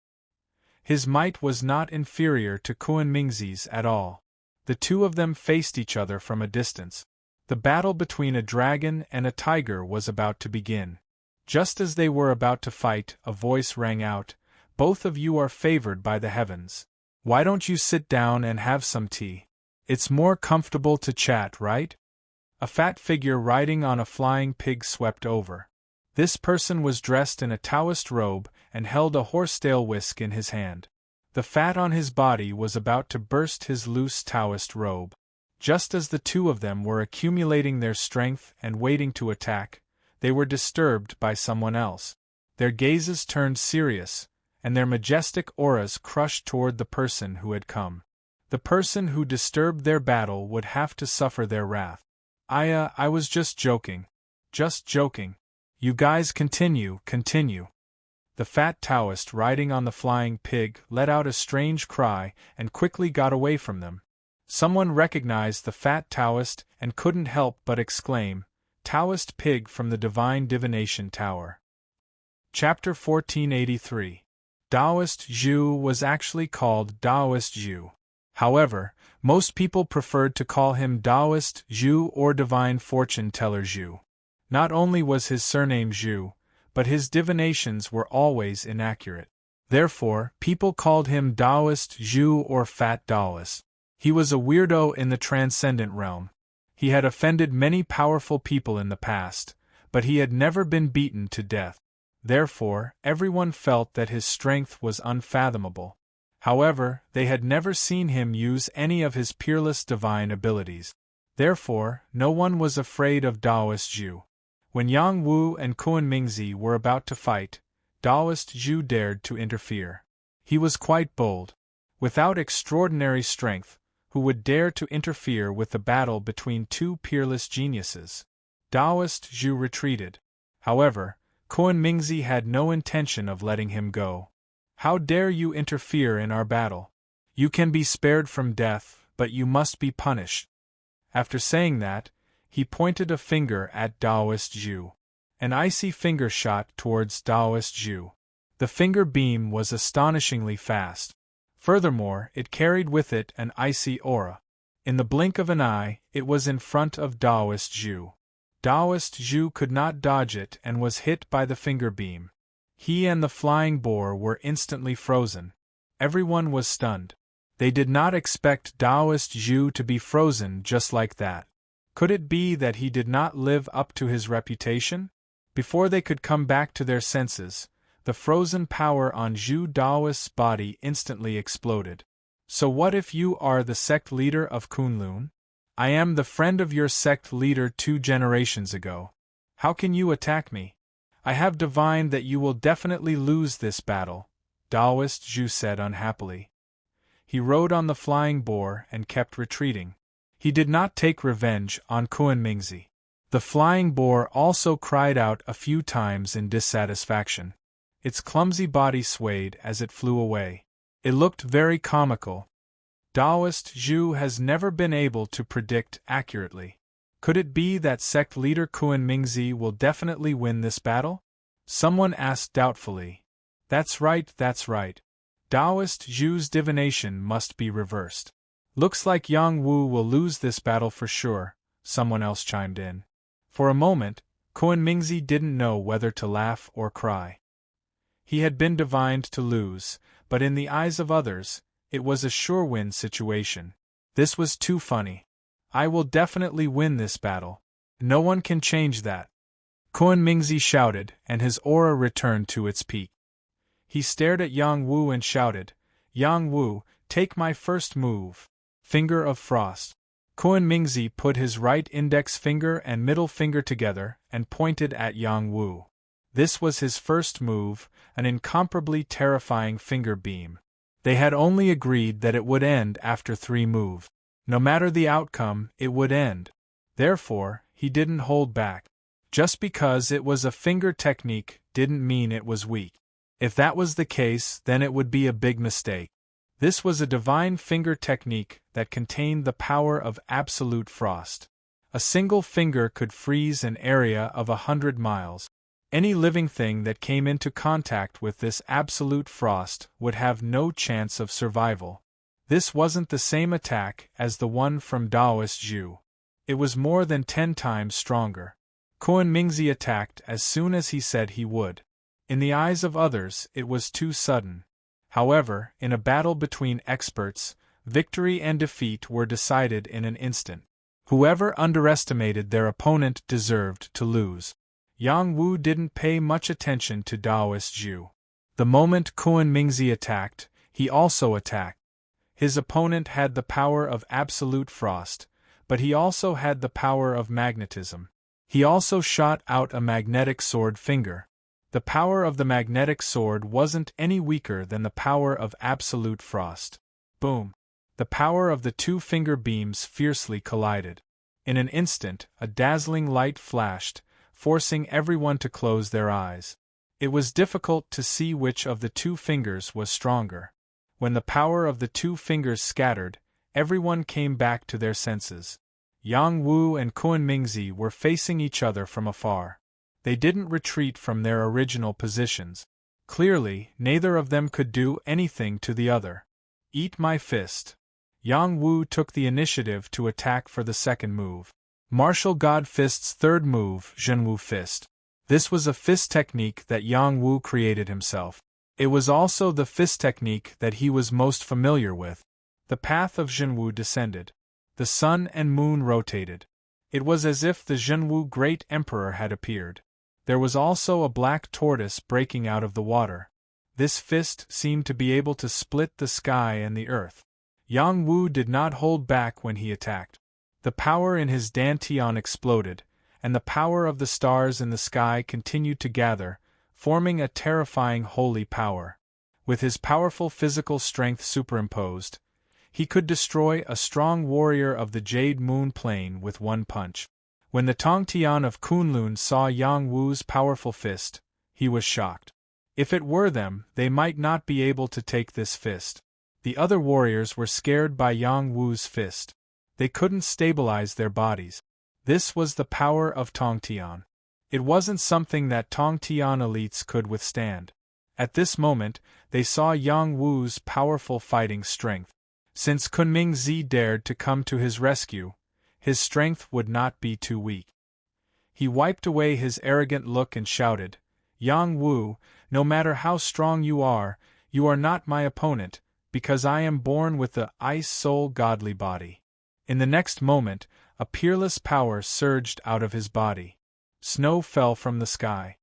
His might was not inferior to Kuan Mingzi's at all. The two of them faced each other from a distance. The battle between a dragon and a tiger was about to begin. Just as they were about to fight, a voice rang out, "Both of you are favored by the heavens. Why don't you sit down and have some tea? It's more comfortable to chat, right?" A fat figure riding on a flying pig swept over. This person was dressed in a Taoist robe and held a horsetail whisk in his hand. The fat on his body was about to burst his loose Taoist robe. Just as the two of them were accumulating their strength and waiting to attack, they were disturbed by someone else. Their gazes turned serious, and their majestic auras crushed toward the person who had come. The person who disturbed their battle would have to suffer their wrath. I was just joking. Just joking. You guys continue. The fat Taoist riding on the flying pig let out a strange cry and quickly got away from them. Someone recognized the fat Taoist and couldn't help but exclaim, "Taoist pig from the Divine Divination Tower." Chapter 1483. Taoist Zhu was actually called Taoist Zhu. However, most people preferred to call him Taoist Zhu or Divine Fortune Teller Zhu. Not only was his surname Zhu, but his divinations were always inaccurate. Therefore, people called him Taoist Zhu or Fat Taoist. He was a weirdo in the transcendent realm. He had offended many powerful people in the past, but he had never been beaten to death. Therefore, everyone felt that his strength was unfathomable. However, they had never seen him use any of his peerless divine abilities. Therefore, no one was afraid of Taoist Zhu. When Yang Wu and Kuan Mingzi were about to fight, Taoist Zhu dared to interfere. He was quite bold. Without extraordinary strength, who would dare to interfere with the battle between two peerless geniuses? Taoist Zhu retreated. However, Kuan Mingzi had no intention of letting him go. "How dare you interfere in our battle? You can be spared from death, but you must be punished." After saying that, he pointed a finger at Taoist Zhu. An icy finger shot towards Taoist Zhu. The finger beam was astonishingly fast. Furthermore, it carried with it an icy aura. In the blink of an eye, it was in front of Taoist Zhu. Taoist Zhu could not dodge it and was hit by the finger beam. He and the flying boar were instantly frozen. Everyone was stunned. They did not expect Taoist Zhu to be frozen just like that. Could it be that he did not live up to his reputation? Before they could come back to their senses, the frozen power on Zhu Daoist's body instantly exploded. So what if you are the sect leader of Kunlun? I am the friend of your sect leader 2 generations ago. How can you attack me? I have divined that you will definitely lose this battle, Daoist Zhu said unhappily. He rode on the flying boar and kept retreating. He did not take revenge on Kunmingzi. The flying boar also cried out a few times in dissatisfaction. Its clumsy body swayed as it flew away. It looked very comical. Daoist Zhu has never been able to predict accurately. Could it be that sect leader Kunmingzi will definitely win this battle? Someone asked doubtfully. That's right. Daoist Zhu's divination must be reversed. Looks like Yang Wu will lose this battle for sure, someone else chimed in. For a moment, Kunmingzi didn't know whether to laugh or cry. He had been divined to lose, but in the eyes of others, it was a sure-win situation. This was too funny. I will definitely win this battle. No one can change that. Kunmingzi shouted, and his aura returned to its peak. He stared at Yang Wu and shouted, Yang Wu, take my first move. Finger of Frost. Kunmingzi put his right index finger and middle finger together and pointed at Yang Wu. This was his first move, an incomparably terrifying finger beam. They had only agreed that it would end after 3 moves. No matter the outcome, it would end. Therefore, he didn't hold back. Just because it was a finger technique didn't mean it was weak. If that was the case, then it would be a big mistake. This was a divine finger technique that contained the power of absolute frost. A single finger could freeze an area of 100 miles. Any living thing that came into contact with this absolute frost would have no chance of survival. This wasn't the same attack as the one from Daoist Zhu. It was more than 10 times stronger. Kunmingzi attacked as soon as he said he would. In the eyes of others, it was too sudden. However, in a battle between experts, victory and defeat were decided in an instant. Whoever underestimated their opponent deserved to lose. Yang Wu didn't pay much attention to Daoist Zhu. The moment Kunmingzi attacked, he also attacked. His opponent had the power of absolute frost, but he also had the power of magnetism. He also shot out a magnetic sword finger. The power of the magnetic sword wasn't any weaker than the power of absolute frost. Boom! The power of the 2 finger beams fiercely collided. In an instant, a dazzling light flashed, forcing everyone to close their eyes. It was difficult to see which of the 2 fingers was stronger. When the power of the 2 fingers scattered, everyone came back to their senses. Yang Wu and Kunmingzi were facing each other from afar. They didn't retreat from their original positions. Clearly, neither of them could do anything to the other. Eat my fist. Yang Wu took the initiative to attack for the second move. Martial God Fist's third move, Zhenwu Fist. This was a fist technique that Yang Wu created himself. It was also the fist technique that he was most familiar with. The path of Zhenwu descended. The sun and moon rotated. It was as if the Zhenwu Great Emperor had appeared. There was also a black tortoise breaking out of the water. This fist seemed to be able to split the sky and the earth. Yang Wu did not hold back when he attacked. The power in his dantian exploded, and the power of the stars in the sky continued to gather, forming a terrifying holy power. With his powerful physical strength superimposed, he could destroy a strong warrior of the Jade Moon Plane with one punch. When the Tongtian of Kunlun saw Yang Wu's powerful fist, he was shocked. If it were them, they might not be able to take this fist. The other warriors were scared by Yang Wu's fist. They couldn't stabilize their bodies. This was the power of Tongtian. It wasn't something that Tongtian elites could withstand. At this moment, they saw Yang Wu's powerful fighting strength. Since Kunmingzi dared to come to his rescue, his strength would not be too weak. He wiped away his arrogant look and shouted, Yang Wu, no matter how strong you are not my opponent, because I am born with the ice soul godly body. In the next moment, a peerless power surged out of his body. Snow fell from the sky.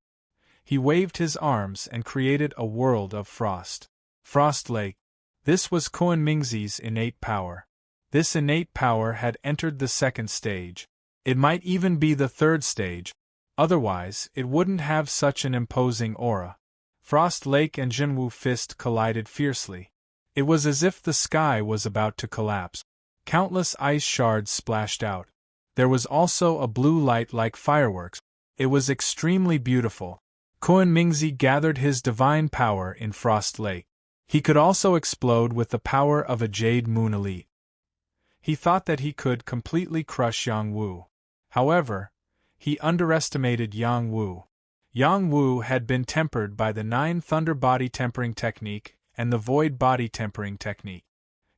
He waved his arms and created a world of frost. Frost Lake. This was Kuan-Mingzi's innate power. This innate power had entered the second stage. It might even be the third stage. Otherwise, it wouldn't have such an imposing aura. Frost Lake and Jinwu Fist collided fiercely. It was as if the sky was about to collapse. Countless ice shards splashed out. There was also a blue light like fireworks. It was extremely beautiful. Kuan-Mingzi gathered his divine power in Frost Lake. He could also explode with the power of a Jade Moon Elite. He thought that he could completely crush Yang Wu. However, he underestimated Yang Wu. Yang Wu had been tempered by the 9 Thunder Body Tempering Technique and the Void Body Tempering Technique.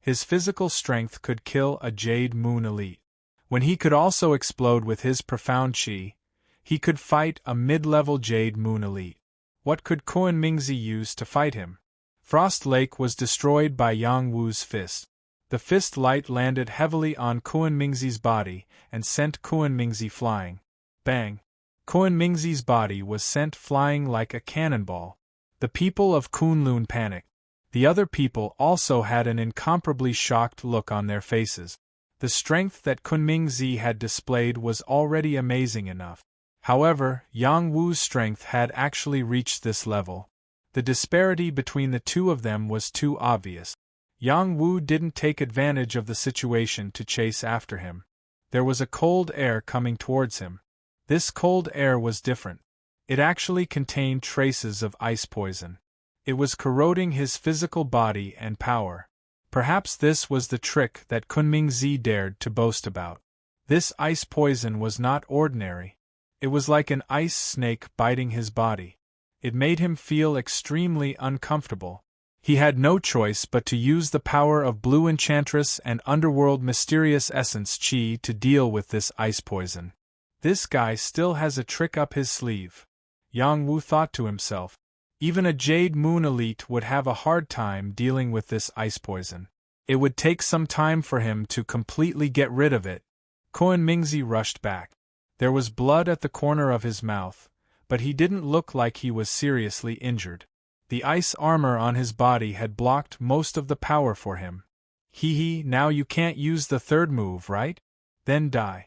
His physical strength could kill a Jade Moon Elite. When he could also explode with his profound chi, he could fight a mid-level Jade Moon Elite. What could Kuan-Mingzi use to fight him? Frost Lake was destroyed by Yang Wu's fist. The fist light landed heavily on Kuan-Mingzi's body and sent Kuan-Mingzi flying. Bang! Kuan-Mingzi's body was sent flying like a cannonball. The people of Kunlun panicked. The other people also had an incomparably shocked look on their faces. The strength that Kuan-Mingzi had displayed was already amazing enough. However, Yang Wu's strength had actually reached this level. The disparity between the two of them was too obvious. Yang Wu didn't take advantage of the situation to chase after him. There was a cold air coming towards him. This cold air was different. It actually contained traces of ice poison. It was corroding his physical body and power. Perhaps this was the trick that Kuan-Mingzi dared to boast about. This ice poison was not ordinary. It was like an ice snake biting his body. It made him feel extremely uncomfortable. He had no choice but to use the power of Blue Enchantress and Underworld Mysterious Essence Chi to deal with this ice poison. This guy still has a trick up his sleeve. Yang Wu thought to himself. Even a Jade Moon Elite would have a hard time dealing with this ice poison. It would take some time for him to completely get rid of it. Kuan-Mingzi rushed back. There was blood at the corner of his mouth, but he didn't look like he was seriously injured. The ice armor on his body had blocked most of the power for him. Hee, now you can't use the third move, right? Then die.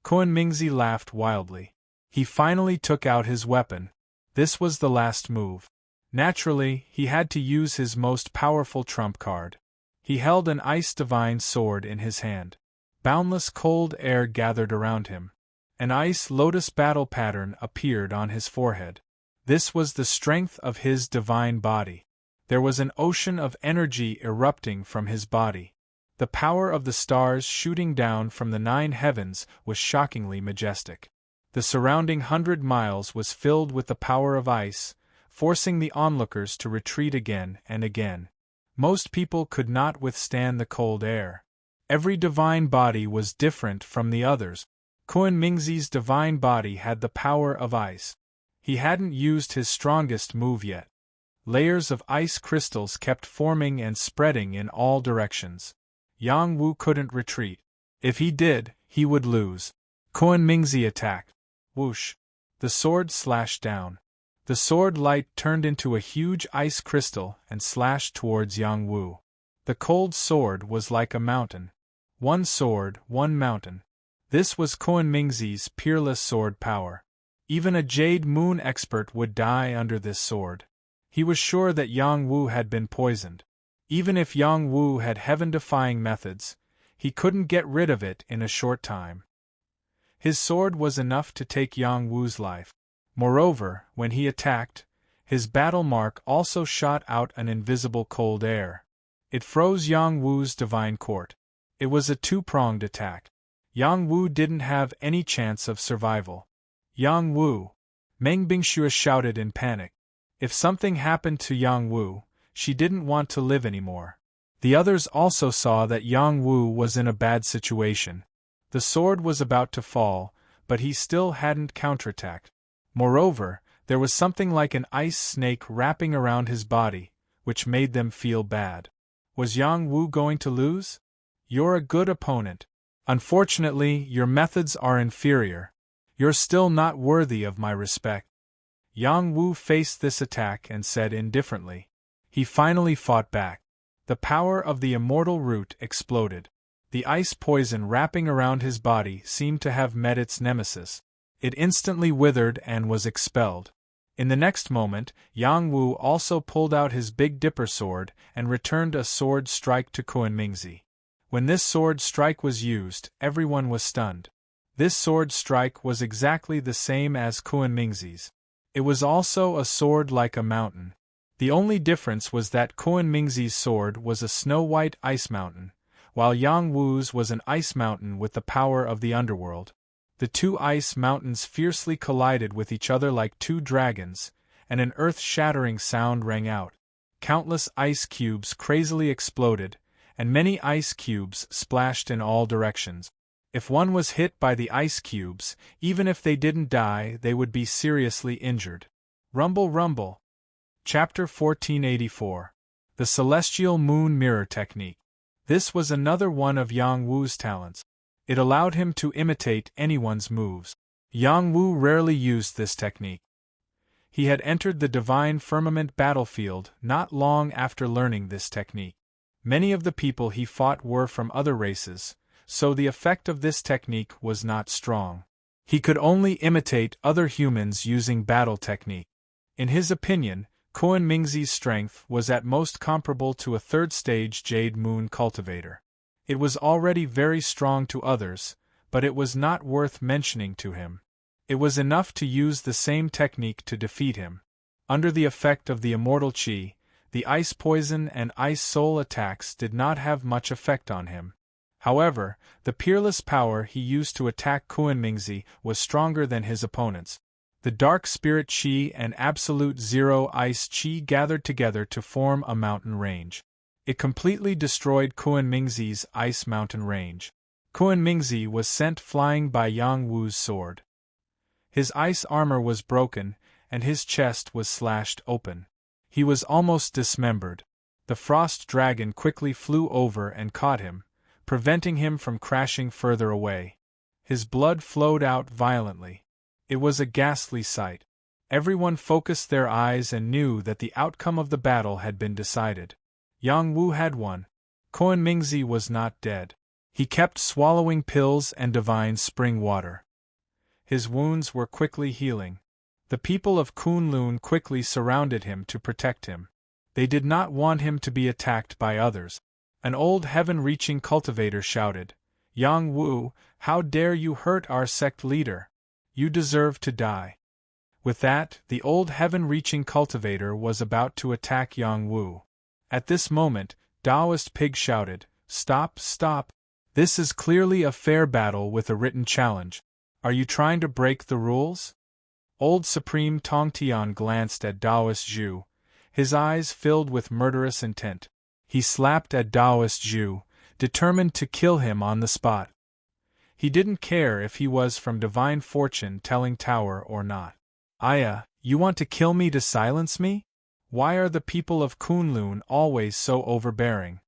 Kuan-Mingzi laughed wildly. He finally took out his weapon. This was the last move. Naturally, he had to use his most powerful trump card. He held an ice divine sword in his hand. Boundless cold air gathered around him. An ice lotus battle pattern appeared on his forehead. This was the strength of his divine body. There was an ocean of energy erupting from his body. The power of the stars shooting down from the 9 heavens was shockingly majestic. The surrounding 100 miles was filled with the power of ice, forcing the onlookers to retreat again and again. Most people could not withstand the cold air. Every divine body was different from the others. Kuan-Mingzi's divine body had the power of ice. He hadn't used his strongest move yet. Layers of ice crystals kept forming and spreading in all directions. Yang Wu couldn't retreat. If he did, he would lose. Kuan-Mingzi attacked. Whoosh! The sword slashed down. The sword light turned into a huge ice crystal and slashed towards Yang Wu. The cold sword was like a mountain. One sword, one mountain. This was Kuan-Mingzi's peerless sword power. Even a Jade Moon expert would die under this sword. He was sure that Yang Wu had been poisoned. Even if Yang Wu had heaven-defying methods, he couldn't get rid of it in a short time. His sword was enough to take Yang Wu's life. Moreover, when he attacked, his battle mark also shot out an invisible cold air. It froze Yang Wu's divine court. It was a two-pronged attack. Yang Wu didn't have any chance of survival. Yang Wu! Meng Bingxue shouted in panic. If something happened to Yang Wu, she didn't want to live anymore. The others also saw that Yang Wu was in a bad situation. The sword was about to fall, but he still hadn't counterattacked. Moreover, there was something like an ice snake wrapping around his body, which made them feel bad. Was Yang Wu going to lose? You're a good opponent. Unfortunately, your methods are inferior. You're still not worthy of my respect. Yang Wu faced this attack and said indifferently. He finally fought back. The power of the immortal root exploded. The ice poison wrapping around his body seemed to have met its nemesis. It instantly withered and was expelled. In the next moment, Yang Wu also pulled out his Big Dipper sword and returned a sword strike to Kuan-Mingzi. When this sword strike was used, everyone was stunned. This sword strike was exactly the same as Kuan-Mingzi's. It was also a sword like a mountain. The only difference was that Kuan-Mingzi's sword was a snow-white ice mountain, while Yang Wu's was an ice mountain with the power of the underworld. The two ice mountains fiercely collided with each other like two dragons, and an earth-shattering sound rang out. Countless ice cubes crazily exploded, and many ice cubes splashed in all directions. If one was hit by the ice cubes, even if they didn't die, they would be seriously injured. Rumble rumble. Chapter 1484. The Celestial Moon Mirror Technique. This was another one of Yang Wu's talents. It allowed him to imitate anyone's moves. Yang Wu rarely used this technique. He had entered the Divine Firmament battlefield not long after learning this technique. Many of the people he fought were from other races, so the effect of this technique was not strong. He could only imitate other humans using battle technique. In his opinion, Kuan-Mingzi's strength was at most comparable to a third-stage Jade Moon cultivator. It was already very strong to others, but it was not worth mentioning to him. It was enough to use the same technique to defeat him. Under the effect of the immortal chi, the ice poison and ice soul attacks did not have much effect on him. However, the peerless power he used to attack Kuan-Mingzi was stronger than his opponents. The dark spirit chi and absolute zero ice chi gathered together to form a mountain range. It completely destroyed Kuan-Mingzi's ice mountain range. Kuan-Mingzi was sent flying by Yang Wu's sword. His ice armor was broken, and his chest was slashed open. He was almost dismembered. The frost dragon quickly flew over and caught him, preventing him from crashing further away. His blood flowed out violently. It was a ghastly sight. Everyone focused their eyes and knew that the outcome of the battle had been decided. Yang Wu had won. Kuan-Mingzi was not dead. He kept swallowing pills and divine spring water. His wounds were quickly healing. The people of Kunlun quickly surrounded him to protect him. They did not want him to be attacked by others. An old heaven-reaching cultivator shouted, "Yang Wu, how dare you hurt our sect leader? You deserve to die." With that, the old heaven-reaching cultivator was about to attack Yang Wu. At this moment, Taoist Pig shouted, "Stop, stop! This is clearly a fair battle with a written challenge. Are you trying to break the rules?" Old Supreme Tongtian glanced at Taoist Zhu, his eyes filled with murderous intent. He slapped at Taoist Zhu, determined to kill him on the spot. He didn't care if he was from Divine Fortune Telling Tower or not. "Aya, you want to kill me to silence me? Why are the people of Kunlun always so overbearing?"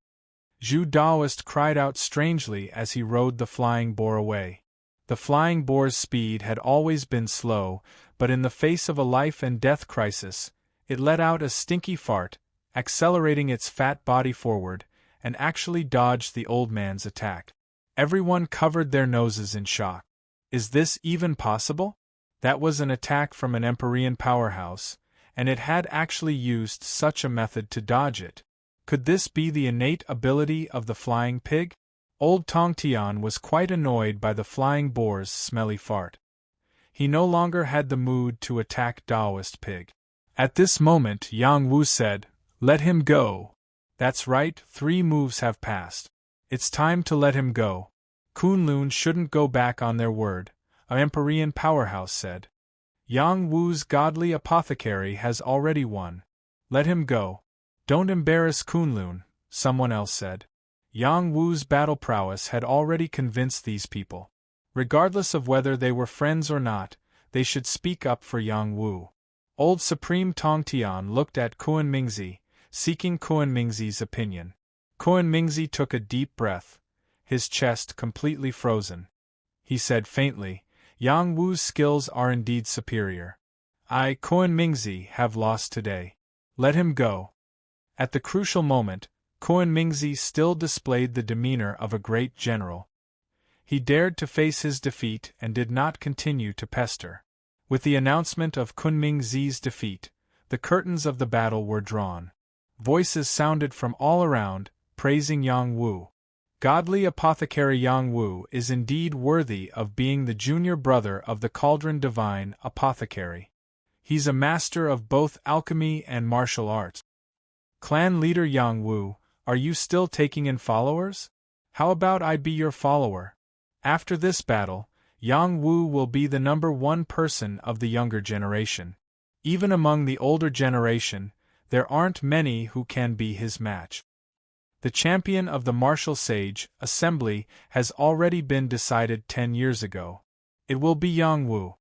Zhu Daoist cried out strangely as he rode the flying boar away. The flying boar's speed had always been slow, but in the face of a life-and-death crisis, it let out a stinky fart, accelerating its fat body forward, and actually dodged the old man's attack. Everyone covered their noses in shock. Is this even possible? That was an attack from an Empyrean powerhouse, and it had actually used such a method to dodge it. Could this be the innate ability of the flying pig? Old Tongtian was quite annoyed by the flying boar's smelly fart. He no longer had the mood to attack Taoist Pig. At this moment Yang Wu said, "Let him go." "That's right, 3 moves have passed. It's time to let him go. Kunlun shouldn't go back on their word," a Empyrean powerhouse said. "Yang Wu's godly apothecary has already won. Let him go. Don't embarrass Kunlun," someone else said. Yang Wu's battle prowess had already convinced these people. Regardless of whether they were friends or not, they should speak up for Yang Wu. Old Supreme Tongtian looked at Kuan-Mingzi, seeking Kuan-Mingzi's opinion. Kuan Mingzi took a deep breath, his chest completely frozen. He said faintly, Yang Wu's skills are indeed superior. I, Kuan Mingzi, have lost today. Let him go. At the crucial moment, Kuan Mingzi still displayed the demeanor of a great general. He dared to face his defeat and did not continue to pester. With the announcement of Kun Mingzi's defeat, the curtains of the battle were drawn. Voices sounded from all around, praising Yang Wu. Godly apothecary Yang Wu is indeed worthy of being the junior brother of the Cauldron Divine Apothecary. He's a master of both alchemy and martial arts. Clan leader Yang Wu, are you still taking in followers? How about I be your follower? After this battle, Yang Wu will be the #1 person of the younger generation. Even among the older generation, there aren't many who can be his match. The champion of the martial sage assembly has already been decided 10 years ago. It will be Yang Wu.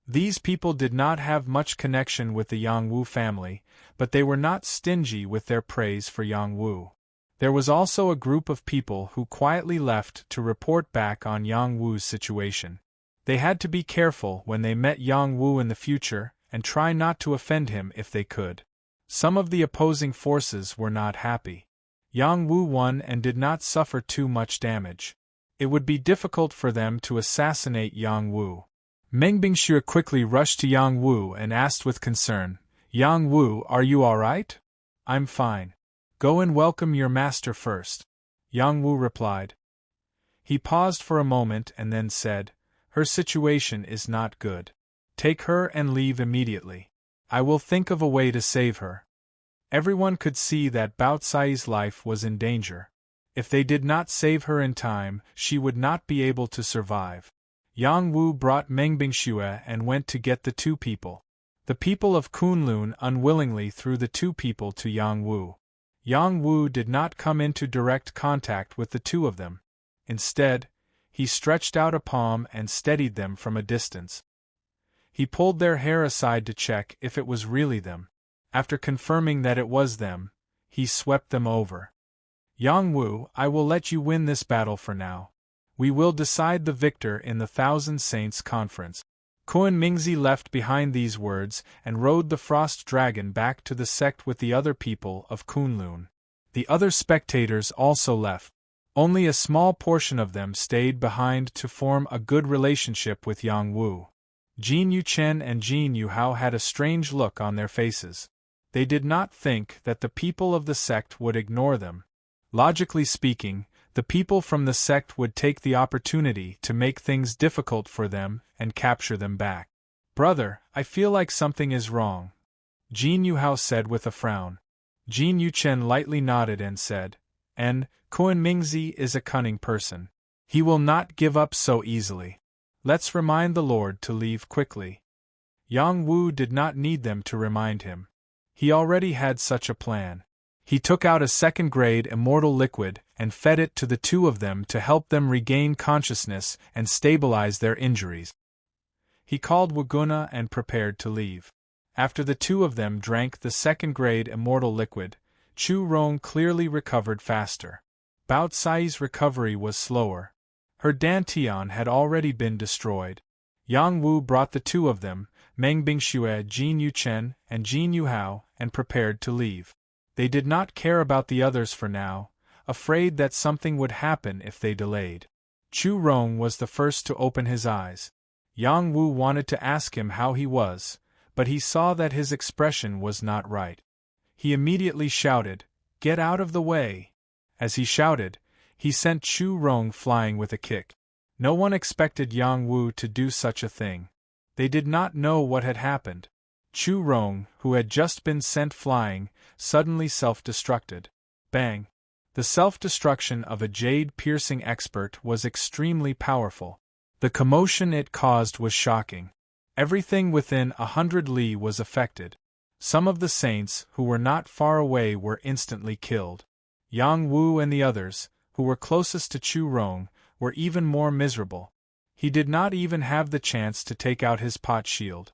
These people did not have much connection with the Yang Wu family, but they were not stingy with their praise for Yang Wu. There was also a group of people who quietly left to report back on Yang Wu's situation. They had to be careful when they met Yang Wu in the future and try not to offend him if they could. Some of the opposing forces were not happy. Yang Wu won and did not suffer too much damage. It would be difficult for them to assassinate Yang Wu. Meng Bingxue quickly rushed to Yang Wu and asked with concern, Yang Wu, are you alright? I'm fine. Go and welcome your master first. Yang Wu replied. He paused for a moment and then said, her situation is not good. Take her and leave immediately. I will think of a way to save her. Everyone could see that Bao Cai's life was in danger. If they did not save her in time, she would not be able to survive. Yang Wu brought Meng Bingxue and went to get the two people. The people of Kunlun unwillingly threw the two people to Yang Wu. Yang Wu did not come into direct contact with the two of them. Instead, he stretched out a palm and steadied them from a distance. He pulled their hair aside to check if it was really them. After confirming that it was them, he swept them over. Yang Wu, I will let you win this battle for now. We will decide the victor in the Thousand Saints Conference. Kuan Mingzi left behind these words and rode the Frost Dragon back to the sect with the other people of Kunlun. The other spectators also left. Only a small portion of them stayed behind to form a good relationship with Yang Wu. Jin Yuchen and Jin Yuhao had a strange look on their faces. They did not think that the people of the sect would ignore them. Logically speaking, the people from the sect would take the opportunity to make things difficult for them and capture them back. Brother, I feel like something is wrong, Jin Yuhao said with a frown. Jin Yuchen lightly nodded and said, and Kuan Mingzi is a cunning person. He will not give up so easily. Let's remind the Lord to leave quickly. Yang Wu did not need them to remind him. He already had such a plan. He took out a second-grade immortal liquid and fed it to the two of them to help them regain consciousness and stabilize their injuries. He called Waguna and prepared to leave. After the two of them drank the second-grade immortal liquid, Chu Rong clearly recovered faster. Bao Cai's recovery was slower. Her dantian had already been destroyed. Yang Wu brought the two of them, Meng Bingxue, Jin Yuchen, and Jin Yuhao, and prepared to leave. They did not care about the others for now, afraid that something would happen if they delayed. Chu Rong was the first to open his eyes. Yang Wu wanted to ask him how he was, but he saw that his expression was not right. He immediately shouted, "Get out of the way!" As he shouted, he sent Chu Rong flying with a kick. No one expected Yang Wu to do such a thing. They did not know what had happened. Chu Rong, who had just been sent flying, suddenly self-destructed. Bang! The self-destruction of a jade-piercing expert was extremely powerful. The commotion it caused was shocking. Everything within 100 li was affected. Some of the saints who were not far away were instantly killed. Yang Wu and the others, who were closest to Chu Rong, were even more miserable. He did not even have the chance to take out his pot shield.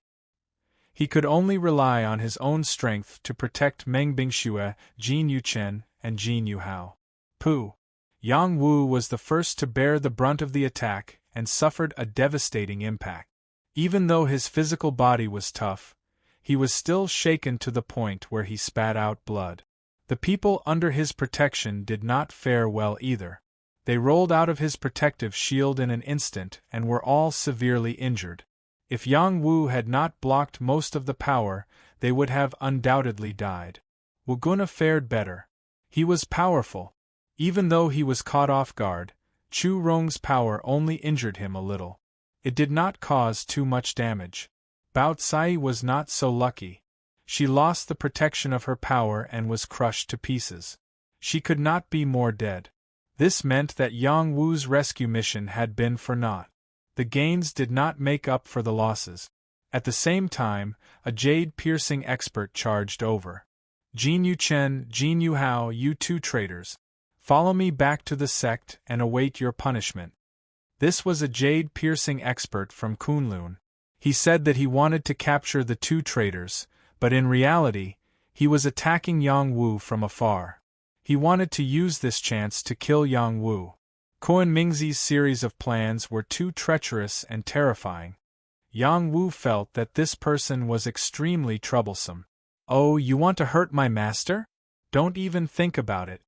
He could only rely on his own strength to protect Meng Bingxue, Jin Yuchen, and Jin Yuhao. Pooh! Yang Wu was the first to bear the brunt of the attack and suffered a devastating impact. Even though his physical body was tough, he was still shaken to the point where he spat out blood. The people under his protection did not fare well either. They rolled out of his protective shield in an instant and were all severely injured. If Yang Wu had not blocked most of the power, they would have undoubtedly died. Wuguna fared better. He was powerful. Even though he was caught off guard, Chu Rong's power only injured him a little. It did not cause too much damage. Bao Cai was not so lucky. She lost the protection of her power and was crushed to pieces. She could not be more dead. This meant that Yang Wu's rescue mission had been for naught. The gains did not make up for the losses. At the same time, a jade-piercing expert charged over. Jin Yu Chen, Jin Yu Hao, you two traitors. Follow me back to the sect and await your punishment. This was a jade-piercing expert from Kunlun. He said that he wanted to capture the two traitors, but in reality, he was attacking Yang Wu from afar. He wanted to use this chance to kill Yang Wu. Kuan Mingzi's series of plans were too treacherous and terrifying. Yang Wu felt that this person was extremely troublesome. Oh, you want to hurt my master? Don't even think about it.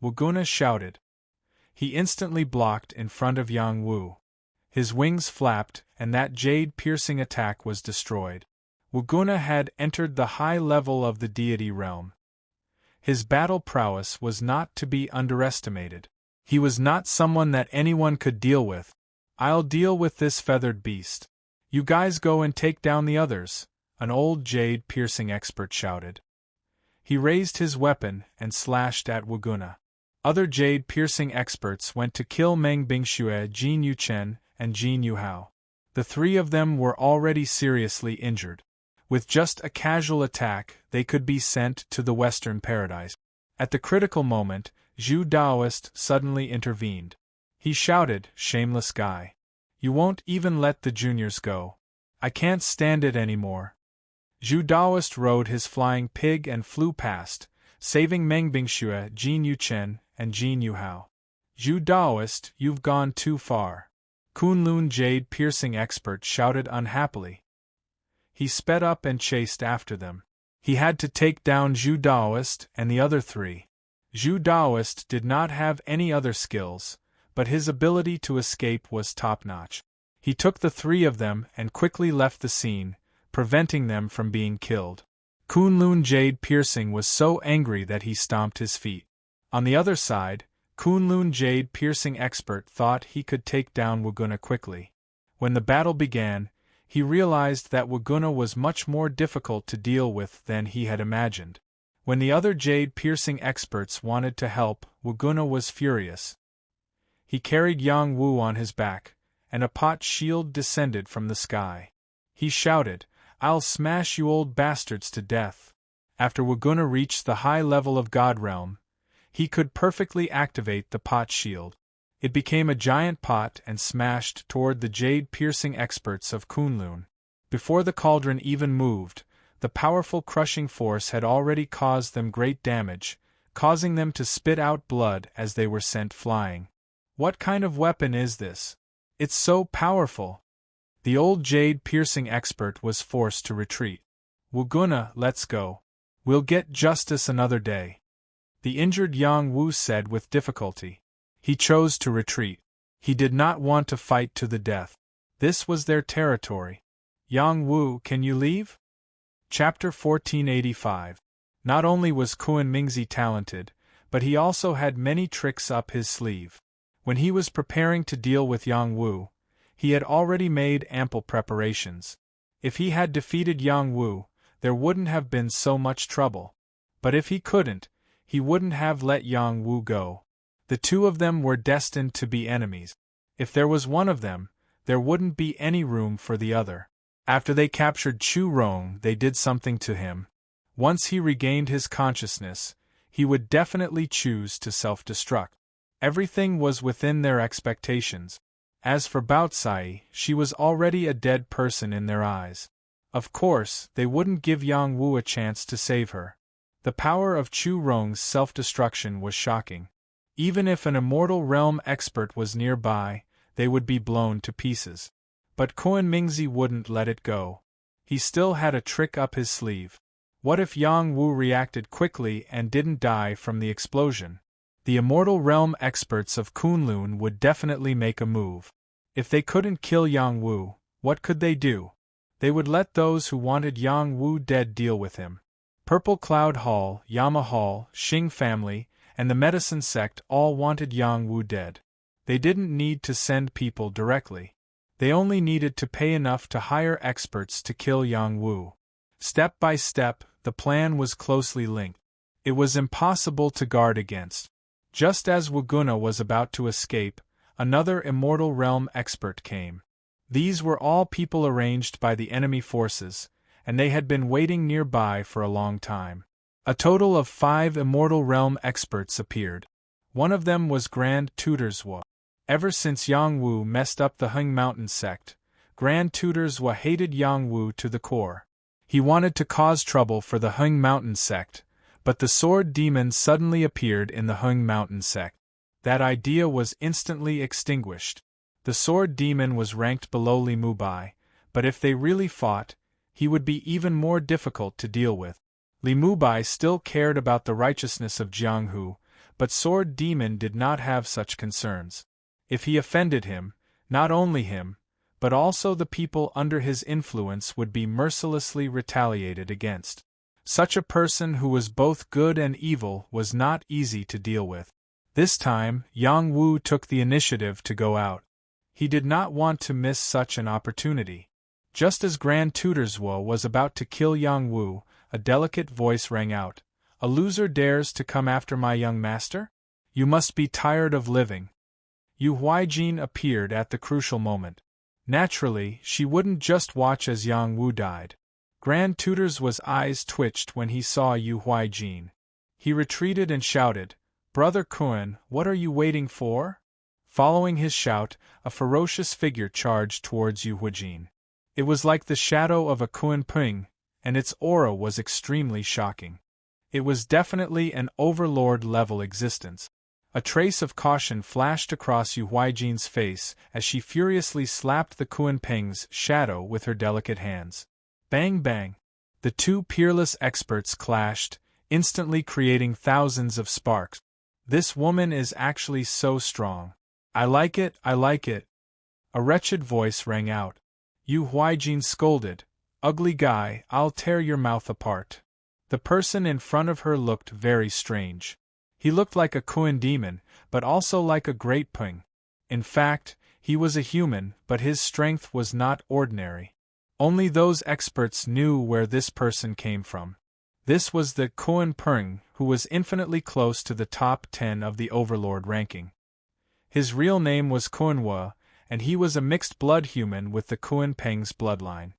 Wuguna shouted. He instantly blocked in front of Yang Wu. His wings flapped, and that jade-piercing attack was destroyed. Wuguna had entered the high level of the deity realm. His battle prowess was not to be underestimated. He was not someone that anyone could deal with. I'll deal with this feathered beast. You guys go and take down the others, an old jade-piercing expert shouted. He raised his weapon and slashed at Wuguna. Other jade-piercing experts went to kill Meng Bingxue, Jin Yu Chen, and Jin Yu Hao. The three of them were already seriously injured. With just a casual attack, they could be sent to the Western Paradise. At the critical moment, Zhu Daoist suddenly intervened. He shouted, "Shameless guy. You won't even let the juniors go. I can't stand it anymore." Zhu Daoist rode his flying pig and flew past, saving Meng Bingxue, Jin Yu Chen, and Jin Yu Hao. "Zhu Daoist, you've gone too far," Kunlun jade-piercing expert shouted unhappily. He sped up and chased after them. He had to take down Zhu Daoist and the other three. Zhu Daoist did not have any other skills, but his ability to escape was top-notch. He took the three of them and quickly left the scene, preventing them from being killed. Kunlun jade-piercing was so angry that he stomped his feet. On the other side, Kunlun jade-piercing expert thought he could take down Wuguna quickly. When the battle began, he realized that Wuguna was much more difficult to deal with than he had imagined. When the other jade-piercing experts wanted to help, Wuguna was furious. He carried Yang Wu on his back, and a pot shield descended from the sky. He shouted, "I'll smash you old bastards to death." After Wuguna reached the high level of God Realm, he could perfectly activate the pot shield. It became a giant pot and smashed toward the jade-piercing experts of Kunlun. Before the cauldron even moved, the powerful crushing force had already caused them great damage, causing them to spit out blood as they were sent flying. What kind of weapon is this? It's so powerful. The old jade-piercing expert was forced to retreat. "Wuguna, let's go. We'll get justice another day," the injured Yang Wu said with difficulty. He chose to retreat. He did not want to fight to the death. This was their territory. "Yang Wu, can you leave?" Chapter 1485. Not only was Kuan Mingzi talented, but he also had many tricks up his sleeve. When he was preparing to deal with Yang Wu, he had already made ample preparations. If he had defeated Yang Wu, there wouldn't have been so much trouble. But if he couldn't, he wouldn't have let Yang Wu go. The two of them were destined to be enemies. If there was one of them, there wouldn't be any room for the other. After they captured Chu Rong, they did something to him. Once he regained his consciousness, he would definitely choose to self-destruct. Everything was within their expectations. As for Bao Cai, she was already a dead person in their eyes. Of course, they wouldn't give Yang Wu a chance to save her. The power of Chu Rong's self-destruction was shocking. Even if an immortal realm expert was nearby, they would be blown to pieces. But Kuan Mingzi wouldn't let it go. He still had a trick up his sleeve. What if Yang Wu reacted quickly and didn't die from the explosion? The immortal realm experts of Kunlun would definitely make a move. If they couldn't kill Yang Wu, what could they do? They would let those who wanted Yang Wu dead deal with him. Purple Cloud Hall, Yama Hall, Xing family, and the medicine sect all wanted Yang Wu dead. They didn't need to send people directly. They only needed to pay enough to hire experts to kill Yang Wu. Step by step, the plan was closely linked. It was impossible to guard against. Just as Wuguna was about to escape, another immortal realm expert came. These were all people arranged by the enemy forces, and they had been waiting nearby for a long time. A total of 5 immortal realm experts appeared. One of them was Grand Tutor Zhua. Ever since Yang Wu messed up the Hung Mountain sect, Grand Tutor Zhua hated Yang Wu to the core. He wanted to cause trouble for the Hung Mountain sect, but the sword demon suddenly appeared in the Hung Mountain sect. That idea was instantly extinguished. The sword demon was ranked below Li Mubai, but if they really fought, he would be even more difficult to deal with. Li Mubai still cared about the righteousness of Jianghu, but Sword Demon did not have such concerns. If he offended him, not only him, but also the people under his influence would be mercilessly retaliated against. Such a person who was both good and evil was not easy to deal with. This time, Yang Wu took the initiative to go out. He did not want to miss such an opportunity. Just as Grand Tutor Zhuo was about to kill Yang Wu, a delicate voice rang out. "A loser dares to come after my young master? You must be tired of living." Yu Huijin appeared at the crucial moment. Naturally, she wouldn't just watch as Yang Wu died. Grand Tutor Zhuo's eyes twitched when he saw Yu Huijin. He retreated and shouted, "Brother Kuan, what are you waiting for?" Following his shout, a ferocious figure charged towards Yu Huijin. It was like the shadow of a Kuan Ping, and its aura was extremely shocking. It was definitely an overlord-level existence. A trace of caution flashed across Yu Huijin's face as she furiously slapped the Kuan Ping's shadow with her delicate hands. Bang bang! The two peerless experts clashed, instantly creating thousands of sparks. This woman is actually so strong. I like it, I like it. A wretched voice rang out. Yu Huijin scolded, "Ugly guy, I'll tear your mouth apart." The person in front of her looked very strange. He looked like a Kuan demon, but also like a great Ping. In fact, he was a human, but his strength was not ordinary. Only those experts knew where this person came from. This was the Kuan Ping, who was infinitely close to the top 10 of the Overlord ranking. His real name was Kuan, and he was a mixed-blood human with the Kuan Peng's bloodline.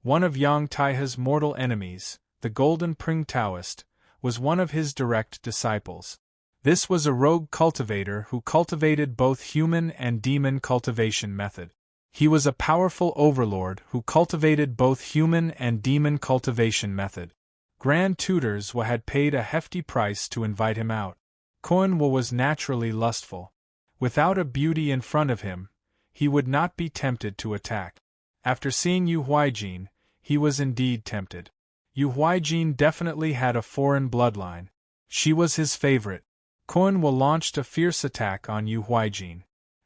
One of Yang Taiha's mortal enemies, the Golden Pring Taoist, was one of his direct disciples. This was a rogue cultivator who cultivated both human and demon cultivation method. He was a powerful overlord who cultivated both human and demon cultivation method. Grand Tutor Zhuo had paid a hefty price to invite him out. Kuan was naturally lustful. Without a beauty in front of him, he would not be tempted to attack. After seeing Yu Huijin, he was indeed tempted. Yu Huijin definitely had a foreign bloodline. She was his favorite. Kuan launched a fierce attack on Yu Huijin.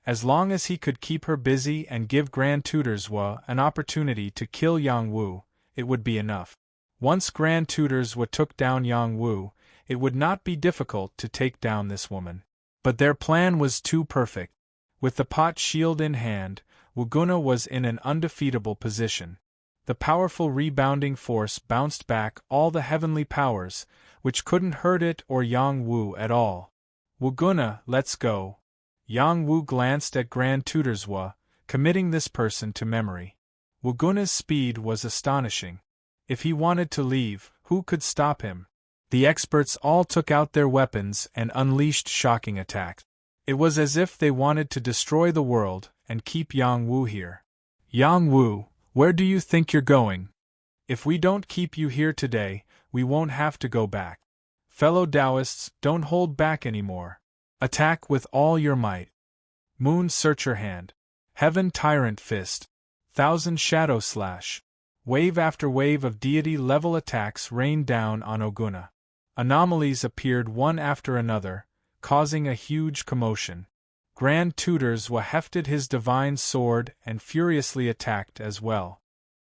As long as he could keep her busy and give Grand Tutor Zhuo an opportunity to kill Yang Wu, it would be enough. Once Grand Tutor Zhuo took down Yang Wu, it would not be difficult to take down this woman. But their plan was too perfect. With the pot shield in hand, Wuguna was in an undefeatable position. The powerful rebounding force bounced back all the heavenly powers, which couldn't hurt it or Yang Wu at all. "Wuguna, let's go." Yang Wu glanced at Grand Tutor Zhuo, committing this person to memory. Wuguna's speed was astonishing. If he wanted to leave, who could stop him? The experts all took out their weapons and unleashed shocking attacks. It was as if they wanted to destroy the world and keep Yang Wu here. "Yang Wu, where do you think you're going? If we don't keep you here today, we won't have to go back. Fellow Taoists, don't hold back anymore. Attack with all your might. Moon Searcher Hand. Heaven Tyrant Fist. Thousand Shadow Slash. Wave after wave of deity-level attacks rained down on Oguna. Anomalies appeared one after another, causing a huge commotion. Grand Tutors hefted his divine sword and furiously attacked as well.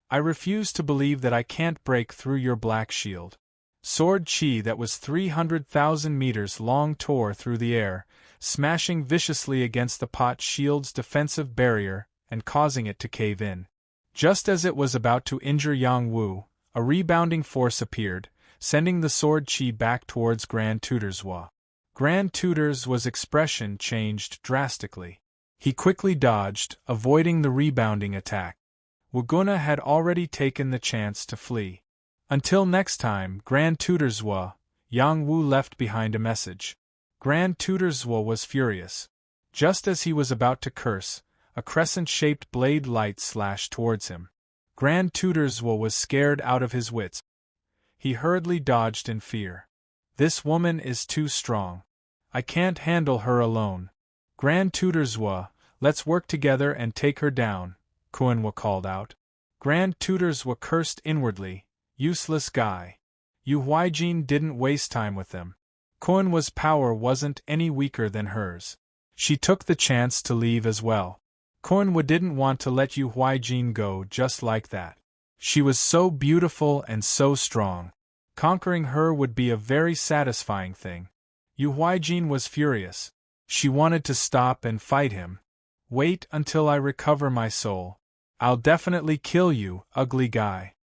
I refuse to believe that I can't break through your black shield. Sword chi that was 300,000 meters long tore through the air, smashing viciously against the pot shield's defensive barrier and causing it to cave in. Just as it was about to injure Yang Wu, a rebounding force appeared, sending the sword chi back towards Grand Tutors Wa. Grand Tutors Wa's expression changed drastically. He quickly dodged, avoiding the rebounding attack. Waguna had already taken the chance to flee. Until next time, Grand Tutors Wa, Yang Wu left behind a message. Grand Tutors Wa was furious. Just as he was about to curse, a crescent-shaped blade light slashed towards him. Grand Tutors Wa was scared out of his wits. He hurriedly dodged in fear. This woman is too strong. I can't handle her alone. Grand Tutors Wa, let's work together and take her down, Kuan-Wa called out. Grand Tutors Wa cursed inwardly. Useless guy. Yu Huijin didn't waste time with them. Kuan-Wa's power wasn't any weaker than hers. She took the chance to leave as well. Kuan-Wa didn't want to let Yu Huijin go just like that. She was so beautiful and so strong. Conquering her would be a very satisfying thing. Yu Huijin was furious. She wanted to stop and fight him. Wait until I recover my soul. I'll definitely kill you, ugly guy.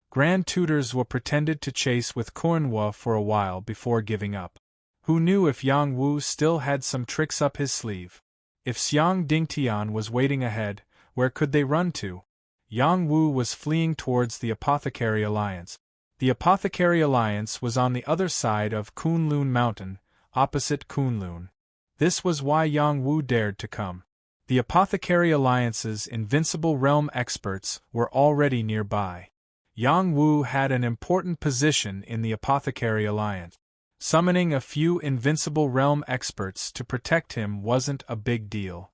Grand Tutors Wa pretended to chase with Kuan-Wa for a while before giving up. Who knew if Yang Wu still had some tricks up his sleeve? If Xiang Dingtian was waiting ahead, where could they run to? Yang Wu was fleeing towards the Apothecary Alliance. The Apothecary Alliance was on the other side of Kunlun Mountain, opposite Kunlun. This was why Yang Wu dared to come. The Apothecary Alliance's invincible realm experts were already nearby. Yang Wu had an important position in the Apothecary Alliance. Summoning a few invincible realm experts to protect him wasn't a big deal.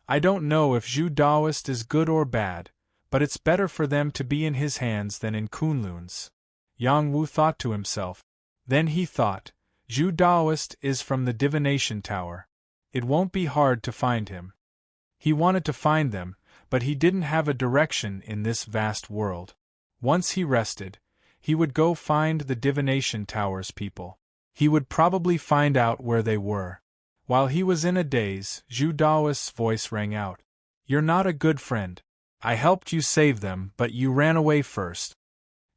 I don't know if Zhu Daoist is good or bad, but it's better for them to be in his hands than in Kunlun's. Yang Wu thought to himself. Then he thought, Zhu Daoist is from the Divination Tower. It won't be hard to find him. He wanted to find them, but he didn't have a direction in this vast world. Once he rested, he would go find the Divination Tower's people. He would probably find out where they were. While he was in a daze, Zhu Daoist's voice rang out. You're not a good friend. I helped you save them, but you ran away first.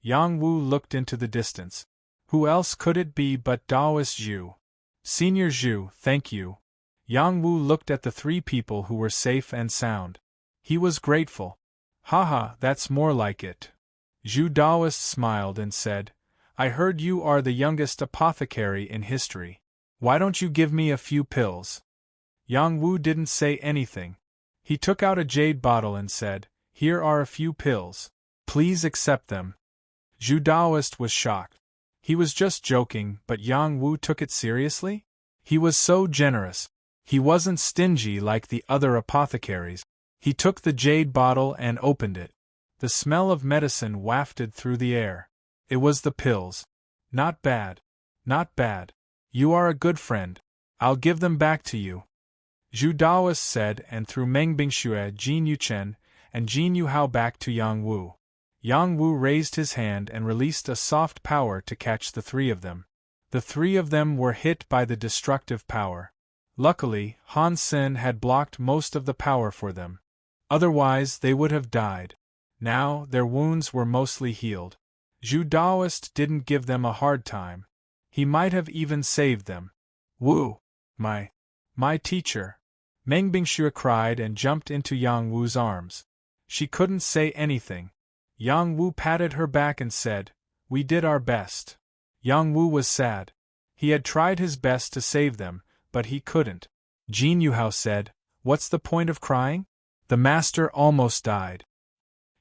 Yang Wu looked into the distance. Who else could it be but Daoist Zhu? Senior Zhu, thank you. Yang Wu looked at the three people who were safe and sound. He was grateful. Haha, that's more like it. Zhu Daoist smiled and said, I heard you are the youngest apothecary in history. Why don't you give me a few pills? Yang Wu didn't say anything. He took out a jade bottle and said, Here are a few pills. Please accept them. Zhu Daoist was shocked. He was just joking, but Yang Wu took it seriously? He was so generous. He wasn't stingy like the other apothecaries. He took the jade bottle and opened it. The smell of medicine wafted through the air. It was the pills. Not bad. Not bad. You are a good friend. I'll give them back to you. Zhu Daoist said and threw Meng Bingxue, Jin Yuchen, and Jin Yuhao back to Yang Wu. Yang Wu raised his hand and released a soft power to catch the three of them. The three of them were hit by the destructive power. Luckily, Han Sen had blocked most of the power for them. Otherwise, they would have died. Now, their wounds were mostly healed. Zhu Daoist didn't give them a hard time. He might have even saved them. Wu! My teacher! Meng Bingxue cried and jumped into Yang Wu's arms. She couldn't say anything. Yang Wu patted her back and said, We did our best. Yang Wu was sad. He had tried his best to save them, but he couldn't. Jin Yuhao said, What's the point of crying? The master almost died.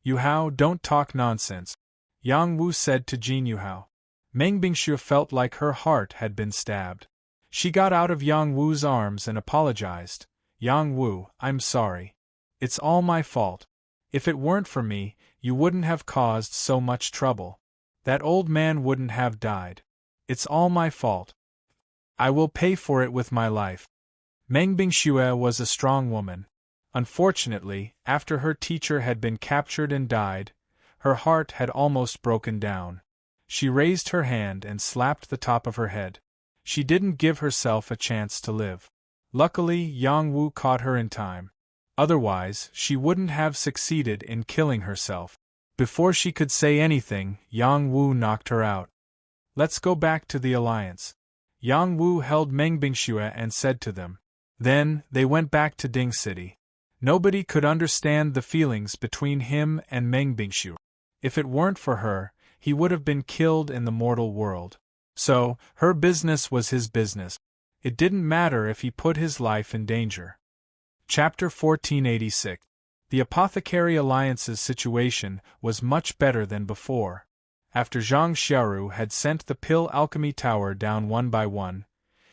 Yuhao, don't talk nonsense. Yang Wu said to Jin Yuhao. Meng Bingxue felt like her heart had been stabbed. She got out of Yang Wu's arms and apologized. Yang Wu, I'm sorry. It's all my fault. If it weren't for me, you wouldn't have caused so much trouble. That old man wouldn't have died. It's all my fault. I will pay for it with my life. Meng Bingxue was a strong woman. Unfortunately, after her teacher had been captured and died, her heart had almost broken down. She raised her hand and slapped the top of her head. She didn't give herself a chance to live. Luckily, Yang Wu caught her in time. Otherwise, she wouldn't have succeeded in killing herself. Before she could say anything, Yang Wu knocked her out. Let's go back to the Alliance. Yang Wu held Meng Bingxue and said to them. Then, they went back to Ding City. Nobody could understand the feelings between him and Meng Bingxue. If it weren't for her, he would have been killed in the mortal world. So, her business was his business. It didn't matter if he put his life in danger. Chapter 1486. The Apothecary Alliance's situation was much better than before. After Zhang Xiaoru had sent the pill alchemy tower down one by one,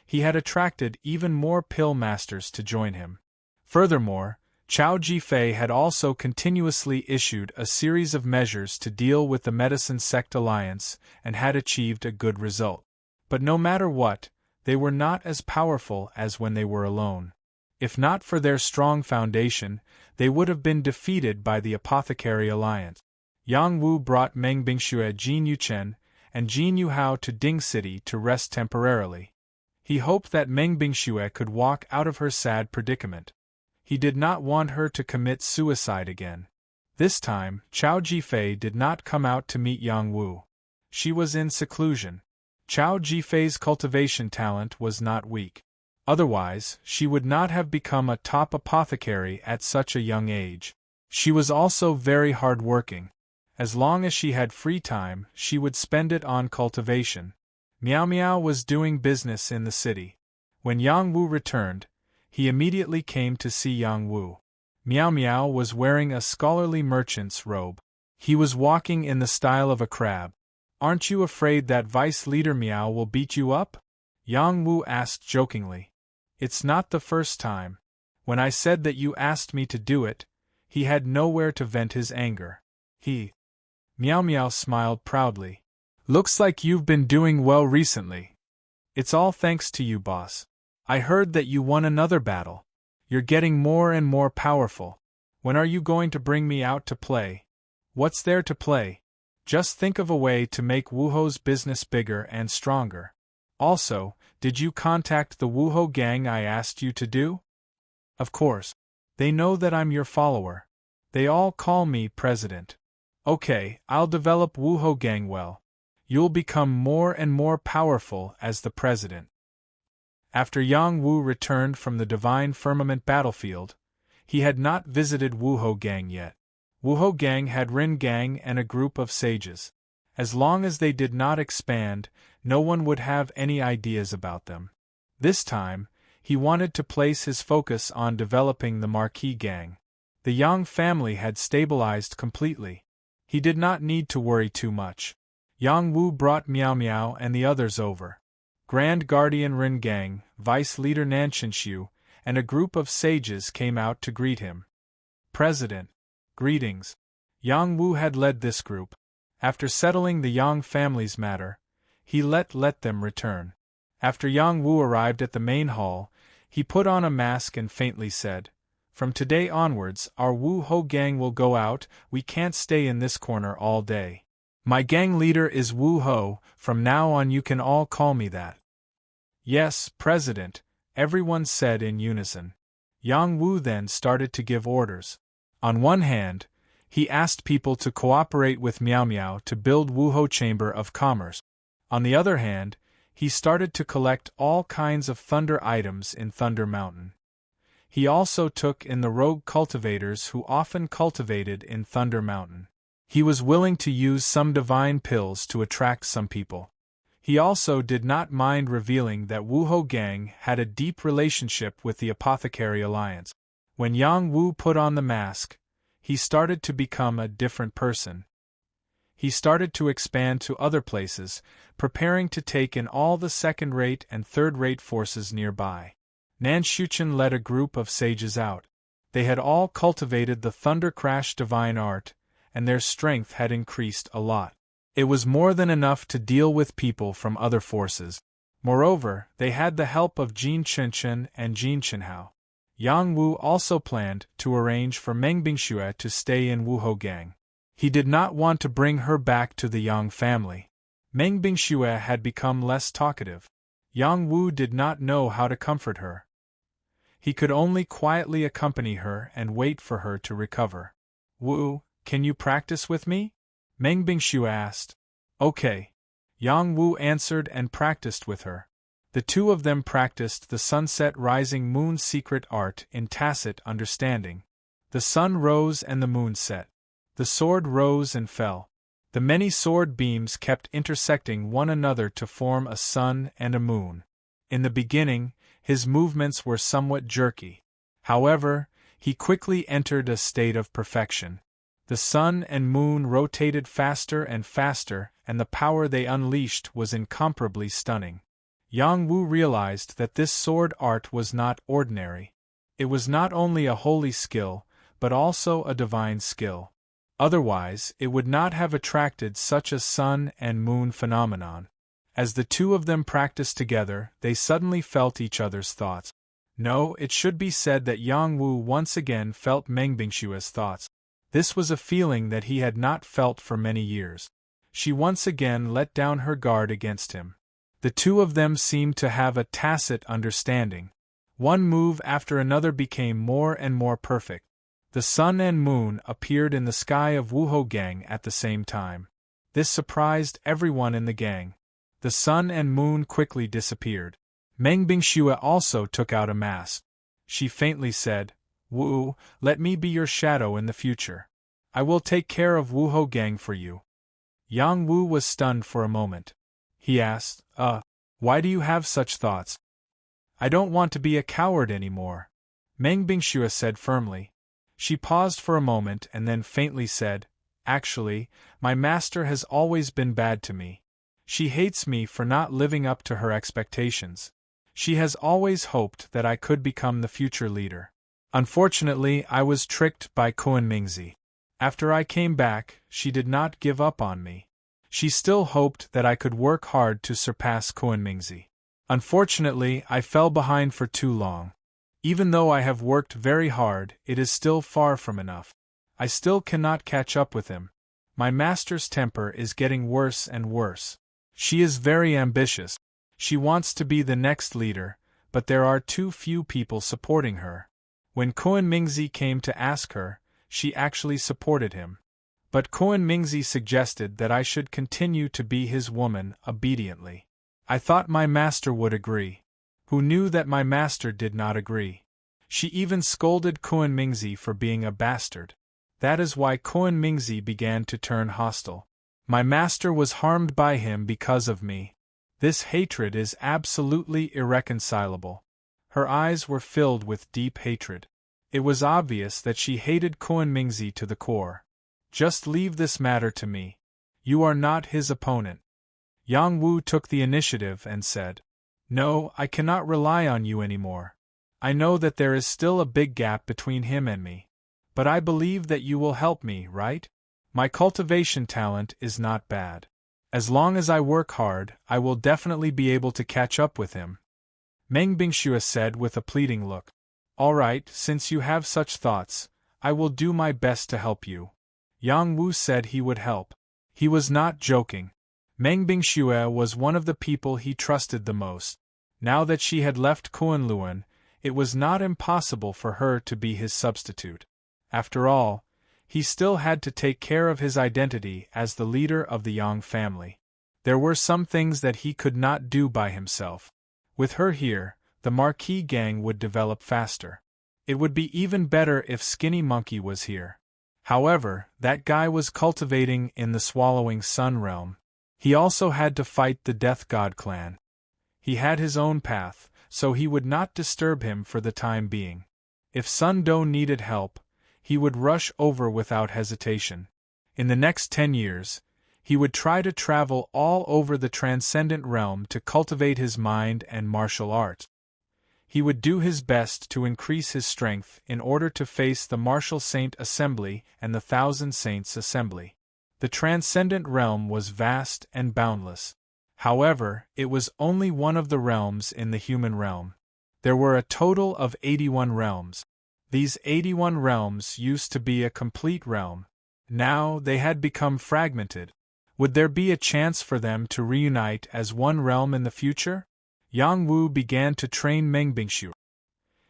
he had attracted even more pill masters to join him. Furthermore, Chao Jifei had also continuously issued a series of measures to deal with the Medicine Sect Alliance and had achieved a good result. But no matter what, they were not as powerful as when they were alone. If not for their strong foundation, they would have been defeated by the Apothecary Alliance. Yang Wu brought Meng Bingxue, Jin Yuchen, and Jin Yuhao to Ding City to rest temporarily. He hoped that Meng Bingxue could walk out of her sad predicament. He did not want her to commit suicide again. This time, Chao Jifei did not come out to meet Yang Wu. She was in seclusion. Chao Jifei's cultivation talent was not weak. Otherwise, she would not have become a top apothecary at such a young age. She was also very hard-working. As long as she had free time, she would spend it on cultivation. Miao Miao was doing business in the city. When Yang Wu returned, he immediately came to see Yang Wu. Miao Miao was wearing a scholarly merchant's robe. He was walking in the style of a crab. Aren't you afraid that Vice Leader Miao will beat you up? Yang Wu asked jokingly. It's not the first time. When I said that you asked me to do it, he had nowhere to vent his anger. Miao Miao smiled proudly. Looks like you've been doing well recently. It's all thanks to you, boss. I heard that you won another battle. You're getting more and more powerful. When are you going to bring me out to play? What's there to play? Just think of a way to make Wuho's business bigger and stronger. Also, did you contact the Wuho gang I asked you to do? Of course. They know that I'm your follower. They all call me President. Okay, I'll develop Wuho gang well. You'll become more and more powerful as the president. After Yang Wu returned from the Divine Firmament battlefield, he had not visited Wuho gang yet. Wuho gang had Rin gang and a group of sages. As long as they did not expand, no one would have any ideas about them. This time, he wanted to place his focus on developing the Marquis gang. The Yang family had stabilized completely. He did not need to worry too much. Yang Wu brought Miao Miao and the others over. Grand Guardian Rin Gang, Vice Leader Nanshinshu, and a group of sages came out to greet him. President, greetings. Yang Wu had led this group. After settling the Yang family's matter, he let them return. After Yang Wu arrived at the main hall, he put on a mask and faintly said, From today onwards, our Wu Ho gang will go out, we can't stay in this corner all day. My gang leader is Wu Ho, from now on you can all call me that. Yes, President, everyone said in unison. Yang Wu then started to give orders. On one hand, he asked people to cooperate with Miao Miao to build Wu Ho Chamber of Commerce. On the other hand, he started to collect all kinds of thunder items in Thunder Mountain. He also took in the rogue cultivators who often cultivated in Thunder Mountain. He was willing to use some divine pills to attract some people. He also did not mind revealing that Wuho Gang had a deep relationship with the Apothecary Alliance. When Yang Wu put on the mask, he started to become a different person. he started to expand to other places, preparing to take in all the second-rate and third-rate forces nearby. Nan Shuchen led a group of sages out. They had all cultivated the Thunder Crash divine art, and their strength had increased a lot. It was more than enough to deal with people from other forces. Moreover, they had the help of Jin Chenchen and Jin Chenhao. Yang Wu also planned to arrange for Meng Bingxue to stay in Wuhou. He did not want to bring her back to the Yang family. Meng Bingxue had become less talkative. Yang Wu did not know how to comfort her. He could only quietly accompany her and wait for her to recover. "Wu, can you practice with me?" Meng Bingxue asked. "Okay." Yang Wu answered and practiced with her. The two of them practiced the sunset rising moon secret art in tacit understanding. The sun rose and the moon set. The sword rose and fell. The many sword beams kept intersecting one another to form a sun and a moon. In the beginning, his movements were somewhat jerky. However, he quickly entered a state of perfection. The sun and moon rotated faster and faster, and the power they unleashed was incomparably stunning. Yang Wu realized that this sword art was not ordinary. It was not only a holy skill, but also a divine skill. Otherwise, it would not have attracted such a sun and moon phenomenon. As the two of them practiced together, they suddenly felt each other's thoughts. No, it should be said that Yang Wu once again felt Meng Bingxue's thoughts. This was a feeling that he had not felt for many years. She once again let down her guard against him. The two of them seemed to have a tacit understanding. One move after another became more and more perfect. The sun and moon appeared in the sky of Wuhou Gang at the same time. This surprised everyone in the gang. The sun and moon quickly disappeared. Meng Bingxue also took out a mask. She faintly said, "Wu, let me be your shadow in the future. I will take care of Wuhou Gang for you." Yang Wu was stunned for a moment. He asked, why do you have such thoughts?" "I don't want to be a coward anymore," Meng Bingxue said firmly. She paused for a moment and then faintly said, "Actually, my master has always been bad to me. She hates me for not living up to her expectations. She has always hoped that I could become the future leader. Unfortunately, I was tricked by Kuan Mingzi. After I came back, she did not give up on me. She still hoped that I could work hard to surpass Kuan Mingzi. Unfortunately, I fell behind for too long. Even though I have worked very hard, it is still far from enough. I still cannot catch up with him. My master's temper is getting worse and worse. She is very ambitious. She wants to be the next leader, but there are too few people supporting her. When Kuan Mingzi came to ask her, she actually supported him. But Kuan Mingzi suggested that I should continue to be his woman obediently. I thought my master would agree. Who knew that my master did not agree? She even scolded Kuan Mingzi for being a bastard. That is why Kuan Mingzi began to turn hostile. My master was harmed by him because of me. This hatred is absolutely irreconcilable." Her eyes were filled with deep hatred. It was obvious that she hated Kuan Mingzi to the core. "Just leave this matter to me. You are not his opponent." Yang Wu took the initiative and said, "No, I cannot rely on you anymore. I know that there is still a big gap between him and me. But I believe that you will help me, right? My cultivation talent is not bad. As long as I work hard, I will definitely be able to catch up with him." Meng Bingxue said with a pleading look. "All right, since you have such thoughts, I will do my best to help you." Yang Wu said he would help. He was not joking. Meng Bingxue was one of the people he trusted the most. Now that she had left Kunlun, it was not impossible for her to be his substitute. After all, he still had to take care of his identity as the leader of the Yang family. There were some things that he could not do by himself. With her here, the Marquis gang would develop faster. It would be even better if Skinny Monkey was here. However, that guy was cultivating in the Swallowing Sun realm. He also had to fight the Death God clan. He had his own path, so he would not disturb him for the time being. If Sun Do needed help, he would rush over without hesitation. In the next 10 years, He would try to travel all over the transcendent realm to cultivate his mind and martial art. He would do his best to increase his strength in order to face the Martial Saint Assembly and the Thousand Saints Assembly. The transcendent realm was vast and boundless. However, it was only one of the realms in the human realm. There were a total of 81 realms. These 81 realms used to be a complete realm. Now they had become fragmented. Would there be a chance for them to reunite as one realm in the future? Yang Wu began to train Meng Bingshu.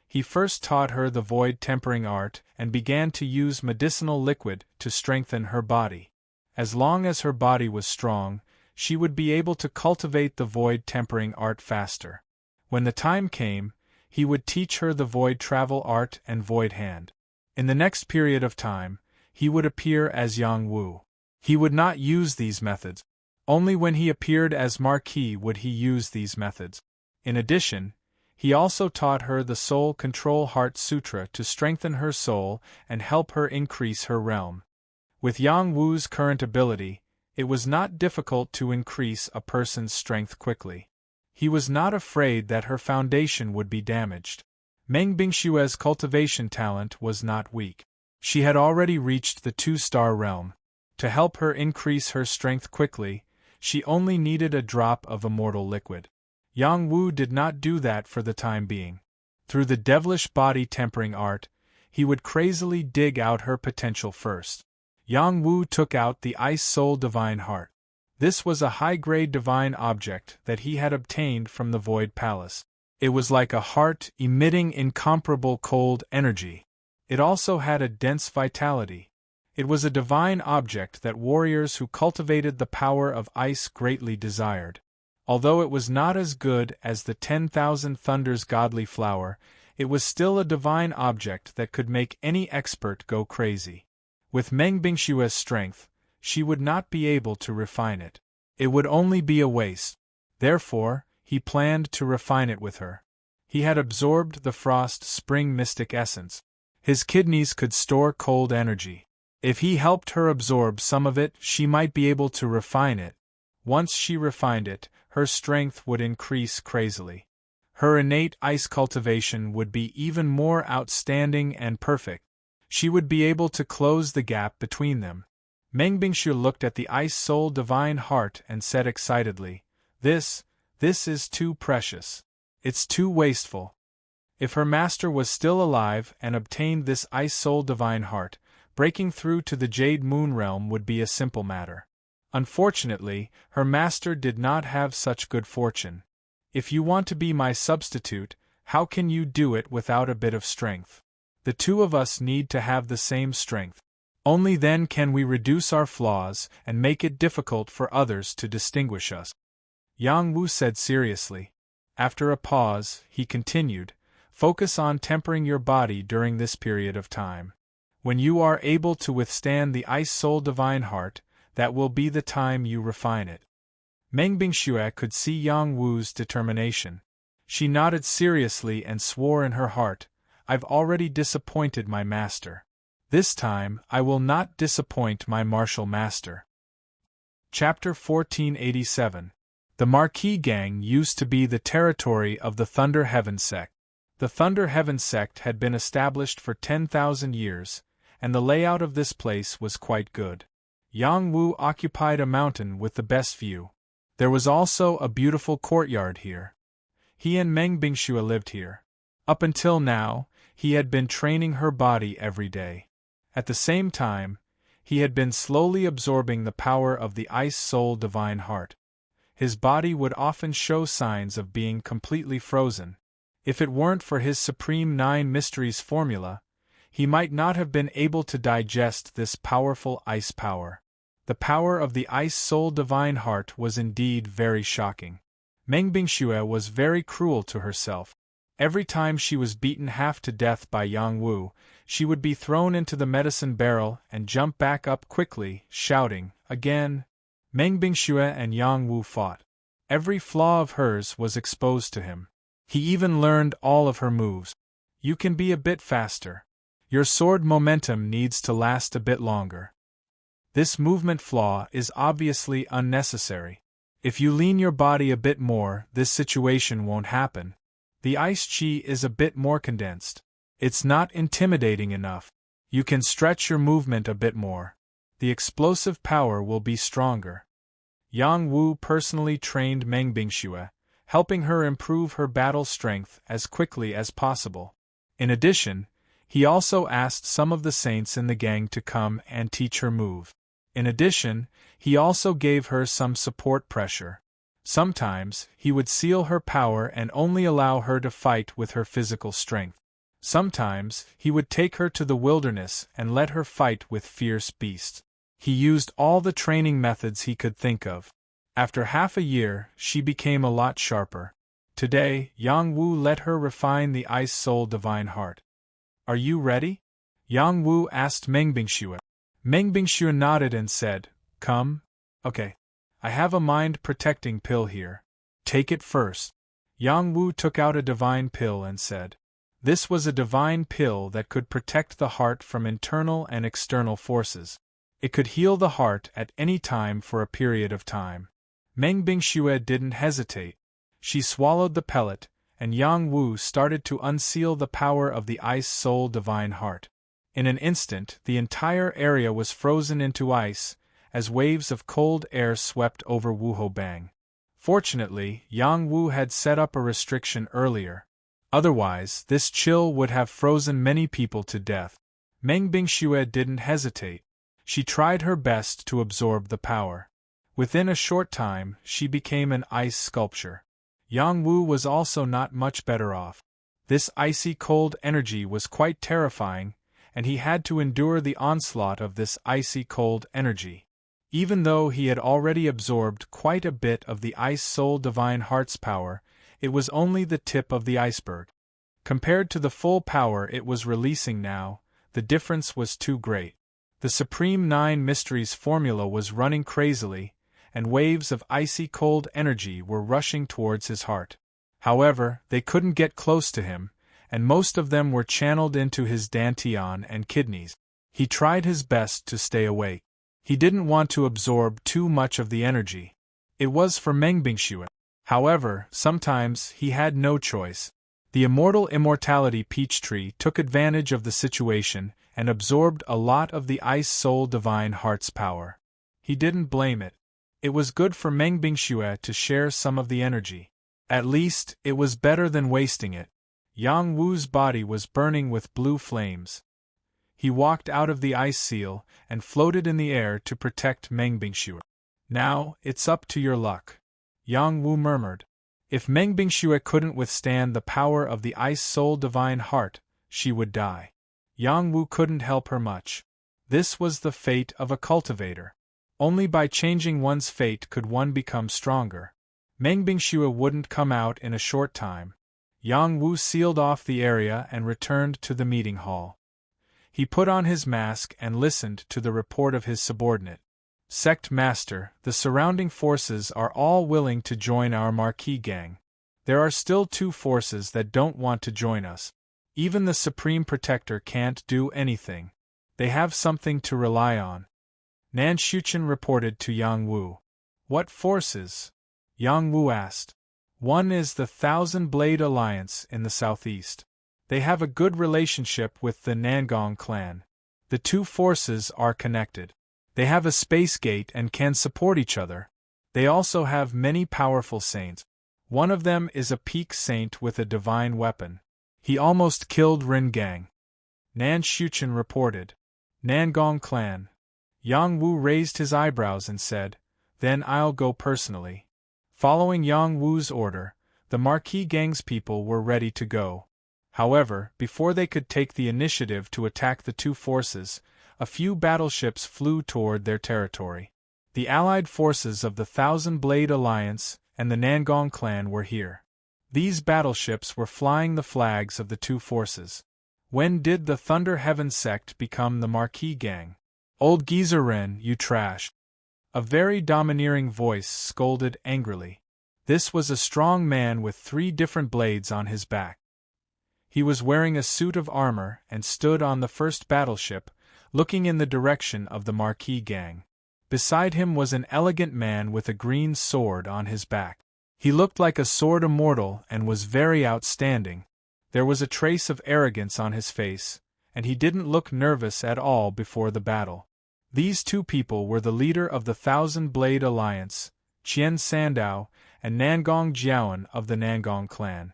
He first taught her the void tempering art and began to use medicinal liquid to strengthen her body. As long as her body was strong, she would be able to cultivate the void tempering art faster. When the time came, he would teach her the void travel art and void hand. In the next period of time, he would appear as Yang Wu. He would not use these methods. Only when he appeared as Marquis would he use these methods. In addition, he also taught her the Soul Control Heart Sutra to strengthen her soul and help her increase her realm. With Yang Wu's current ability, it was not difficult to increase a person's strength quickly. He was not afraid that her foundation would be damaged. Meng Bingshue's cultivation talent was not weak. She had already reached the 2-star realm. To help her increase her strength quickly, she only needed a drop of immortal liquid. Yang Wu did not do that for the time being. Through the devilish body tempering art, he would crazily dig out her potential first. Yang Wu took out the Ice Soul Divine Heart. This was a high-grade divine object that he had obtained from the Void Palace. It was like a heart emitting incomparable cold energy. It also had a dense vitality. It was a divine object that warriors who cultivated the power of ice greatly desired. Although it was not as good as the 10,000 Thunders godly flower, it was still a divine object that could make any expert go crazy. With Meng Bingshue's strength, she would not be able to refine it. It would only be a waste. Therefore, he planned to refine it with her. He had absorbed the Frost Spring Mystic Essence. His kidneys could store cold energy. If he helped her absorb some of it, she might be able to refine it. Once she refined it, her strength would increase crazily. Her innate ice cultivation would be even more outstanding and perfect. She would be able to close the gap between them. Meng Bingshu looked at the Ice Soul Divine Heart and said excitedly, This is too precious. It's too wasteful. If her master was still alive and obtained this Ice Soul Divine Heart, breaking through to the Jade Moon Realm would be a simple matter. Unfortunately, her master did not have such good fortune. If you want to be my substitute, how can you do it without a bit of strength? The two of us need to have the same strength. Only then can we reduce our flaws and make it difficult for others to distinguish us. Yang Wu said seriously. After a pause, he continued, Focus on tempering your body during this period of time. When you are able to withstand the Ice Soul Divine Heart, that will be the time you refine it. Meng Bingxue could see Yang Wu's determination. She nodded seriously and swore in her heart, I've already disappointed my master. This time, I will not disappoint my martial master. Chapter 1487. The Marquis Gang used to be the territory of the Thunder Heaven sect. The Thunder Heaven sect had been established for 10,000 years, and the layout of this place was quite good. Yang Wu occupied a mountain with the best view. There was also a beautiful courtyard here. He and Meng Bingxue lived here. Up until now, he had been training her body every day. At the same time, he had been slowly absorbing the power of the Ice Soul Divine Heart. His body would often show signs of being completely frozen. If it weren't for his Supreme Nine Mysteries formula, he might not have been able to digest this powerful ice power. The power of the Ice Soul Divine Heart was indeed very shocking. Meng Bingxue was very cruel to herself. Every time she was beaten half to death by Yang Wu, she would be thrown into the medicine barrel and jump back up quickly, shouting, again. Meng Bingxue and Yang Wu fought. Every flaw of hers was exposed to him. He even learned all of her moves. You can be a bit faster. Your sword momentum needs to last a bit longer. This movement flaw is obviously unnecessary. If you lean your body a bit more, this situation won't happen. The ice chi is a bit more condensed. It's not intimidating enough. You can stretch your movement a bit more. The explosive power will be stronger. Yang Wu personally trained Meng Bingxue, helping her improve her battle strength as quickly as possible. In addition, he also asked some of the saints in the gang to come and teach her move. In addition, he also gave her some support pressure. Sometimes, he would seal her power and only allow her to fight with her physical strength. Sometimes, he would take her to the wilderness and let her fight with fierce beasts. He used all the training methods he could think of. After half a year, she became a lot sharper. Today, Yang Wu let her refine the Ice Soul Divine Heart. Are you ready? Yang Wu asked Meng Bingxue. Meng Bingxue nodded and said, Come. Okay. I have a mind-protecting pill here. Take it first. Yang Wu took out a divine pill and said, This was a divine pill that could protect the heart from internal and external forces. It could heal the heart at any time for a period of time. Meng Bingxue didn't hesitate. She swallowed the pellet, and Yang Wu started to unseal the power of the Ice Soul Divine Heart. In an instant, the entire area was frozen into ice, as waves of cold air swept over Wuho Bang. Fortunately, Yang Wu had set up a restriction earlier. Otherwise, this chill would have frozen many people to death. Meng Bingxue didn't hesitate. She tried her best to absorb the power. Within a short time, she became an ice sculpture. Yang Wu was also not much better off. This icy cold energy was quite terrifying, and he had to endure the onslaught of this icy cold energy. Even though he had already absorbed quite a bit of the Ice Soul Divine Heart's power, it was only the tip of the iceberg. Compared to the full power it was releasing now, the difference was too great. The Supreme Nine Mysteries formula was running crazily, and waves of icy cold energy were rushing towards his heart. However, they couldn't get close to him, and most of them were channeled into his dantian and kidneys. He tried his best to stay awake. He didn't want to absorb too much of the energy. It was for Meng Bingxue. However, sometimes he had no choice. The immortal immortality Peachtree took advantage of the situation and absorbed a lot of the Ice Soul Divine Heart's power. He didn't blame it. It was good for Meng Bingxue to share some of the energy. At least, it was better than wasting it. Yang Wu's body was burning with blue flames. He walked out of the ice seal and floated in the air to protect Meng Bingxue. Now, it's up to your luck. Yang Wu murmured. If Meng Bingxue couldn't withstand the power of the Ice Soul Divine Heart, she would die. Yang Wu couldn't help her much. This was the fate of a cultivator. Only by changing one's fate could one become stronger. Meng Bingxue wouldn't come out in a short time. Yang Wu sealed off the area and returned to the meeting hall. He put on his mask and listened to the report of his subordinate. Sect Master, the surrounding forces are all willing to join our Marquis gang. There are still 2 forces that don't want to join us. Even the Supreme Protector can't do anything. They have something to rely on. Nan Shuchen reported to Yang Wu. What forces? Yang Wu asked. One is the Thousand Blade Alliance in the southeast. They have a good relationship with the Nangong clan. The 2 forces are connected. They have a space gate and can support each other. They also have many powerful saints. One of them is a peak saint with a divine weapon. He almost killed Rin Gang. Nan Shuchen reported. Nangong clan. Yang Wu raised his eyebrows and said, Then I'll go personally. Following Yang Wu's order, the Marquis gang's people were ready to go. However, before they could take the initiative to attack the 2 forces, a few battleships flew toward their territory. The allied forces of the Thousand Blade Alliance and the Nangong clan were here. These battleships were flying the flags of the 2 forces. When did the Thunder Heaven sect become the Marquis gang? Old geezer Ren, you trash! A very domineering voice scolded angrily. This was a strong man with 3 different blades on his back. He was wearing a suit of armor and stood on the first battleship, looking in the direction of the Marquis gang. Beside him was an elegant man with a green sword on his back. He looked like a sword immortal and was very outstanding. There was a trace of arrogance on his face, and he didn't look nervous at all before the battle. These two people were the leader of the Thousand Blade Alliance, Qian Sandao, and Nangong Jiaoan of the Nangong clan.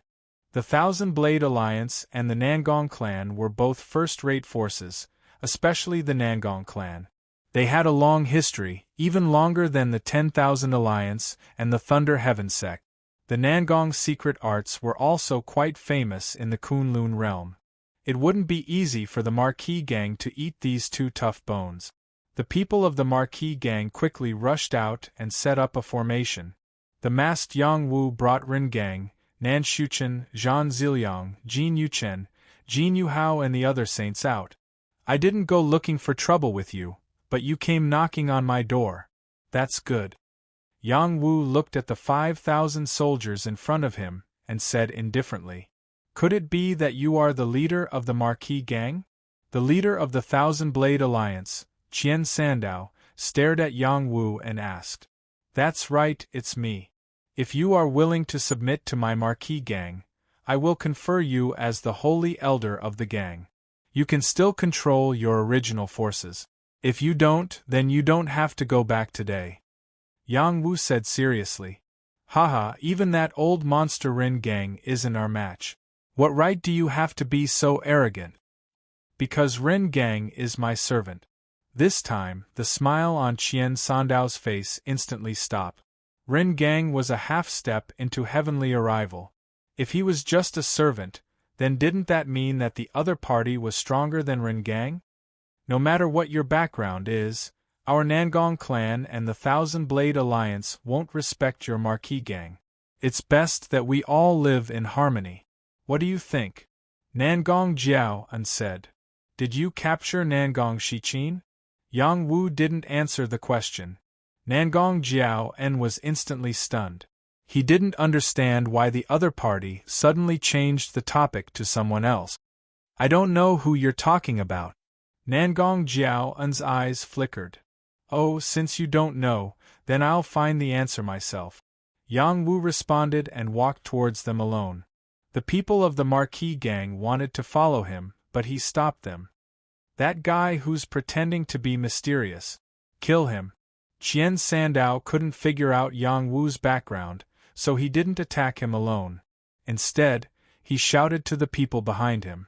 The Thousand Blade Alliance and the Nangong clan were both first-rate forces, especially the Nangong clan. They had a long history, even longer than the 10,000 Alliance and the Thunder Heaven sect. The Nangong secret arts were also quite famous in the Kunlun realm. It wouldn't be easy for the Marquis gang to eat these two tough bones. The people of the Marquis gang quickly rushed out and set up a formation. The masked Yang Wu brought Rin Gang, Nan Shuchen, Zhan Ziliang, Jin Yuchen, Jin Yuhao and the other saints out. I didn't go looking for trouble with you, but you came knocking on my door. That's good. Yang Wu looked at the 5,000 soldiers in front of him, and said indifferently, "Could it be that you are the leader of the Marquis gang?" The leader of the Thousand Blade Alliance, Qian Sandao, stared at Yang Wu and asked, "That's right, it's me. If you are willing to submit to my Marquis gang, I will confer you as the Holy Elder of the gang. You can still control your original forces. If you don't, then you don't have to go back today." Yang Wu said seriously, "Haha, even that old monster Rin gang isn't our match. What right do you have to be so arrogant?" "Because Rin gang is my servant." This time, the smile on Qian Sandao's face instantly stopped. Rin gang was a half-step into heavenly arrival. If he was just a servant, then didn't that mean that the other party was stronger than Rin gang? No matter what your background is, our Nangong clan and the Thousand Blade Alliance won't respect your Marquis gang. It's best that we all live in harmony. What do you think? Nangong Jiaoan said. "Did you capture Nangong Shiqin?" Yang Wu didn't answer the question. Nangong Jiaoan was instantly stunned. He didn't understand why the other party suddenly changed the topic to someone else. "I don't know who you're talking about." Nangong Jiaoan's eyes flickered. "Oh, since you don't know, then I'll find the answer myself." Yang Wu responded and walked towards them alone. The people of the Marquis gang wanted to follow him, but he stopped them. "That guy who's pretending to be mysterious. Kill him." Qian Sandao couldn't figure out Yang Wu's background, so he didn't attack him alone. Instead, he shouted to the people behind him.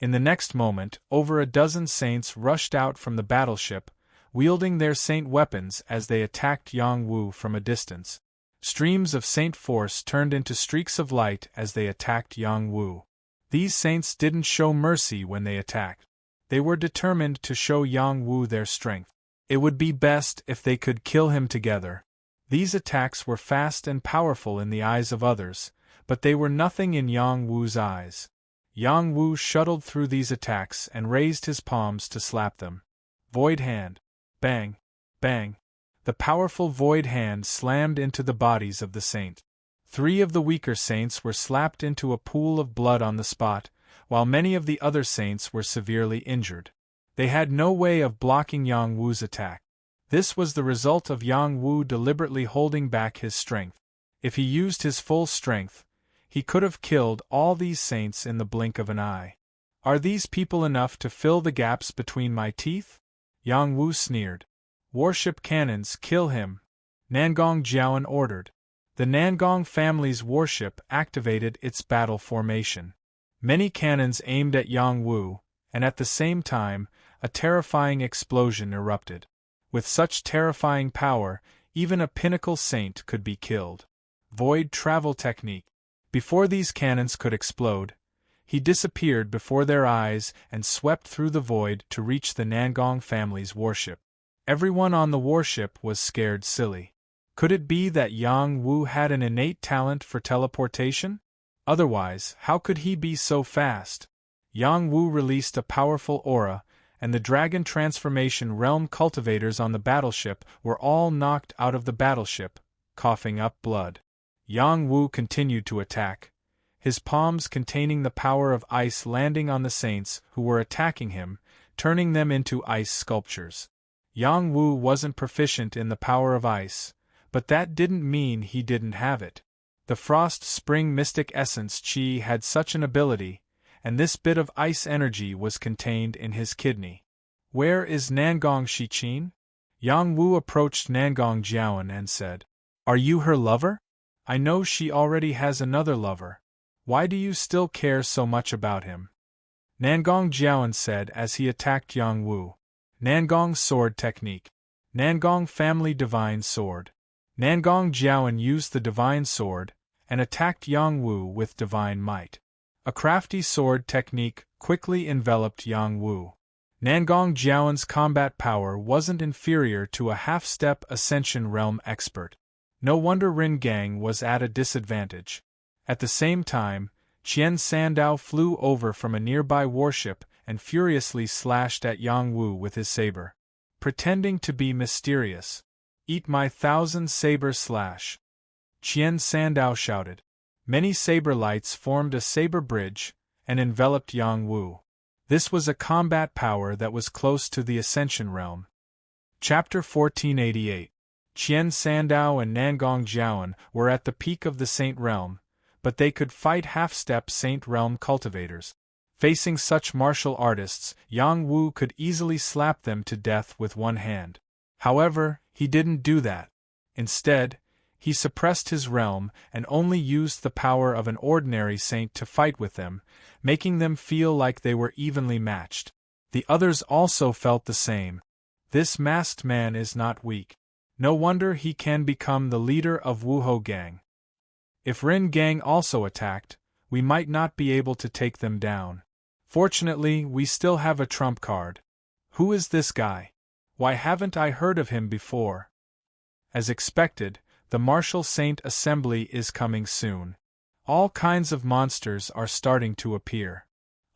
In the next moment, over a dozen saints rushed out from the battleship, wielding their saint weapons as they attacked Yang Wu from a distance. Streams of saint force turned into streaks of light as they attacked Yang Wu. These saints didn't show mercy when they attacked. They were determined to show Yang Wu their strength. It would be best if they could kill him together. These attacks were fast and powerful in the eyes of others, but they were nothing in Yang Wu's eyes. Yang Wu shuttled through these attacks and raised his palms to slap them. Void Hand. Bang! Bang! The powerful Void Hand slammed into the bodies of the saint. 3 of the weaker saints were slapped into a pool of blood on the spot, while many of the other saints were severely injured. They had no way of blocking Yang Wu's attack. This was the result of Yang Wu deliberately holding back his strength. If he used his full strength, he could have killed all these saints in the blink of an eye. "Are these people enough to fill the gaps between my teeth?" Yang Wu sneered. "Warship cannons, kill him!" Nangong Jiaoan ordered. The Nangong family's warship activated its battle formation. Many cannons aimed at Yang Wu, and at the same time, a terrifying explosion erupted. With such terrifying power, even a pinnacle saint could be killed. Void travel technique. Before these cannons could explode, he disappeared before their eyes and swept through the void to reach the Nangong family's warship. Everyone on the warship was scared silly. Could it be that Yang Wu had an innate talent for teleportation? Otherwise, how could he be so fast? Yang Wu released a powerful aura, and the dragon transformation realm cultivators on the battleship were all knocked out of the battleship, coughing up blood. Yang Wu continued to attack, his palms containing the power of ice landing on the saints who were attacking him, turning them into ice sculptures. Yang Wu wasn't proficient in the power of ice, but that didn't mean he didn't have it. The Frost Spring Mystic Essence Qi had such an ability, and this bit of ice energy was contained in his kidney. Where is Nangong Shiqin? Yang Wu approached Nangong Jiawen and said, Are you her lover? I know she already has another lover. Why do you still care so much about him? Nangong Jiawen said as he attacked Yang Wu. Nangong Sword Technique. Nangong Family Divine Sword. Nangong Jiawen used the Divine Sword and attacked Yang Wu with Divine Might. A crafty sword technique quickly enveloped Yang Wu. Nangong Jiawen's combat power wasn't inferior to a half-step Ascension Realm expert. No wonder Rin Gang was at a disadvantage. At the same time, Qian Sandao flew over from a nearby warship and furiously slashed at Yang Wu with his saber. Pretending to be mysterious. Eat my 1,000 saber slash. Qian Sandao shouted. Many saber lights formed a saber bridge and enveloped Yang Wu. This was a combat power that was close to the Ascension Realm. Chapter 1488. Qian Sandao and Nangong Jiawen were at the peak of the Saint Realm, but they could fight half-step Saint Realm cultivators. Facing such martial artists, Yang Wu could easily slap them to death with one hand. However, he didn't do that. Instead, he suppressed his realm and only used the power of an ordinary saint to fight with them, making them feel like they were evenly matched. The others also felt the same. This masked man is not weak. No wonder he can become the leader of Wuhou Gang. If Rin Gang also attacked, we might not be able to take them down. Fortunately, we still have a trump card. Who is this guy? Why haven't I heard of him before? As expected, the Martial Saint Assembly is coming soon. All kinds of monsters are starting to appear.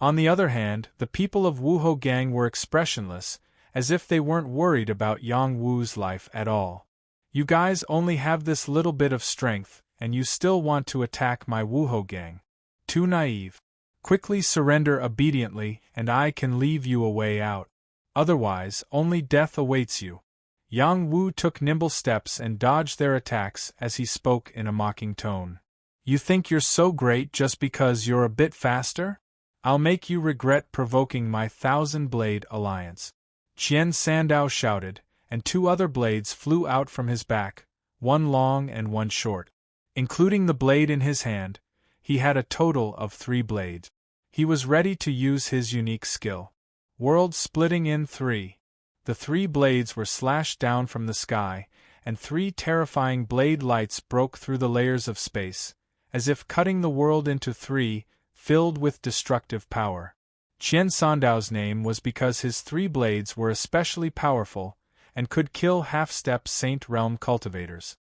On the other hand, the people of Wuhou Gang were expressionless, as if they weren't worried about Yang Wu's life at all. You guys only have this little bit of strength, and you still want to attack my Wuhou Gang. Too naive. Quickly surrender obediently, and I can leave you a way out. Otherwise, only death awaits you. Yang Wu took nimble steps and dodged their attacks as he spoke in a mocking tone. You think you're so great just because you're a bit faster? I'll make you regret provoking my 1,000-blade alliance. Qian Sandao shouted, and 2 other blades flew out from his back, one long and one short. Including the blade in his hand, he had a total of 3 blades. He was ready to use his unique skill. World splitting in 3. The 3 blades were slashed down from the sky, and 3 terrifying blade lights broke through the layers of space, as if cutting the world into 3, filled with destructive power. Qian Sandao's name was because his 3 blades were especially powerful, and could kill half-step Saint Realm cultivators.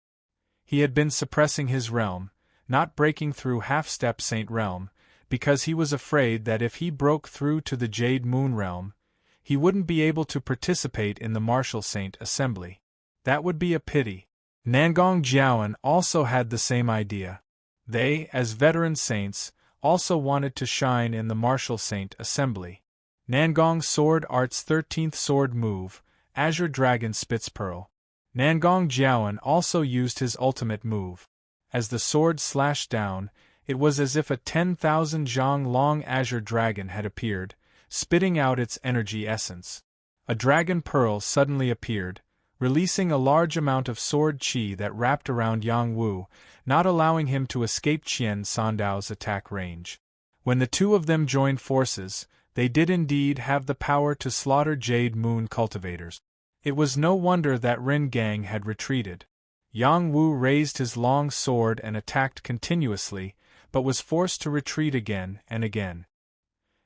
He had been suppressing his realm, not breaking through half-step Saint Realm, because he was afraid that if he broke through to the Jade Moon Realm, he wouldn't be able to participate in the Martial Saint Assembly. That would be a pity. Nangong Jiawen also had the same idea. They, as veteran saints, also wanted to shine in the Martial Saint Assembly. Nangong Sword Art's 13th sword move, Azure Dragon Spitz Pearl. Nangong Jiawen also used his ultimate move. As the sword slashed down, it was as if a 10,000 zhang long azure dragon had appeared, spitting out its energy essence. A dragon pearl suddenly appeared, releasing a large amount of sword qi that wrapped around Yang Wu, not allowing him to escape Qian Sandao's attack range. When the 2 of them joined forces, they did indeed have the power to slaughter Jade Moon cultivators. It was no wonder that Rin Gang had retreated. Yang Wu raised his long sword and attacked continuously, but was forced to retreat again and again.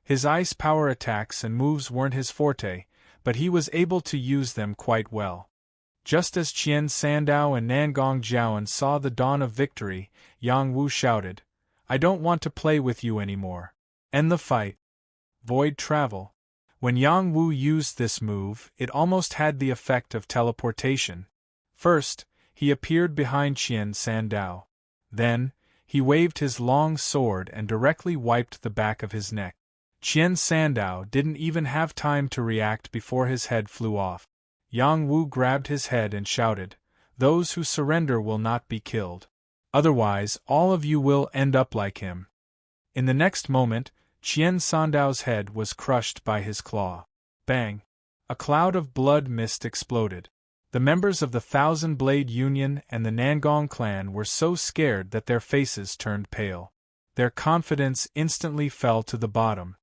His ice power attacks and moves weren't his forte, but he was able to use them quite well. Just as Qian Sandao and Nangong Jiawen saw the dawn of victory, Yang Wu shouted, I don't want to play with you anymore. End the fight. Void travel. When Yang Wu used this move, it almost had the effect of teleportation. First, he appeared behind Qian Sandao. Then, he waved his long sword and directly wiped the back of his neck. Qian Sandao didn't even have time to react before his head flew off. Yang Wu grabbed his head and shouted, "Those who surrender will not be killed. Otherwise, all of you will end up like him." In the next moment, Qian Sandao's head was crushed by his claw. Bang! A cloud of blood mist exploded. The members of the Thousand Blade Union and the Nangong clan were so scared that their faces turned pale. Their confidence instantly fell to the bottom.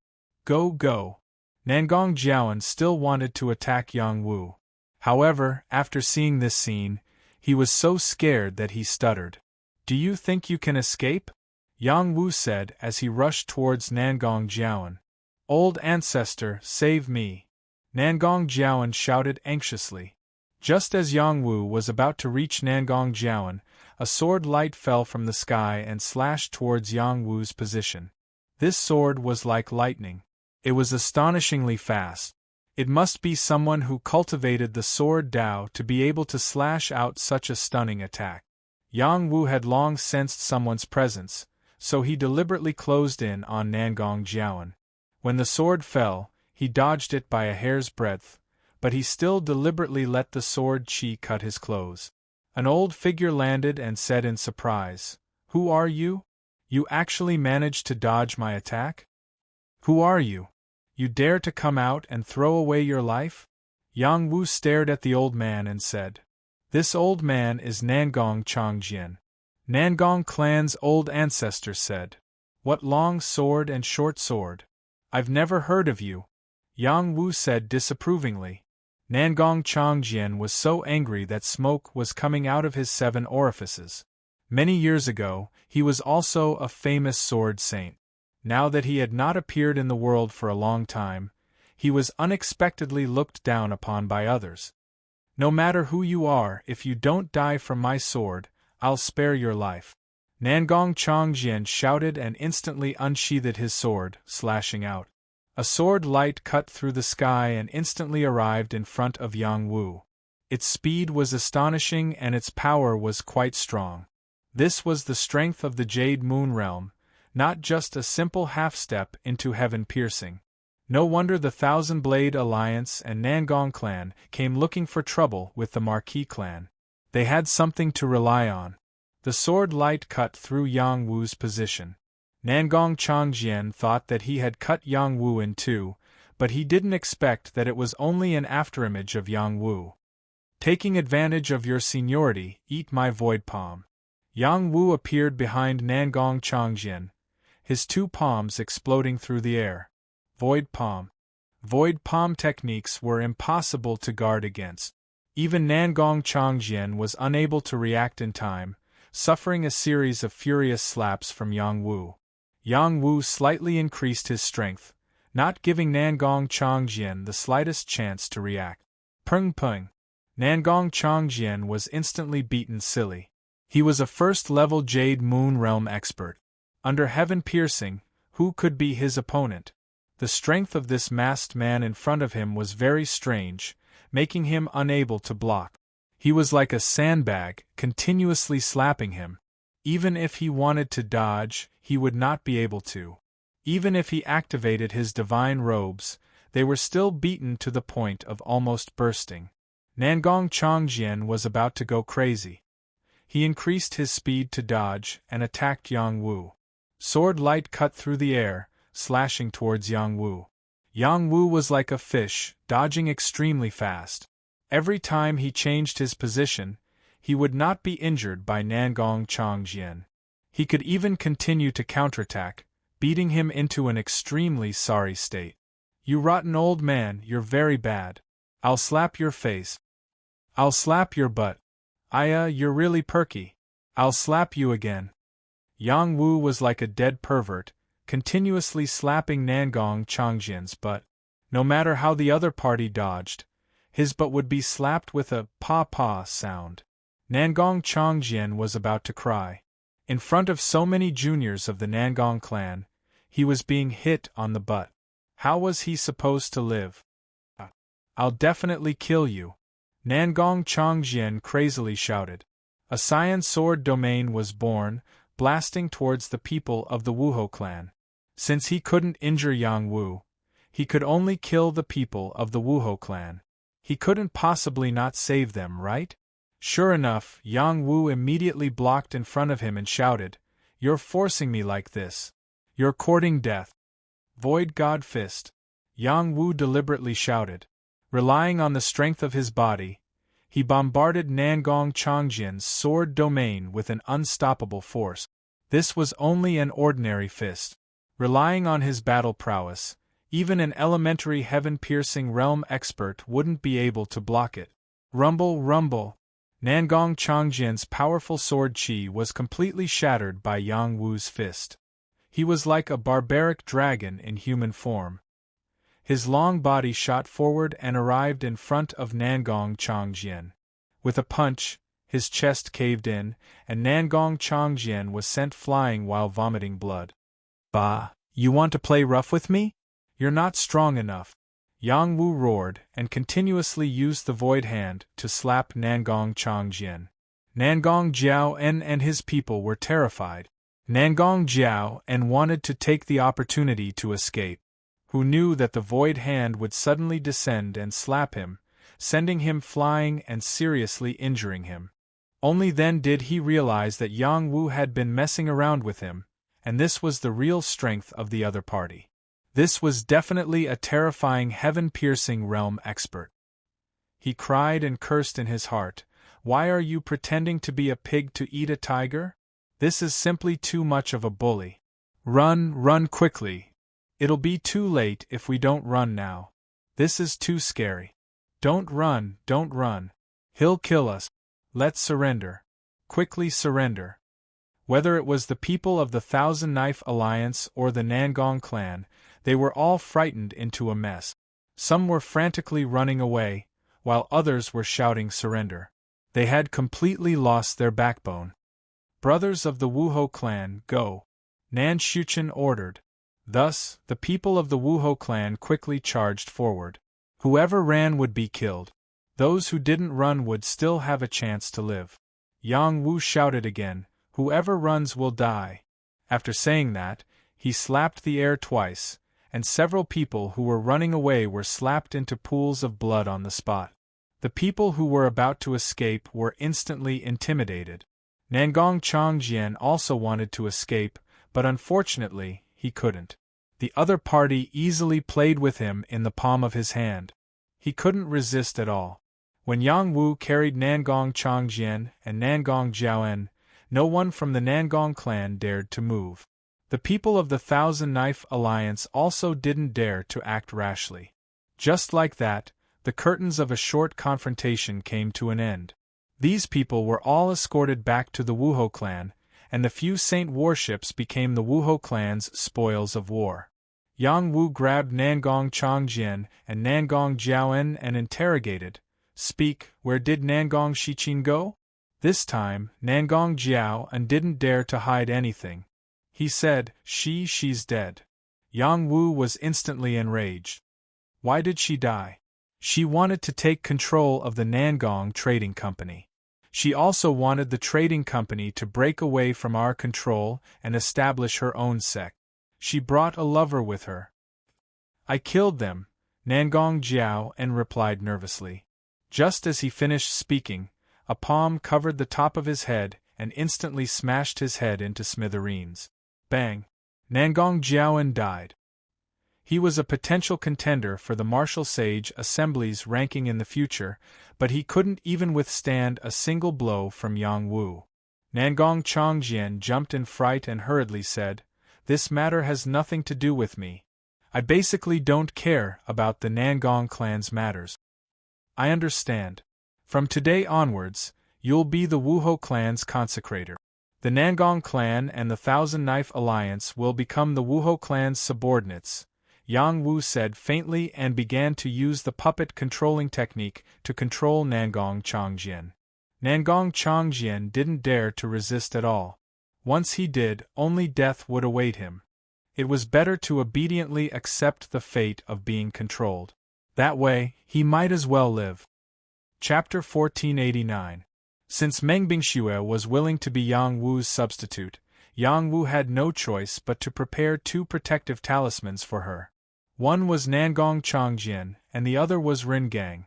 Go, go! Nangong Jiaoan still wanted to attack Yang Wu. However, after seeing this scene, he was so scared that he stuttered. "Do you think you can escape?" Yang Wu said as he rushed towards Nangong Jiaoan. "Old ancestor, save me!" Nangong Jiaoan shouted anxiously. Just as Yang Wu was about to reach Nangong Jiaoan, a sword light fell from the sky and slashed towards Yang Wu's position. This sword was like lightning. It was astonishingly fast. It must be someone who cultivated the sword Dao to be able to slash out such a stunning attack. Yang Wu had long sensed someone's presence, so he deliberately closed in on Nangong Jiaoan. When the sword fell, he dodged it by a hair's breadth, but he still deliberately let the sword chi cut his clothes. An old figure landed and said in surprise, "Who are you? You actually managed to dodge my attack? Who are you? You dare to come out and throw away your life?" Yang Wu stared at the old man and said, "This old man is Nangong Changjian. Nangong clan's old ancestor said. What long sword and short sword? I've never heard of you." Yang Wu said disapprovingly. Nangong Changjian was so angry that smoke was coming out of his 7 orifices. Many years ago, he was also a famous sword saint. Now that he had not appeared in the world for a long time, he was unexpectedly looked down upon by others. "No matter who you are, if you don't die from my sword, I'll spare your life." Nangong Changjian shouted and instantly unsheathed his sword, slashing out. A sword light cut through the sky and instantly arrived in front of Yang Wu. Its speed was astonishing and its power was quite strong. This was the strength of the Jade Moon Realm, not just a simple half-step into heaven-piercing. No wonder the Thousand Blade Alliance and Nangong clan came looking for trouble with the Marquis clan. They had something to rely on. The sword light cut through Yang Wu's position. Nangong Changjian thought that he had cut Yang Wu in two, but he didn't expect that it was only an afterimage of Yang Wu. "Taking advantage of your seniority, eat my void palm." Yang Wu appeared behind Nangong Changjian, his 2 palms exploding through the air. Void palm. Void palm techniques were impossible to guard against. Even Nangong Changjian was unable to react in time, suffering a series of furious slaps from Yang Wu. Yang Wu slightly increased his strength, not giving Nangong Changjian the slightest chance to react. Pung pung. Nangong Changjian was instantly beaten silly. He was a first-level Jade Moon Realm expert. Under heaven piercing, who could be his opponent? The strength of this masked man in front of him was very strange, making him unable to block. He was like a sandbag, continuously slapping him. Even if he wanted to dodge, he would not be able to. Even if he activated his divine robes, they were still beaten to the point of almost bursting. Nangong Changjian was about to go crazy. He increased his speed to dodge and attacked Yang Wu. Sword light cut through the air, slashing towards Yang Wu. Yang Wu was like a fish, dodging extremely fast. Every time he changed his position, he would not be injured by Nangong Changjian. He could even continue to counterattack, beating him into an extremely sorry state. "You rotten old man, you're very bad. I'll slap your face. I'll slap your butt. You're really perky. I'll slap you again." Yang Wu was like a dead pervert, continuously slapping Nangong Changjian's butt. No matter how the other party dodged, his butt would be slapped with a pa-pa sound. Nangong Changjian was about to cry. In front of so many juniors of the Nangong clan, he was being hit on the butt. How was he supposed to live? "I'll definitely kill you," Nangong Changjian crazily shouted. A Cyan Sword domain was born, blasting towards the people of the Wuho clan. Since he couldn't injure Yang Wu, he could only kill the people of the Wuho clan. He couldn't possibly not save them, right? Sure enough, Yang Wu immediately blocked in front of him and shouted, "You're forcing me like this. You're courting death." Void God Fist. Yang Wu deliberately shouted. Relying on the strength of his body, he bombarded Nangong Chongjian's sword domain with an unstoppable force. This was only an ordinary fist. Relying on his battle prowess, even an elementary heaven-piercing realm expert wouldn't be able to block it. Rumble, rumble. Nangong Chongjian's powerful sword chi was completely shattered by Yang Wu's fist. He was like a barbaric dragon in human form. His long body shot forward and arrived in front of Nangong Chongjian. With a punch, his chest caved in, and Nangong Chongjian was sent flying while vomiting blood. "Bah, you want to play rough with me? You're not strong enough." Yang Wu roared and continuously used the void hand to slap Nangong Chongjian. Nangong Jiaoen and his people were terrified. Nangong Jiaoen wanted to take the opportunity to escape. Who knew that the void hand would suddenly descend and slap him, sending him flying and seriously injuring him. Only then did he realize that Yang Wu had been messing around with him, and this was the real strength of the other party. This was definitely a terrifying heaven-piercing realm expert. He cried and cursed in his heart, "Why are you pretending to be a pig to eat a tiger? This is simply too much of a bully. Run, run quickly. It'll be too late if we don't run now. This is too scary. Don't run, don't run. He'll kill us. Let's surrender. Quickly surrender." Whether it was the people of the Thousand Knife Alliance or the Nangong clan, they were all frightened into a mess. Some were frantically running away, while others were shouting surrender. They had completely lost their backbone. "Brothers of the Wuho clan, go!" Nan Shuchen ordered. Thus, the people of the Wuho clan quickly charged forward. Whoever ran would be killed. Those who didn't run would still have a chance to live. Yang Wu shouted again, "Whoever runs will die." After saying that, he slapped the air twice, and several people who were running away were slapped into pools of blood on the spot. The people who were about to escape were instantly intimidated. Nangong Chongjian also wanted to escape, but unfortunately, he couldn't. The other party easily played with him in the palm of his hand. He couldn't resist at all. When Yang Wu carried Nangong Chongjian and Nangong Jiaoen, no one from the Nangong clan dared to move. The people of the Thousand Knife Alliance also didn't dare to act rashly. Just like that, the curtains of a short confrontation came to an end. These people were all escorted back to the Wuho clan, and the few saint warships became the Wuho clan's spoils of war. Yang Wu grabbed Nangong Chongjian and Nangong Jiaoen and interrogated, "Speak, where did Nangong Shiqin go?" This time, Nangong Jiaoen didn't dare to hide anything. He said, She's dead." Yang Wu was instantly enraged. Why did she die? She wanted to take control of the Nangong Trading Company. She also wanted the trading company to break away from our control and establish her own sect. She brought a lover with her. "I killed them," Nangong Jiaoen replied nervously. Just as he finished speaking, a palm covered the top of his head and instantly smashed his head into smithereens. Bang! Nangong Jiaoen died. He was a potential contender for the Martial Sage Assembly's ranking in the future, but he couldn't even withstand a single blow from Yang Wu. Nangong Chongjian jumped in fright and hurriedly said, "This matter has nothing to do with me. I basically don't care about the Nangong clan's matters." "I understand. From today onwards, you'll be the Wuho clan's consecrator. The Nangong clan and the Thousand Knife Alliance will become the Wuho clan's subordinates," Yang Wu said faintly and began to use the puppet controlling technique to control Nangong Chongjian. Nangong Chongjian didn't dare to resist at all. Once he did, only death would await him. It was better to obediently accept the fate of being controlled. That way, he might as well live. Chapter 1489. Since Meng Bingxue was willing to be Yang Wu's substitute, Yang Wu had no choice but to prepare 2 protective talismans for her. One was Nangong Chongjian, and the other was Ringang.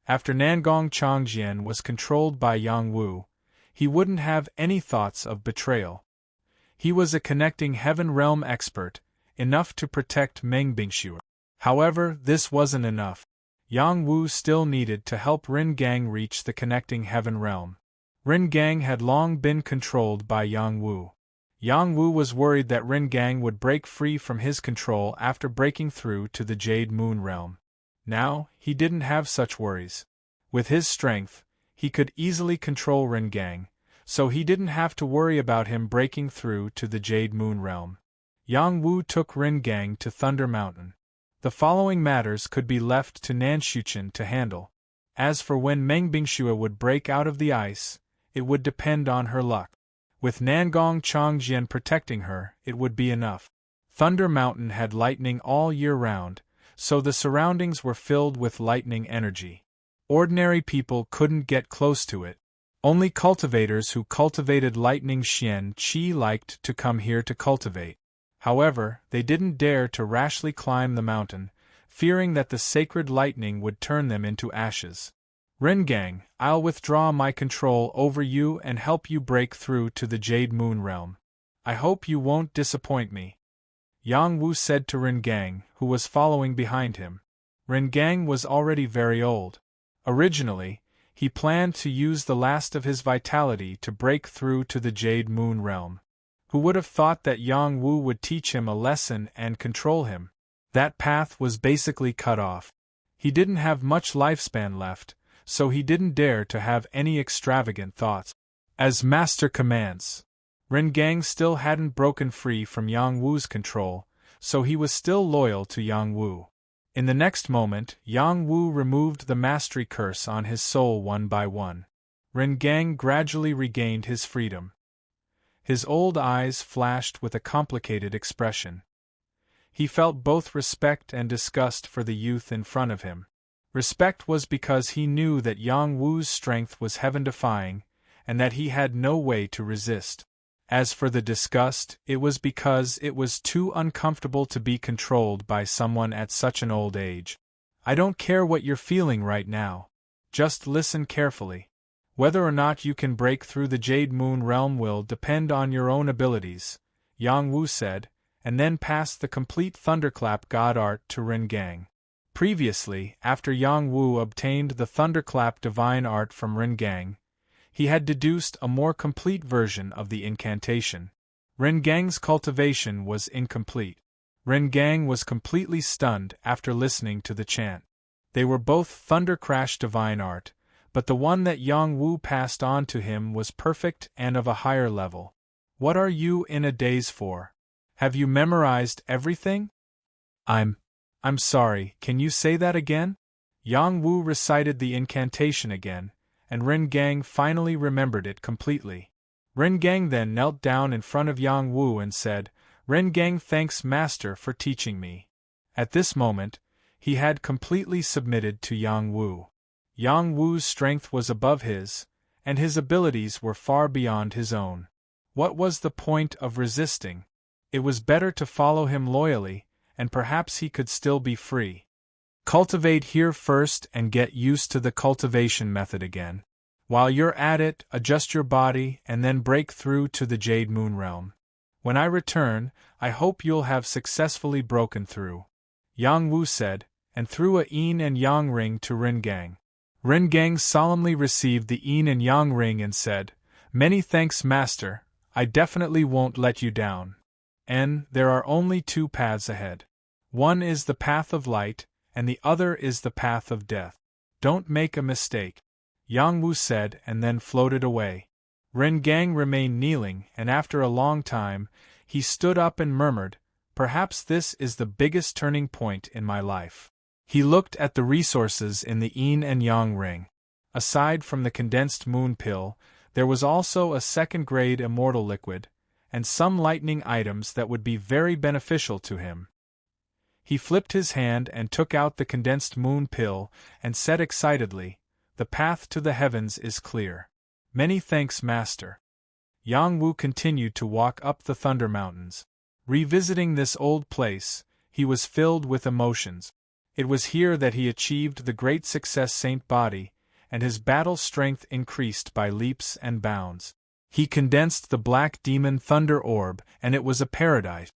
After Nangong Chongjian was controlled by Yang Wu, he wouldn't have any thoughts of betrayal. He was a connecting heaven realm expert, enough to protect Meng Bingshu. However, this wasn't enough. Yang Wu still needed to help Rin Gang reach the connecting heaven realm. Rin Gang had long been controlled by Yang Wu. Yang Wu was worried that Rin Gang would break free from his control after breaking through to the Jade Moon realm. Now, he didn't have such worries. With his strength, he could easily control Rin Gang, so he didn't have to worry about him breaking through to the Jade Moon realm. Yang Wu took Rin Gang to Thunder Mountain. The following matters could be left to Nanshuchen to handle. As for when Meng Bingshua would break out of the ice, it would depend on her luck. With Nangong Chongjian protecting her, it would be enough. Thunder Mountain had lightning all year round, so the surroundings were filled with lightning energy. Ordinary people couldn't get close to it. Only cultivators who cultivated lightning Xian Qi liked to come here to cultivate. However, they didn't dare to rashly climb the mountain, fearing that the sacred lightning would turn them into ashes. Rin Gang, I'll withdraw my control over you and help you break through to the Jade Moon realm. I hope you won't disappoint me. Yang Wu said to Rin Gang, who was following behind him. Rin Gang was already very old. Originally, he planned to use the last of his vitality to break through to the Jade Moon realm. Who would have thought that Yang Wu would teach him a lesson and control him? That path was basically cut off. He didn't have much lifespan left, so he didn't dare to have any extravagant thoughts. As master commands. Rin Gang still hadn't broken free from Yang Wu's control, so he was still loyal to Yang Wu. In the next moment, Yang Wu removed the mastery curse on his soul one by one. Rin Gang gradually regained his freedom. His old eyes flashed with a complicated expression. He felt both respect and disgust for the youth in front of him. Respect was because he knew that Yang Wu's strength was heaven-defying, and that he had no way to resist. As for the disgust, it was because it was too uncomfortable to be controlled by someone at such an old age. I don't care what you're feeling right now. Just listen carefully. Whether or not you can break through the Jade Moon realm will depend on your own abilities, Yang Wu said, and then passed the complete Thunderclap God Art to Rin Gang. Previously, after Yang Wu obtained the Thunderclap Divine Art from Rin Gang, he had deduced a more complete version of the incantation. Rin Gang's cultivation was incomplete. Rin Gang was completely stunned after listening to the chant. They were both Thunder Crash Divine Art, but the one that Yang Wu passed on to him was perfect and of a higher level. What are you in a daze for? Have you memorized everything? I'm sorry, can you say that again? Yang Wu recited the incantation again, and Rin Gang finally remembered it completely. Rin Gang then knelt down in front of Yang Wu and said, Rin Gang thanks Master for teaching me. At this moment, he had completely submitted to Yang Wu. Yang Wu's strength was above his, and his abilities were far beyond his own. What was the point of resisting? It was better to follow him loyally, and perhaps he could still be free. Cultivate here first and get used to the cultivation method again. While you're at it, adjust your body and then break through to the Jade Moon realm. When I return, I hope you'll have successfully broken through. Yang Wu said, and threw a yin and yang ring to Rin Gang. Rin Gang solemnly received the yin and yang ring and said, Many thanks, Master, I definitely won't let you down. And there are only two paths ahead. One is the path of light, and the other is the path of death. Don't make a mistake. Yang Wu said and then floated away. Rin Gang remained kneeling, and after a long time, he stood up and murmured, Perhaps this is the biggest turning point in my life. He looked at the resources in the yin and yang ring. Aside from the condensed moon pill, there was also a second-grade immortal liquid, and some lightning items that would be very beneficial to him. He flipped his hand and took out the condensed moon pill and said excitedly, The path to the heavens is clear. Many thanks, Master. Yang Wu continued to walk up the Thunder Mountains. Revisiting this old place, he was filled with emotions. It was here that he achieved the great success Saint Body, and his battle strength increased by leaps and bounds. He condensed the Black Demon Thunder Orb, and it was a paradise.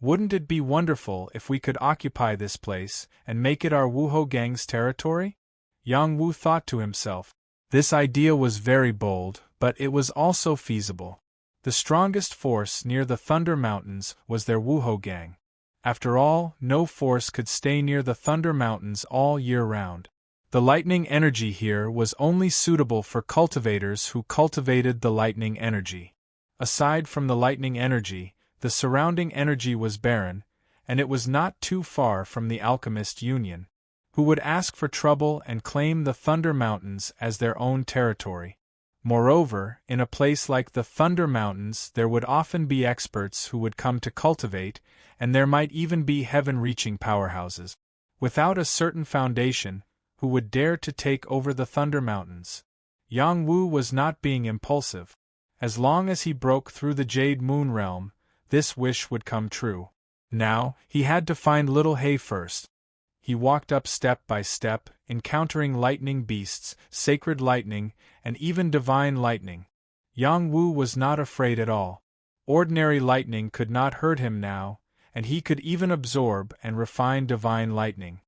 Wouldn't it be wonderful if we could occupy this place and make it our Wuho gang's territory? Yang Wu thought to himself. This idea was very bold, but it was also feasible. The strongest force near the Thunder Mountains was their Wuho gang. After all, no force could stay near the Thunder Mountains all year round. The lightning energy here was only suitable for cultivators who cultivated the lightning energy. Aside from the lightning energy, the surrounding energy was barren, and it was not too far from the Alchemist Union, who would ask for trouble and claim the Thunder Mountains as their own territory. Moreover, in a place like the Thunder Mountains there would often be experts who would come to cultivate, and there might even be heaven-reaching powerhouses. Without a certain foundation, who would dare to take over the Thunder Mountains? Yang Wu was not being impulsive. As long as he broke through the Jade Moon realm, this wish would come true. Now, he had to find Little Hay first. He walked up step by step, encountering lightning beasts, sacred lightning, and even divine lightning. Yang Wu was not afraid at all. Ordinary lightning could not hurt him now, and he could even absorb and refine divine lightning.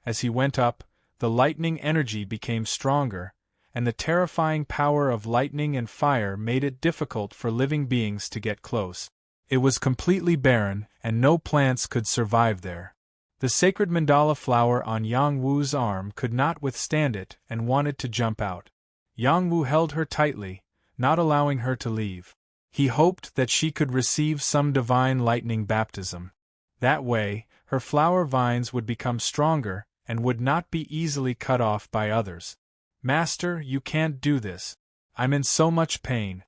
As he went up, the lightning energy became stronger, and the terrifying power of lightning and fire made it difficult for living beings to get close. It was completely barren, and no plants could survive there. The sacred mandala flower on Yang Wu's arm could not withstand it and wanted to jump out. Yang Wu held her tightly, not allowing her to leave. He hoped that she could receive some divine lightning baptism. That way, her flower vines would become stronger and would not be easily cut off by others. Master, you can't do this. I'm in so much pain.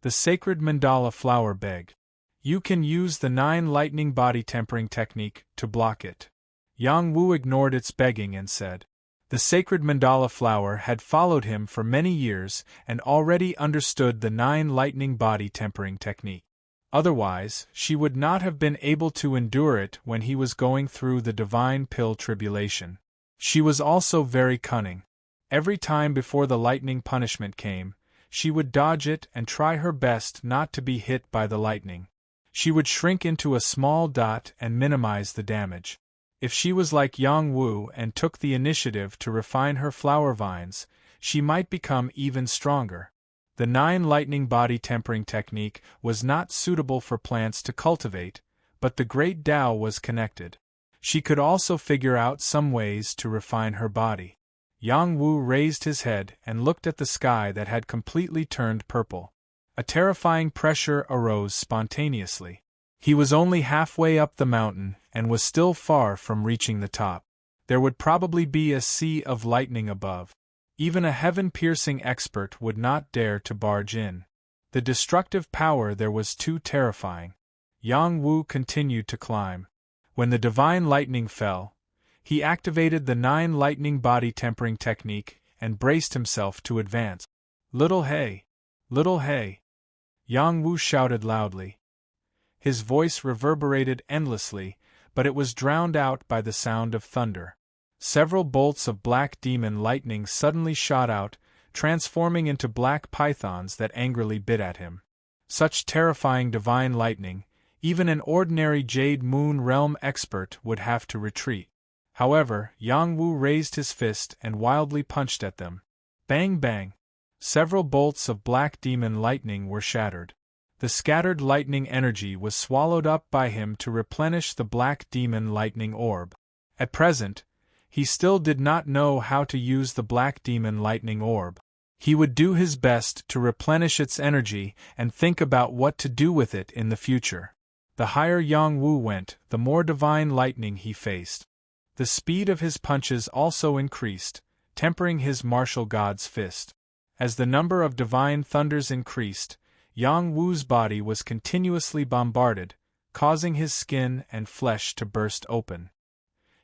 The sacred mandala flower begged. You can use the 9 lightning body tempering technique to block it. Yang Wu ignored its begging and said. The sacred mandala flower had followed him for many years and already understood the 9 lightning body tempering technique. Otherwise, she would not have been able to endure it when he was going through the divine pill tribulation. She was also very cunning. Every time before the lightning punishment came, she would dodge it and try her best not to be hit by the lightning. She would shrink into a small dot and minimize the damage. If she was like Yang Wu and took the initiative to refine her flower vines, she might become even stronger. The 9 lightning body tempering technique was not suitable for plants to cultivate, but the great Tao was connected. She could also figure out some ways to refine her body. Yang Wu raised his head and looked at the sky that had completely turned purple. A terrifying pressure arose spontaneously. He was only halfway up the mountain and was still far from reaching the top. There would probably be a sea of lightning above. Even a heaven-piercing expert would not dare to barge in. The destructive power there was too terrifying. Yang Wu continued to climb. When the divine lightning fell, he activated the 9 lightning body tempering technique and braced himself to advance. Little Hay! Little Hay! Yang Wu shouted loudly. His voice reverberated endlessly, but it was drowned out by the sound of thunder. Several bolts of black demon lightning suddenly shot out, transforming into black pythons that angrily bit at him. Such terrifying divine lightning, even an ordinary Jade Moon realm expert would have to retreat. However, Yang Wu raised his fist and wildly punched at them. Bang bang! Several bolts of black demon lightning were shattered. The scattered lightning energy was swallowed up by him to replenish the black demon lightning orb. At present, he still did not know how to use the black demon lightning orb. He would do his best to replenish its energy and think about what to do with it in the future. The higher Yang Wu went, the more divine lightning he faced. The speed of his punches also increased, tempering his martial god's fist. As the number of divine thunders increased, Yang Wu's body was continuously bombarded, causing his skin and flesh to burst open.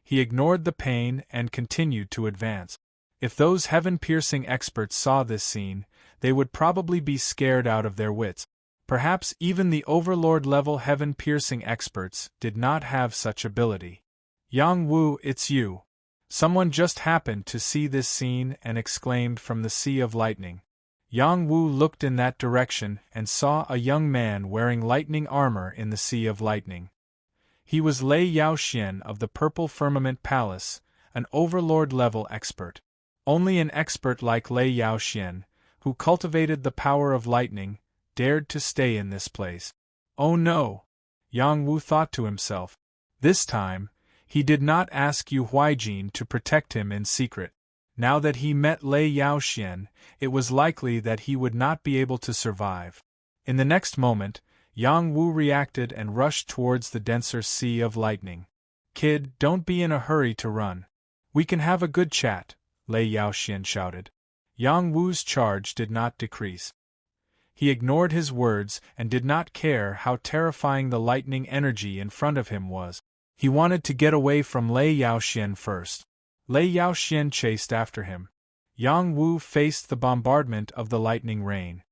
He ignored the pain and continued to advance. If those heaven-piercing experts saw this scene, they would probably be scared out of their wits. Perhaps even the Overlord-level heaven-piercing experts did not have such ability. Yang Wu, it's you. Someone just happened to see this scene and exclaimed from the sea of lightning. Yang Wu looked in that direction and saw a young man wearing lightning armor in the sea of lightning. He was Lei Yaoxian of the Purple Firmament Palace, an overlord-level expert. Only an expert like Lei Yaoxian, who cultivated the power of lightning, dared to stay in this place. Oh no! Yang Wu thought to himself. This time, he did not ask Yu Huijin to protect him in secret. Now that he met Lei Yaoxian, it was likely that he would not be able to survive. In the next moment, Yang Wu reacted and rushed towards the denser sea of lightning. Kid, don't be in a hurry to run. We can have a good chat, Lei Yaoxian shouted. Yang Wu's charge did not decrease. He ignored his words and did not care how terrifying the lightning energy in front of him was. He wanted to get away from Lei Yaoxian first. Lei Yaoxian chased after him. Yang Wu faced the bombardment of the lightning rain.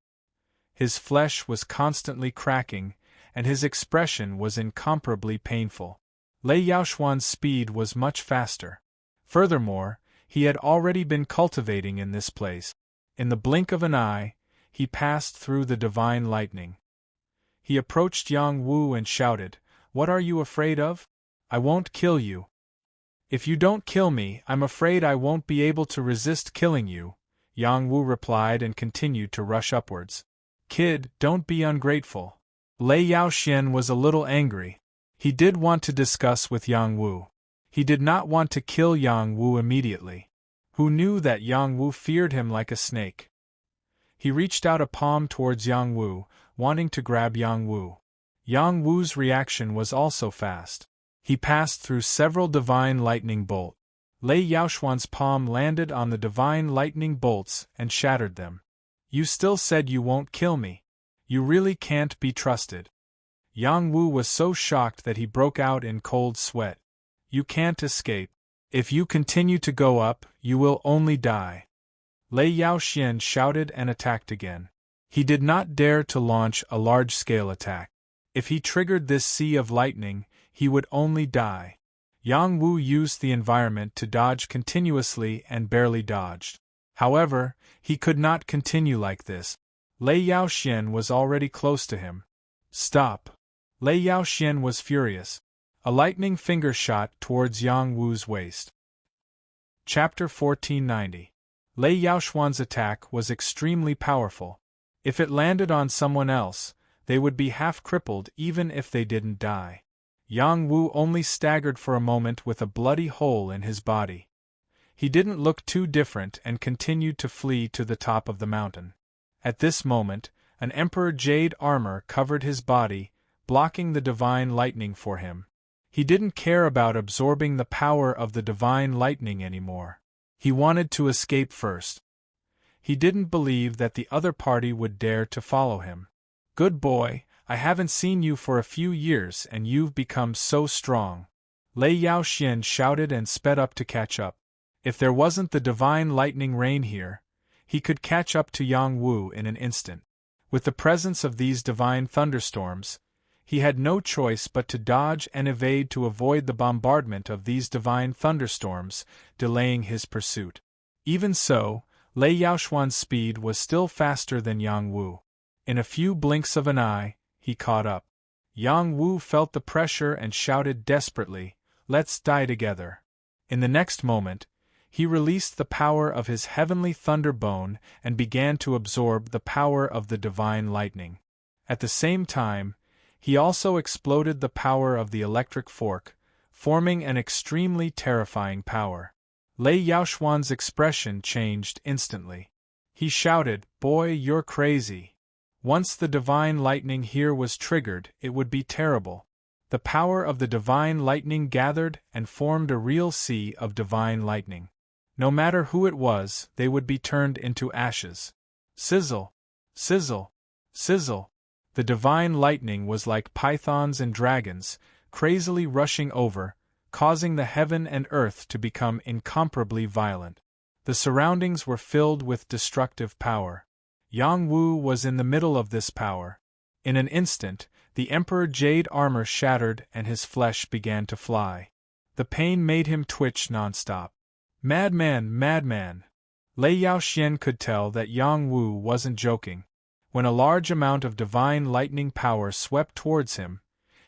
His flesh was constantly cracking, and his expression was incomparably painful. Lei Yaoxian's speed was much faster. Furthermore, he had already been cultivating in this place. In the blink of an eye, he passed through the divine lightning. He approached Yang Wu and shouted, "What are you afraid of? I won't kill you." "If you don't kill me, I'm afraid I won't be able to resist killing you," Yang Wu replied and continued to rush upwards. "Kid, don't be ungrateful." Lei Yaoxian was a little angry. He did want to discuss with Yang Wu. He did not want to kill Yang Wu immediately. Who knew that Yang Wu feared him like a snake? He reached out a palm towards Yang Wu, wanting to grab Yang Wu. Yang Wu's reaction was also fast. He passed through several divine lightning bolts. Lei Yaoxian's palm landed on the divine lightning bolts and shattered them. "You still said you won't kill me. You really can't be trusted." Yang Wu was so shocked that he broke out in cold sweat. "You can't escape. If you continue to go up, you will only die." Lei Yaoxian shouted and attacked again. He did not dare to launch a large-scale attack. If he triggered this sea of lightning, he would only die. Yang Wu used the environment to dodge continuously and barely dodged. However, he could not continue like this. Lei Yaoxian was already close to him. "Stop!" Lei Yaoxian was furious. A lightning finger shot towards Yang Wu's waist. Chapter 1490. Lei Yaoxian's attack was extremely powerful. If it landed on someone else, they would be half-crippled even if they didn't die. Yang Wu only staggered for a moment with a bloody hole in his body. He didn't look too different and continued to flee to the top of the mountain. At this moment, an Emperor Jade armor covered his body, blocking the divine lightning for him. He didn't care about absorbing the power of the divine lightning anymore. He wanted to escape first. He didn't believe that the other party would dare to follow him. "Good boy, I haven't seen you for a few years and you've become so strong." Lei Yaoxian shouted and sped up to catch up. If there wasn't the divine lightning rain here, he could catch up to Yang Wu in an instant. With the presence of these divine thunderstorms, he had no choice but to dodge and evade to avoid the bombardment of these divine thunderstorms, delaying his pursuit. Even so, Lei Yaoxian's speed was still faster than Yang Wu. In a few blinks of an eye, he caught up. Yang Wu felt the pressure and shouted desperately, "Let's die together." In the next moment, he released the power of his heavenly thunderbone and began to absorb the power of the divine lightning. At the same time, he also exploded the power of the electric fork, forming an extremely terrifying power. Lei Yaoxian's expression changed instantly. He shouted, "Boy, you're crazy." Once the divine lightning here was triggered, it would be terrible. The power of the divine lightning gathered and formed a real sea of divine lightning. No matter who it was, they would be turned into ashes. Sizzle! Sizzle! Sizzle! The divine lightning was like pythons and dragons, crazily rushing over, causing the heaven and earth to become incomparably violent. The surroundings were filled with destructive power. Yang Wu was in the middle of this power. In an instant, the Emperor Jade armor shattered and his flesh began to fly. The pain made him twitch non-stop. Madman, madman! Lei Yaoxian could tell that Yang Wu wasn't joking. When a large amount of divine lightning power swept towards him,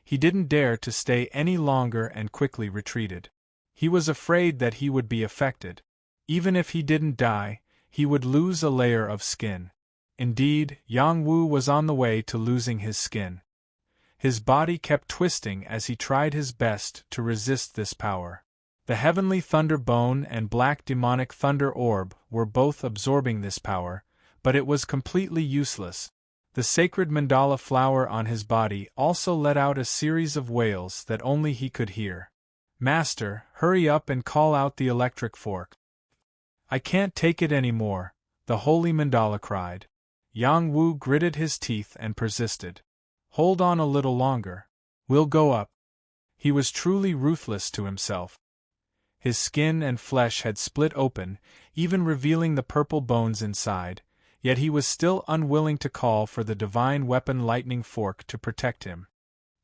he didn't dare to stay any longer and quickly retreated. He was afraid that he would be affected. Even if he didn't die, he would lose a layer of skin. Indeed, Yang Wu was on the way to losing his skin. His body kept twisting as he tried his best to resist this power. The heavenly thunder bone and black demonic thunder orb were both absorbing this power, but it was completely useless. The sacred mandala flower on his body also let out a series of wails that only he could hear. Master, hurry up and call out the electric fork. I can't take it anymore, the holy mandala cried. Yang Wu gritted his teeth and persisted. Hold on a little longer. We'll go up. He was truly ruthless to himself. His skin and flesh had split open, even revealing the purple bones inside, yet he was still unwilling to call for the divine weapon lightning fork to protect him.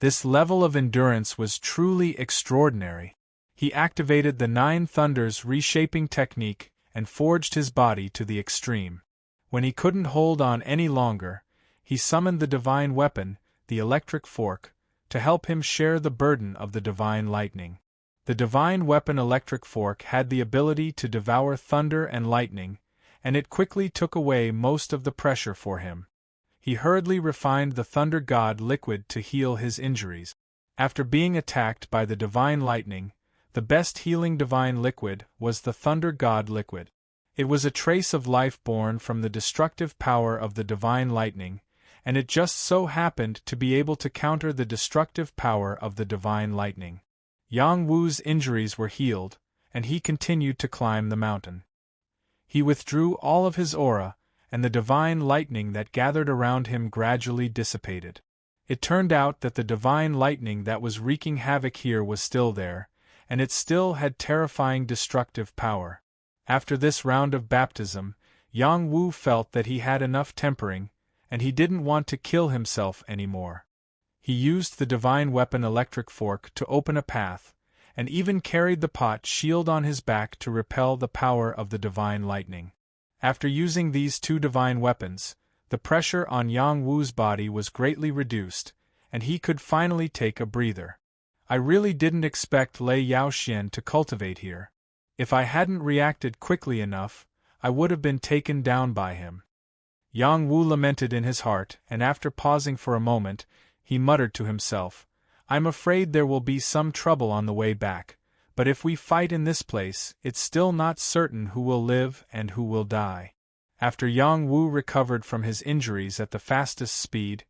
This level of endurance was truly extraordinary. He activated the 9 Thunders reshaping technique and forged his body to the extreme. When he couldn't hold on any longer, he summoned the divine weapon, the electric fork, to help him share the burden of the divine lightning. The divine weapon electric fork had the ability to devour thunder and lightning, and it quickly took away most of the pressure for him. He hurriedly refined the thunder god liquid to heal his injuries. After being attacked by the divine lightning, the best healing divine liquid was the thunder god liquid. It was a trace of life born from the destructive power of the divine lightning, and it just so happened to be able to counter the destructive power of the divine lightning. Yang Wu's injuries were healed, and he continued to climb the mountain. He withdrew all of his aura, and the divine lightning that gathered around him gradually dissipated. It turned out that the divine lightning that was wreaking havoc here was still there, and it still had terrifying destructive power. After this round of baptism, Yang Wu felt that he had enough tempering, and he didn't want to kill himself anymore. He used the divine weapon electric fork to open a path, and even carried the pot shield on his back to repel the power of the divine lightning. After using these 2 divine weapons, the pressure on Yang Wu's body was greatly reduced, and he could finally take a breather. I really didn't expect Lei Yaoxian to cultivate here. If I hadn't reacted quickly enough, I would have been taken down by him. Yang Wu lamented in his heart, and after pausing for a moment, he muttered to himself, I'm afraid there will be some trouble on the way back, but if we fight in this place, it's still not certain who will live and who will die. After Yang Wu recovered from his injuries at the fastest speed,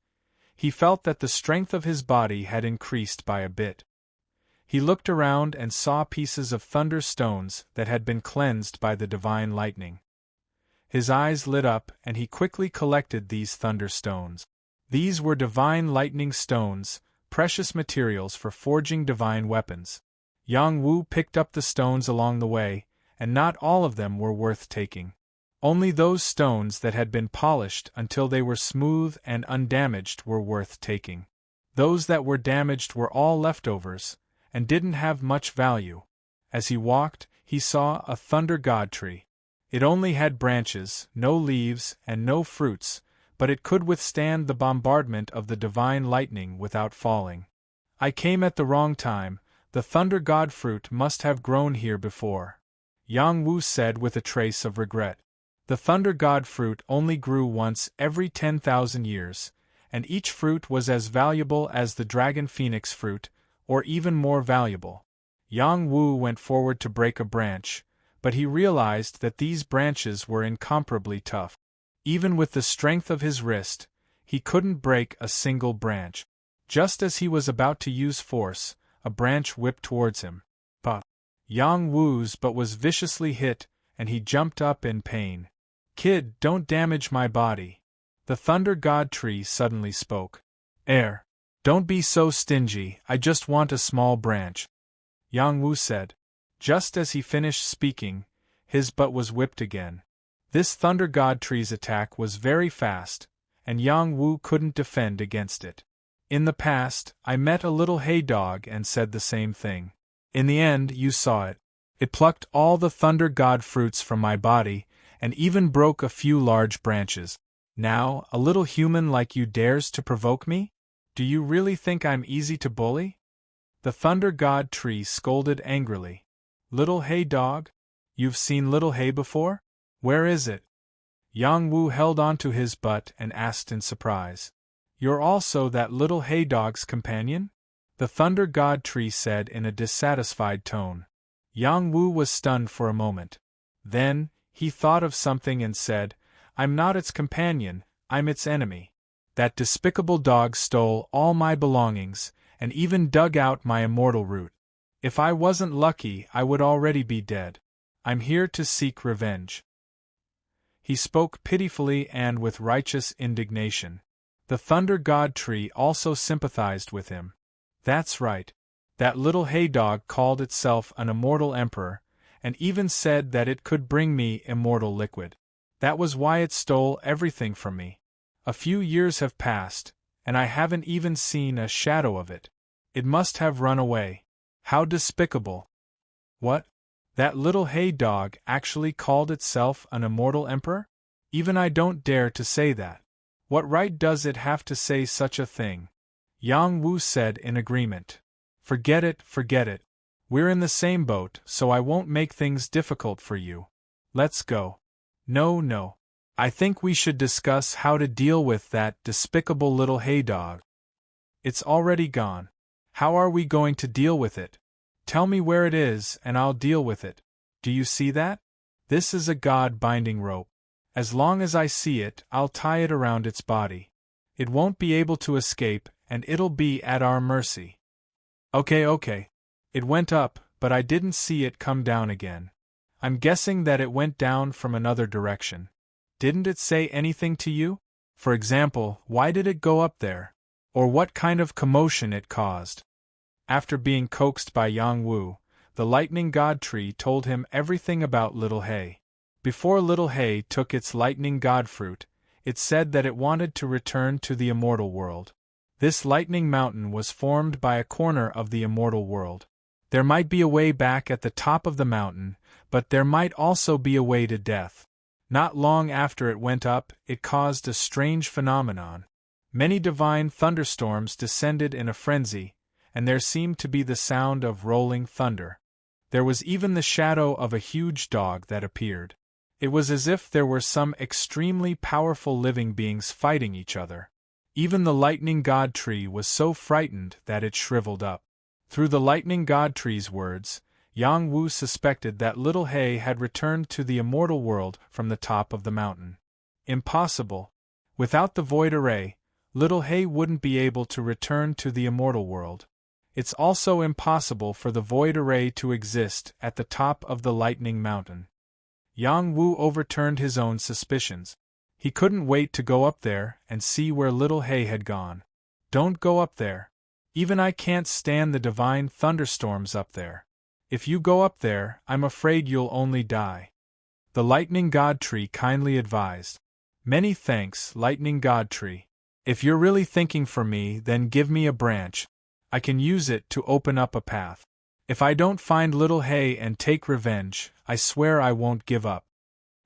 he felt that the strength of his body had increased by a bit. He looked around and saw pieces of thunder stones that had been cleansed by the divine lightning. His eyes lit up and he quickly collected these thunder stones. These were divine lightning stones, precious materials for forging divine weapons. Yang Wu picked up the stones along the way, and not all of them were worth taking. Only those stones that had been polished until they were smooth and undamaged were worth taking. Those that were damaged were all leftovers, and didn't have much value. As he walked, he saw a thunder god tree. It only had branches, no leaves, and no fruits, but it could withstand the bombardment of the divine lightning without falling. I came at the wrong time, the thunder god fruit must have grown here before, Yang Wu said with a trace of regret. The thunder god fruit only grew once every 10,000 years, and each fruit was as valuable as the dragon phoenix fruit, or even more valuable. Yang Wu went forward to break a branch, but he realized that these branches were incomparably tough. Even with the strength of his wrist, he couldn't break a single branch. Just as he was about to use force, a branch whipped towards him. But Yang Wu's but was viciously hit, and he jumped up in pain. Kid, don't damage my body. The thunder god tree suddenly spoke. Don't be so stingy, I just want a small branch, Yang Wu said. Just as he finished speaking, his butt was whipped again. This thunder god tree's attack was very fast, and Yang Wu couldn't defend against it. In the past, I met a little hay dog and said the same thing. In the end, you saw it. It plucked all the thunder god fruits from my body, and even broke a few large branches. Now, a little human like you dares to provoke me? Do you really think I'm easy to bully? The thunder god tree scolded angrily. Little hay dog? You've seen little hay before? Where is it? Yang Wu held onto his butt and asked in surprise. You're also that little hay dog's companion? The thunder god tree said in a dissatisfied tone. Yang Wu was stunned for a moment. Then, he thought of something and said, I'm not its companion, I'm its enemy. That despicable dog stole all my belongings, and even dug out my immortal root. If I wasn't lucky, I would already be dead. I'm here to seek revenge. He spoke pitifully and with righteous indignation. The thunder god tree also sympathized with him. That's right. That little hay dog called itself an immortal emperor, and even said that it could bring me immortal liquid. That was why it stole everything from me. A few years have passed, and I haven't even seen a shadow of it. It must have run away. How despicable. What? That little hay dog actually called itself an immortal emperor? Even I don't dare to say that. What right does it have to say such a thing? Yang Wu said in agreement. Forget it, forget it. We're in the same boat, so I won't make things difficult for you. Let's go. No. I think we should discuss how to deal with that despicable little hay dog. It's already gone. How are we going to deal with it? Tell me where it is, and I'll deal with it. Do you see that? This is a god-binding rope. As long as I see it, I'll tie it around its body. It won't be able to escape, and it'll be at our mercy. Okay. It went up, but I didn't see it come down again. I'm guessing that it went down from another direction. Didn't it say anything to you? For example, why did it go up there? Or what kind of commotion it caused? After being coaxed by Yang Wu, the lightning god tree told him everything about Little Hay. Before Little Hay took its lightning god fruit, it said that it wanted to return to the immortal world. This lightning mountain was formed by a corner of the immortal world. There might be a way back at the top of the mountain, but there might also be a way to death. Not long after it went up, it caused a strange phenomenon. Many divine thunderstorms descended in a frenzy, and there seemed to be the sound of rolling thunder. There was even the shadow of a huge dog that appeared. It was as if there were some extremely powerful living beings fighting each other. Even the lightning god tree was so frightened that it shriveled up. Through the lightning god tree's words, Yang Wu suspected that Little Hay had returned to the immortal world from the top of the mountain. Impossible. Without the void array, Little Hay wouldn't be able to return to the immortal world. It's also impossible for the void array to exist at the top of the lightning mountain. Yang Wu overturned his own suspicions. He couldn't wait to go up there and see where Little Hay had gone. Don't go up there. Even I can't stand the divine thunderstorms up there. If you go up there, I'm afraid you'll only die. The lightning god tree kindly advised. Many thanks, lightning god tree. If you're really thinking for me, then give me a branch. I can use it to open up a path. If I don't find Little Hay and take revenge, I swear I won't give up.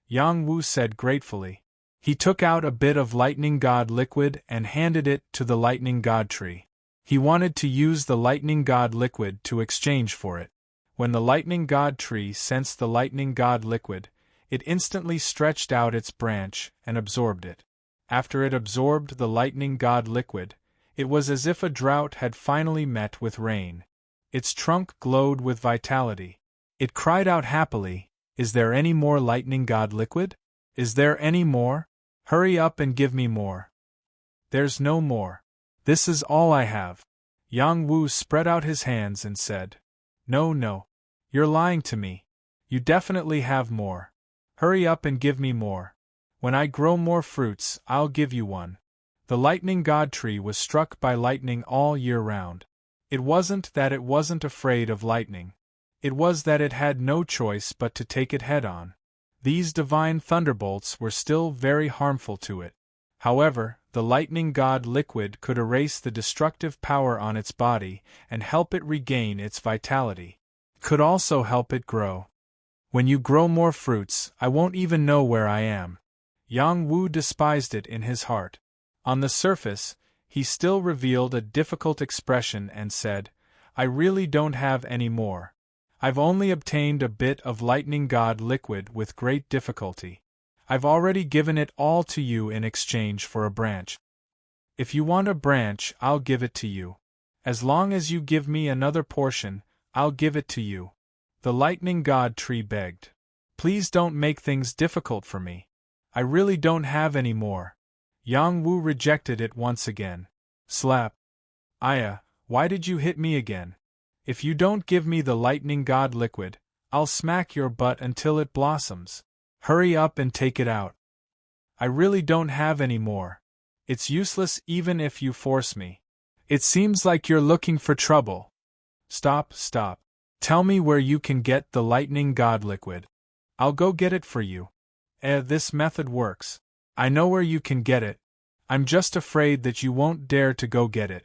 Yang Wu said gratefully. He took out a bit of lightning god liquid and handed it to the lightning god tree. He wanted to use the lightning god liquid to exchange for it. When the lightning god tree sensed the lightning god liquid, it instantly stretched out its branch and absorbed it. After it absorbed the lightning god liquid, it was as if a drought had finally met with rain. Its trunk glowed with vitality. It cried out happily, "Is there any more lightning god liquid? Is there any more? Hurry up and give me more." There's no more. This is all I have. Yang Wu spread out his hands and said, No, you're lying to me. You definitely have more. Hurry up and give me more. When I grow more fruits, I'll give you one. The lightning god tree was struck by lightning all year round. It wasn't that it wasn't afraid of lightning. It was that it had no choice but to take it head-on. These divine thunderbolts were still very harmful to it. However, the lightning god liquid could erase the destructive power on its body and help it regain its vitality. could also help it grow. When you grow more fruits, I won't even know where I am. Yang Wu despised it in his heart. On the surface, he still revealed a difficult expression and said, I really don't have any more. I've only obtained a bit of lightning god liquid with great difficulty. I've already given it all to you in exchange for a branch. If you want a branch, I'll give it to you. As long as you give me another portion, I'll give it to you. The lightning god tree begged. Please don't make things difficult for me. I really don't have any more. Yang Wu rejected it once again. Slap. Aya, why did you hit me again? If you don't give me the lightning god liquid, I'll smack your butt until it blossoms. Hurry up and take it out. I really don't have any more. It's useless even if you force me. It seems like you're looking for trouble. Stop. Tell me where you can get the lightning god liquid. I'll go get it for you. This method works. I know where you can get it. I'm just afraid that you won't dare to go get it.